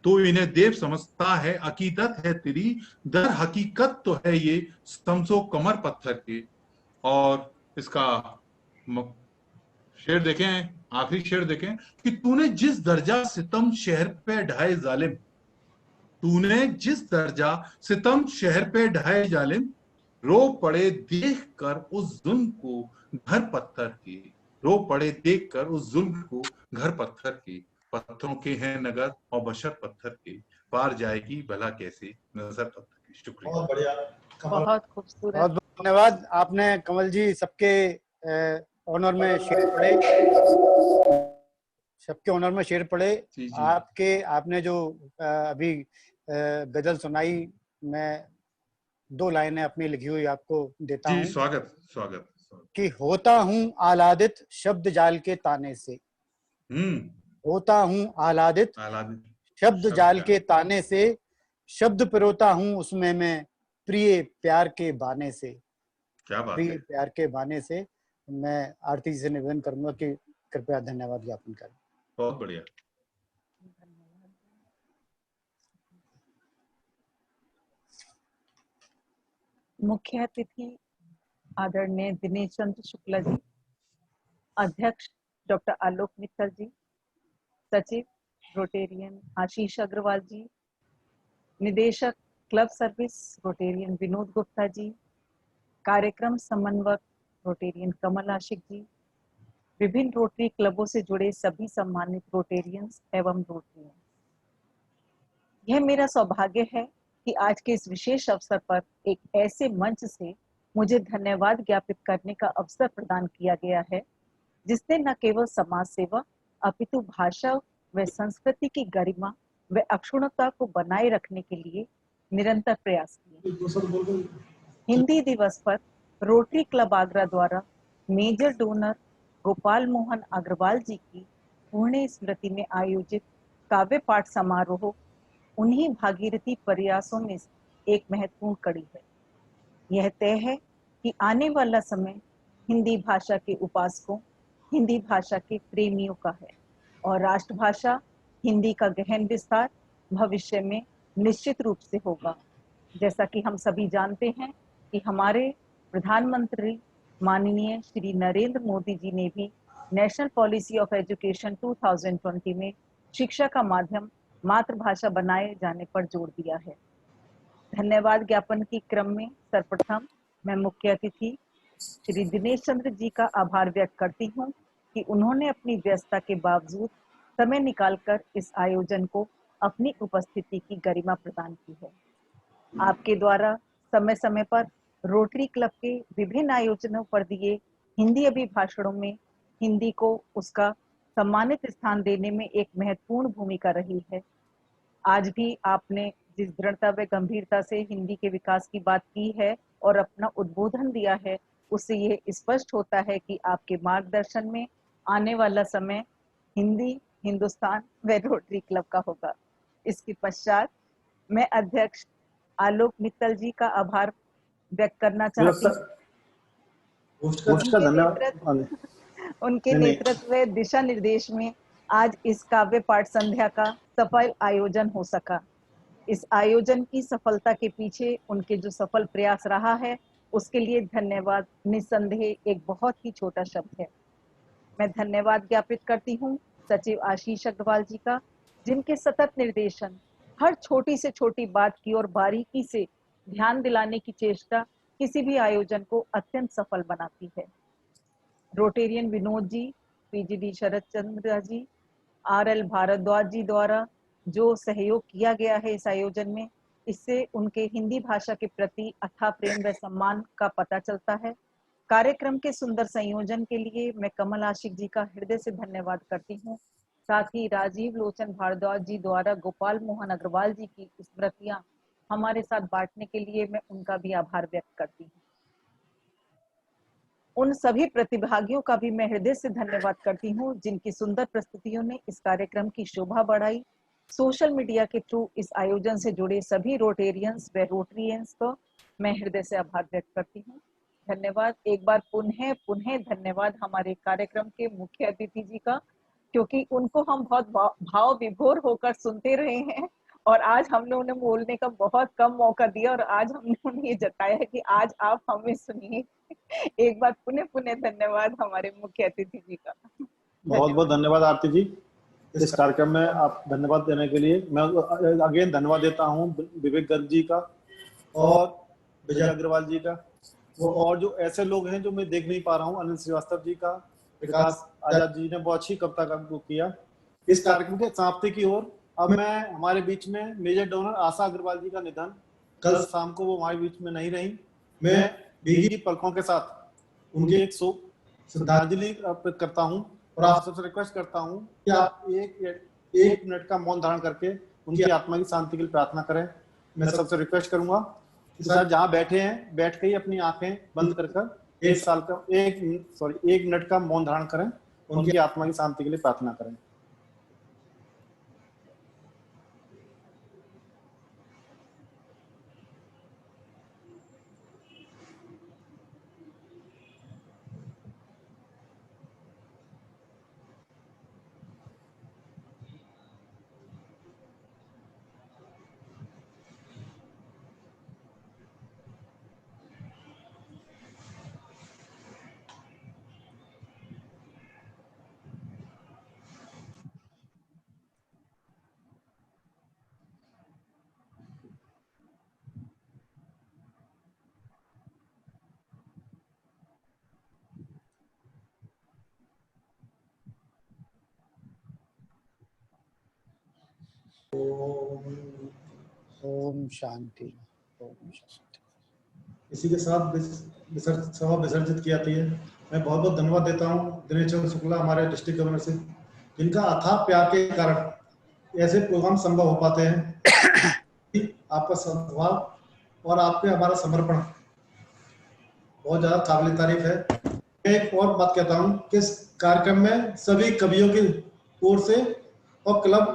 तो इन्हें देव समझता है अकीदत है तेरी, दर हकीकत तो है ये समसो कमर पत्थर के। और इसका शेर देखें, आखिरी शेर देखें कि तूने जिस दर्जा सितम शहर पे ढाए जालिम, तूने जिस दर्जा सितम शहर पे ढाए जालिम, रो पड़े देख कर उस जुल्म को घर पत्थर के, रो पड़े देख कर उस जुल्म को घर पत्थर के। पत्थरों के हैं नगर और बशर पत्थर के, पार जाएगी भला कैसे नजर पत्थर की। शुक्रिया। बहुत बढ़िया, बहुत खूबसूरत, बहुत बहुत धन्यवाद। आपने कमल जी सबके ऑनर में शेर पढ़े, सबके ऑनर में शेर पढ़े। आपने जो अभी गजल सुनाई, मैं 2 लाइनें अपनी लिखी हुई आपको देता हूँ। स्वागत स्वागत। कि होता हूँ आह्लादित शब्द जाल के ताने से, होता हूँ आह्लादित शब्द जाल के ताने से, शब्द पिरोता हूँ उसमें मैं प्रिय प्यार के बाने से। क्या बात प्रिय है। प्यार के बाने से मैं आरती जी से निवेदन करूंगा कि कृपया धन्यवाद ज्ञापन करें। बहुत बढ़िया। मुख्य अतिथि आदरणीय दिनेश चंद्र शुक्ला जी, अध्यक्ष डॉक्टर आलोक मित्तल जी, सचिव रोटेरियन आशीष अग्रवाल जी, निदेशक club service Rotarian Vinod Gupta ji, कार्यक्रम समन्वयक रोटेरियन कमल आशिक जी, विभिन्न रोटरी क्लबों से जुड़े सभी सम्मानित रोटेरियंस एवं रोटरियंस, यह मेरा सौभाग्य है कि आज के इस विशेष अवसर पर एक ऐसे मंच से मुझे धन्यवाद ज्ञापित करने का अवसर प्रदान किया गया है, जिसने न केवल समाज सेवा अपितु भाषा व संस्कृति की गरिमा व अक्षुण्णता को बनाए रखने के लिए निरंतर प्रयास किए। हिंदी दिवस पर रोटरी क्लब आगरा द्वारा मेजर डोनर गोपाल मोहन अग्रवाल जी की पुण्य स्मृति में आयोजित काव्य पाठ समारोह उन्हीं भागीरथी प्रयासों में एक महत्वपूर्ण कड़ी है। यह तय है कि आने वाला समय हिंदी भाषा के उपासकों, हिंदी भाषा के प्रेमियों का है और राष्ट्रभाषा हिंदी का गहन विस्तार भविष्य में निश्चित रूप से होगा। जैसा कि हम सभी जानते हैं कि हमारे प्रधानमंत्री माननीय श्री नरेंद्र मोदी जी ने भी नेशनल पॉलिसी ऑफ एजुकेशन 2020 में शिक्षा का माध्यम मातृभाषा बनाए जाने पर जोर दिया है। धन्यवाद ज्ञापन के क्रम में सर्वप्रथम मैं मुख्य अतिथि श्री दिनेश चंद्र जी का आभार व्यक्त करती हूँ कि उन्होंने अपनी व्यस्तता के बावजूद समय निकालकर इस आयोजन को अपनी उपस्थिति की गरिमा प्रदान की है। आपके द्वारा समय समय पर रोटरी क्लब के विभिन्न आयोजनों पर दिए हिंदी अभिभाषणों में हिंदी को उसका सम्मानित स्थान देने में एक महत्वपूर्ण भूमिका रही है। आज भी आपने जिस दृढ़ता व गंभीरता से हिंदी के विकास की बात की है और अपना उद्बोधन दिया है, उससे यह स्पष्ट होता है कि आपके मार्गदर्शन में आने वाला समय हिंदी, हिंदुस्तान व रोटरी क्लब का होगा। इसके पश्चात मैं अध्यक्ष आलोक मित्तल जी का आभार व्यक्त करना चाहती हूँ। उनके नेतृत्व व दिशा निर्देश में आज इस काव्य पाठ संध्या का सफल आयोजन हो सका। इस आयोजन की सफलता के पीछे उनके जो सफल प्रयास रहा है, उसके लिए धन्यवाद निस्संदेह एक बहुत ही छोटा शब्द है। मैं धन्यवाद ज्ञापित करती हूँ सचिव आशीष अग्रवाल जी का, जिनके सतत निर्देशन हर छोटी से छोटी बात की और बारीकी से ध्यान दिलाने की चेष्टा किसी भी आयोजन को अत्यंत सफल बनाती है। रोटेरियन विनोद जी, पीजीडी शरद चंद्र जी, आरएल भारद्वाज जी द्वारा जो सहयोग किया गया है इस आयोजन में, इससे उनके हिंदी भाषा के प्रति अथाह प्रेम व सम्मान का पता चलता है। कार्यक्रम के सुंदर संयोजन के लिए मैं कमल आशिक जी का हृदय से धन्यवाद करती हूँ। साथ ही राजीव लोचन भारद्वाज जी द्वारा गोपाल मोहन अग्रवाल जी की स्मृतियां हमारे साथ बांटने के लिए मैं उनका भी आभार व्यक्त करती हूँ। उन सभी प्रतिभागियों का भी मैं हृदय से धन्यवाद करती हूँ जिनकी सुंदर प्रस्तुतियों ने इस कार्यक्रम की शोभा बढ़ाई। सोशल मीडिया के थ्रू इस आयोजन से जुड़े सभी रोटेरियंस व रोटरियंस को मैं हृदय से आभार व्यक्त करती हूँ। धन्यवाद। एक बार पुनः धन्यवाद हमारे कार्यक्रम के मुख्य अतिथि जी का, क्योंकि उनको हम बहुत भाव विभोर होकर सुनते रहे हैं और आज हमने उन्हें बोलने का बहुत कम मौका दिया और आज हमने उन्हें ये जताया है कि आज आप हमें सुनिए। एक बार पुनः धन्यवाद हमारे मुख्य अतिथि जी का। बहुत बहुत धन्यवाद आरती जी इस कार्यक्रम में आप धन्यवाद देने के लिए। मैं अगेन धन्यवाद देता हूँ विवेक गर्ग जी का और विजय अग्रवाल जी का, वो और जो ऐसे लोग हैं जो मैं देख नहीं पा रहा हूँ, अनिल श्रीवास्तव जी का, विकास आजाद जी ने बहुत अच्छी कविता का किया। इस कार्यक्रम के समाप्ति की ओर अब मैं हमारे बीच में मेजर डोनर आशा अग्रवाल जी का निधन, कल शाम को वो हमारे बीच में नहीं रही। मैं भीगी पलकों के साथ उनके एक श्रद्धांजलि अर्पित करता हूँ और आप सबसे रिक्वेस्ट करता हूँ कि आप एक मिनट का मौन धारण करके उनकी आत्मा की शांति के लिए प्रार्थना करें। मैं सबसे रिक्वेस्ट करूंगा कि सर जहाँ बैठे हैं बैठ के ही अपनी आंखें बंद कर एक मिनट का मौन धारण करें, उनकी आत्मा की शांति के लिए प्रार्थना करें। ओम शांति। ओम शांति। इसी के साथ सभा विसर्जित की जाती है। मैं बहुत बहुत धन्यवाद देता हूँ दिनेश चंद्र शुक्ला, हमारे डिस्ट्रिक्ट गवर्नर से, जिनका अथाह प्यार के कारण ऐसे प्रोग्राम संभव हो पाते हैं। आपका स्वभाव और आपके हमारा समर्पण बहुत ज्यादा काबिल तारीफ है। मैं एक और बात कहता हूँ कि इस कार्यक्रम में सभी कवियों की ओर से और club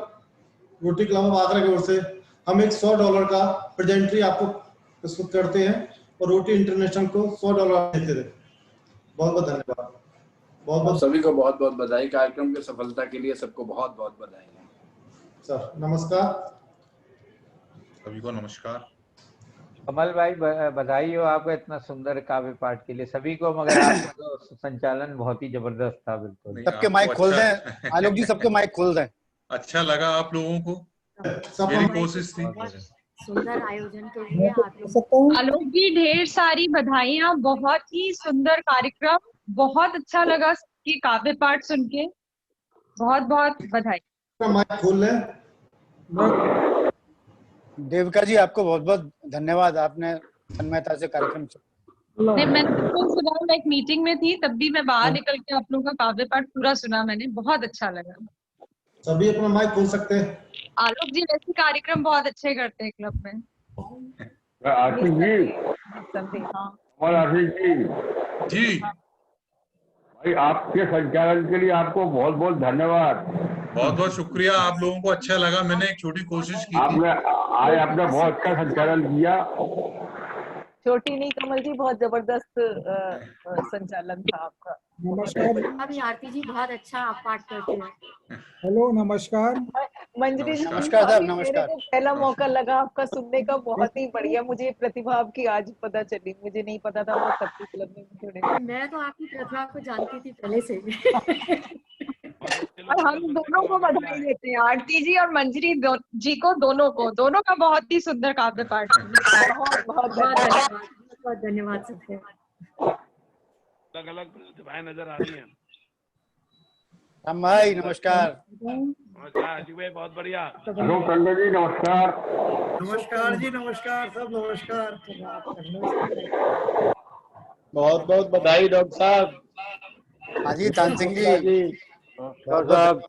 rotary club of Agra की ओर से हम एक $100 का प्रेजेंटरी आपको प्रस्तुत करते हैं और रोटरी इंटरनेशनल को $100 देते थे। बहुत बहुत धन्यवाद। बहुत बहुत सभी को बहुत बहुत बधाई। कार्यक्रम की सफलता के लिए सबको बहुत बहुत बधाई सर। नमस्कार सभी को। नमस्कार कमल भाई, बधाई हो आपका इतना सुंदर काव्य पाठ के लिए सभी को। मगर आपका तो संचालन बहुत ही जबरदस्त था। बिल्कुल सबके माइक खोल दें आलोक जी, सबके माइक खोल दें। अच्छा लगा आप लोगों को, मेरी कोशिश थी। सुंदर आयोजन के लिए आप आलोक जी ढेर सारी बधाइयाँ, बहुत ही सुंदर कार्यक्रम, बहुत अच्छा लगा कि काव्य पाठ सुन के, बहुत बहुत बधाई। माइक खोल लें। देविका जी आपको बहुत बहुत धन्यवाद, आपने तन्मयता से कार्यक्रम नहीं, मैंने तो सुना, मैं एक मीटिंग में थी तब भी मैं बाहर निकल के आप लोगों का काव्य पाठ पूरा सुना मैंने, बहुत अच्छा लगा। सभी अपना माइक खोल सकते हैं। आलोक जी वैसे कार्यक्रम बहुत अच्छे करते हैं क्लब में। आशीष जी, हाँ आशीष जी जी भाई, आपके संचालन के लिए आपको बहुत बहुत धन्यवाद। बहुत बहुत शुक्रिया। आप लोगों को अच्छा लगा, मैंने एक छोटी कोशिश की थी। आपने बहुत अच्छा संचालन किया। छोटी नहीं कमल जी, बहुत जबरदस्त संचालन था आपका। नमस्कार। अभी आरती जी बहुत अच्छा आप पाठ करते हैं। हेलो नमस्कार। मंजरी जी नमस्कार साहब, नमस्कार। मेरे को पहला मौका लगा आपका सुनने का, बहुत ही बढ़िया। मुझे प्रतिभा आपकी आज पता चली, मुझे नहीं पता था वो तब क्लब में जुड़े। मैं तो आपकी प्रतिभा को जानती थी पहले से। और हम दोनों को बधाई देते हैं, आरती जी और मंजरी जी को, दोनों का बहुत ही सुंदर काव्य पाठ। बहुत बहुत धन्यवाद सबको। अलग अलग प्रतिभाएं नजर आ रही हैं। राम भाई नमस्कार। नमस्कार जी भाई, बहुत बढ़िया। अशोक टंडन जी नमस्कार। नमस्कार जी, नमस्कार सब, नमस्कार। बहुत बहुत बधाई डॉक्टर साहब। हाँ जी, तान सिंह जी साहब।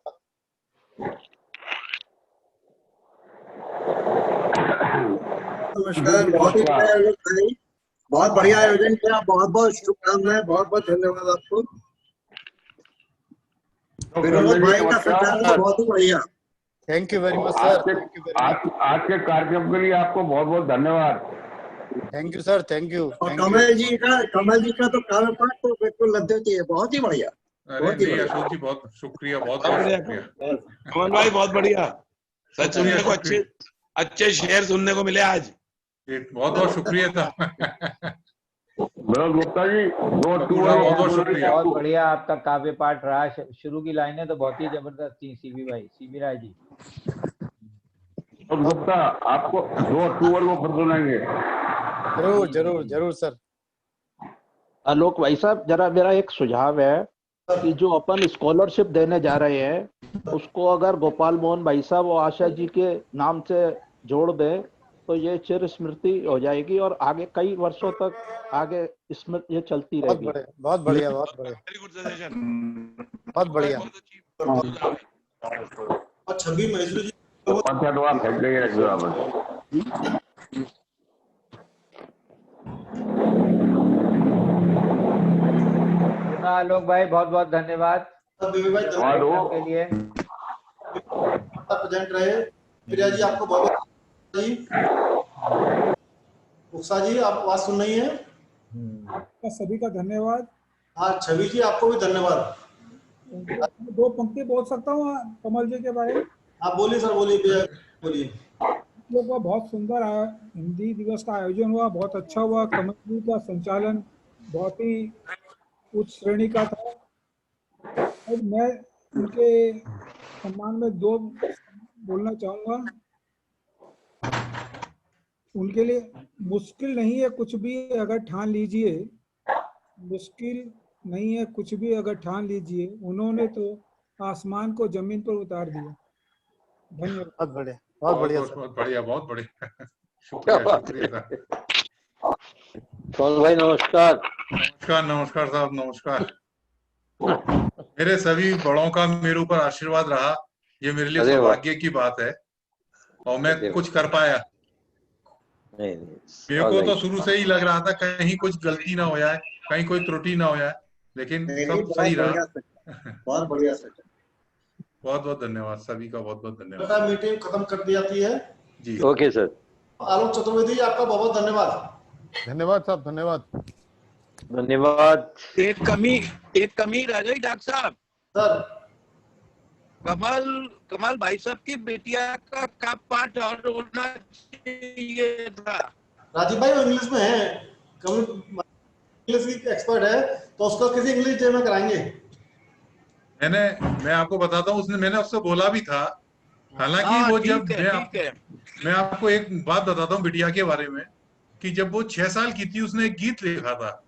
नमस्कार। बहुत बढ़िया आयोजन किया, बहुत बहुत शुभकामनाएं, बहुत बहुत धन्यवाद आपको। विनोद भाई का संचालन बहुत ही बढ़िया। Thank you very much sir. आज के कार्यक्रम के लिए आपको बहुत बहुत धन्यवाद। Thank you sir, thank you. और कमल जी का तो काव्य पाठ तो बिल्कुल अद्वितीय है, बहुत ही बढ़िया। अरे अशोक जी बहुत शुक्रिया, बहुत बहुत शुक्रिया। कमल भाई बहुत बढ़िया, सच सुनने को अच्छे शेर सुनने को मिले आज। बहुत बहुत शुक्रिया था। गुप्ता जी बहुत बहुत शुक्रिया। बहुत बढ़िया आपका काव्य पाठ रहा। शुरू की लाइनें तो बहुत ही जबरदस्त थी। सीबी राय जी। और गुप्ता आपको 2 अक्टूबर को फिर सुनाएंगे। जरूर जरूर जरूर सर। आलोक भाई साहब, जरा मेरा एक सुझाव है कि जो अपन स्कॉलरशिप देने जा रहे हैं उसको अगर गोपाल मोहन भाई साहब और आशा जी के नाम से जोड़ दें तो ये चिर स्मृति हो जाएगी और आगे कई वर्षों तक आगे स्मृति ये चलती रहेगी। बहुत बढ़िया, बहुत बढ़िया। बहुत बढ़िया। और 26 महेश्वरी जी आलोक भाई बहुत बहुत धन्यवाद के लिए। प्रेजेंट रहे प्रिया जी, आपको बहुत उत्साह जी, आप आवाज सुन रही है? आपका सभी का धन्यवाद। हाँ छवि जी, आपको भी धन्यवाद। 2 पंक्ति बोल सकता हूँ कमल जी के बारे में? आप बोलिए सर, बोलिए बोलिए। लोग का बहुत सुंदर हिंदी दिवस का आयोजन हुआ, बहुत अच्छा हुआ। कमल जी का संचालन बहुत ही उच्च श्रेणी का था और मैं उनके सम्मान में 2 बोलना चाहूँगा। उनके लिए मुश्किल नहीं है कुछ भी अगर ठान लीजिए, मुश्किल नहीं है कुछ भी अगर ठान लीजिए, उन्होंने तो आसमान को जमीन पर उतार दिया। धन्यवाद। बहुत बढ़िया, बहुत बढ़िया, बहुत बढ़िया, बहुत बढ़िया। क्या बात है। कौन भाई नमस्कार। नमस्कार नमस्कार साहब नमस्कार। मेरे सभी बड़ों का मेरे ऊपर आशीर्वाद रहा, ये मेरे लिए सौभाग्य की बात है और मैं कुछ कर पाया। नहीं मेरे को तो शुरू से ही लग रहा था कहीं कुछ गलती ना हो जाए, कहीं कोई त्रुटि ना हो जाए, लेकिन सब सही रहा। बहुत बढ़िया सर। बहुत बहुत धन्यवाद सभी का, बहुत बहुत धन्यवाद। मीटिंग खत्म कर दी जाती है जी। Okay sir. आलोक चतुर्वेदी आपका बहुत बहुत धन्यवाद। धन्यवाद साहब, धन्यवाद धन्यवाद। एक कमी रह गई डॉक्टर साहब। सर कमाल भाई साहब की बेटिया का कब पाठ और होना चाहिए था। राजीव भाई वो इंग्लिश में है, इंग्लिश की एक्सपर्ट है, तो उसको किसी इंग्लिश डे में कराएंगे। मैं आपको बताता हूँ, मैंने उससे बोला भी था, हालांकि वो जब मैं आपको एक बात बताता हूँ बिटिया के बारे में, कि जब वो 6 साल की थी उसने एक गीत लिखा था।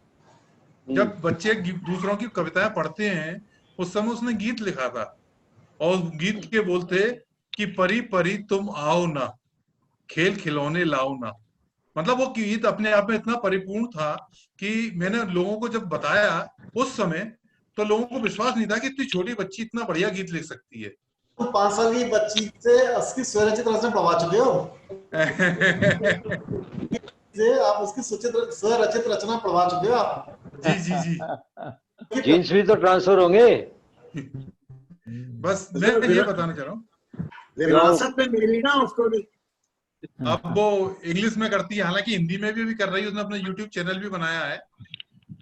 जब बच्चे दूसरों की कविताएं पढ़ते हैं उस समय उसने गीत लिखा था और गीत के बोलते कि परी परी तुम आओ ना, खेल खिलौने लाओ ना। मतलब वो गीत अपने आप में इतना परिपूर्ण था कि मैंने लोगों को जब बताया उस समय, तो लोगों को विश्वास नहीं था कि इतनी छोटी बच्ची इतना बढ़िया गीत लिख सकती है। 5 साल की बच्ची से 80 स्वरचित रचना पढ़वा चुके हो। आप उसकी स्वरचित रचना पढ़वा चुके हो आप। जी जी जी। जीन्स भी तो ट्रांसफर होंगे। बस मैं ये बताना चाह रहा हूँ, विरासत में मिली ना उसको भी। अब वो इंग्लिश में करती है, हालांकि हिंदी में भी कर रही है। उसने अपना यूट्यूब चैनल भी बनाया है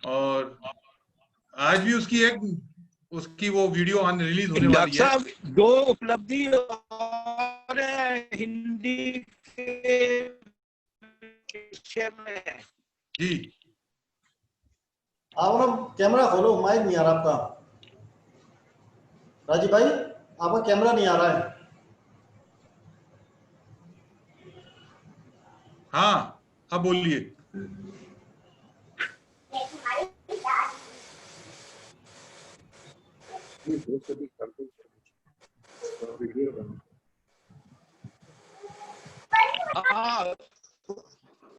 और आज भी उसकी वो वीडियो रिलीज होने वाली है। साहब 2 उपलब्धि और हिंदी के विषय में। जी आप ना कैमरा खोलो, माइक नहीं आ रहा आपका। राजीव भाई आपका कैमरा नहीं आ रहा है। हाँ अब बोलिए।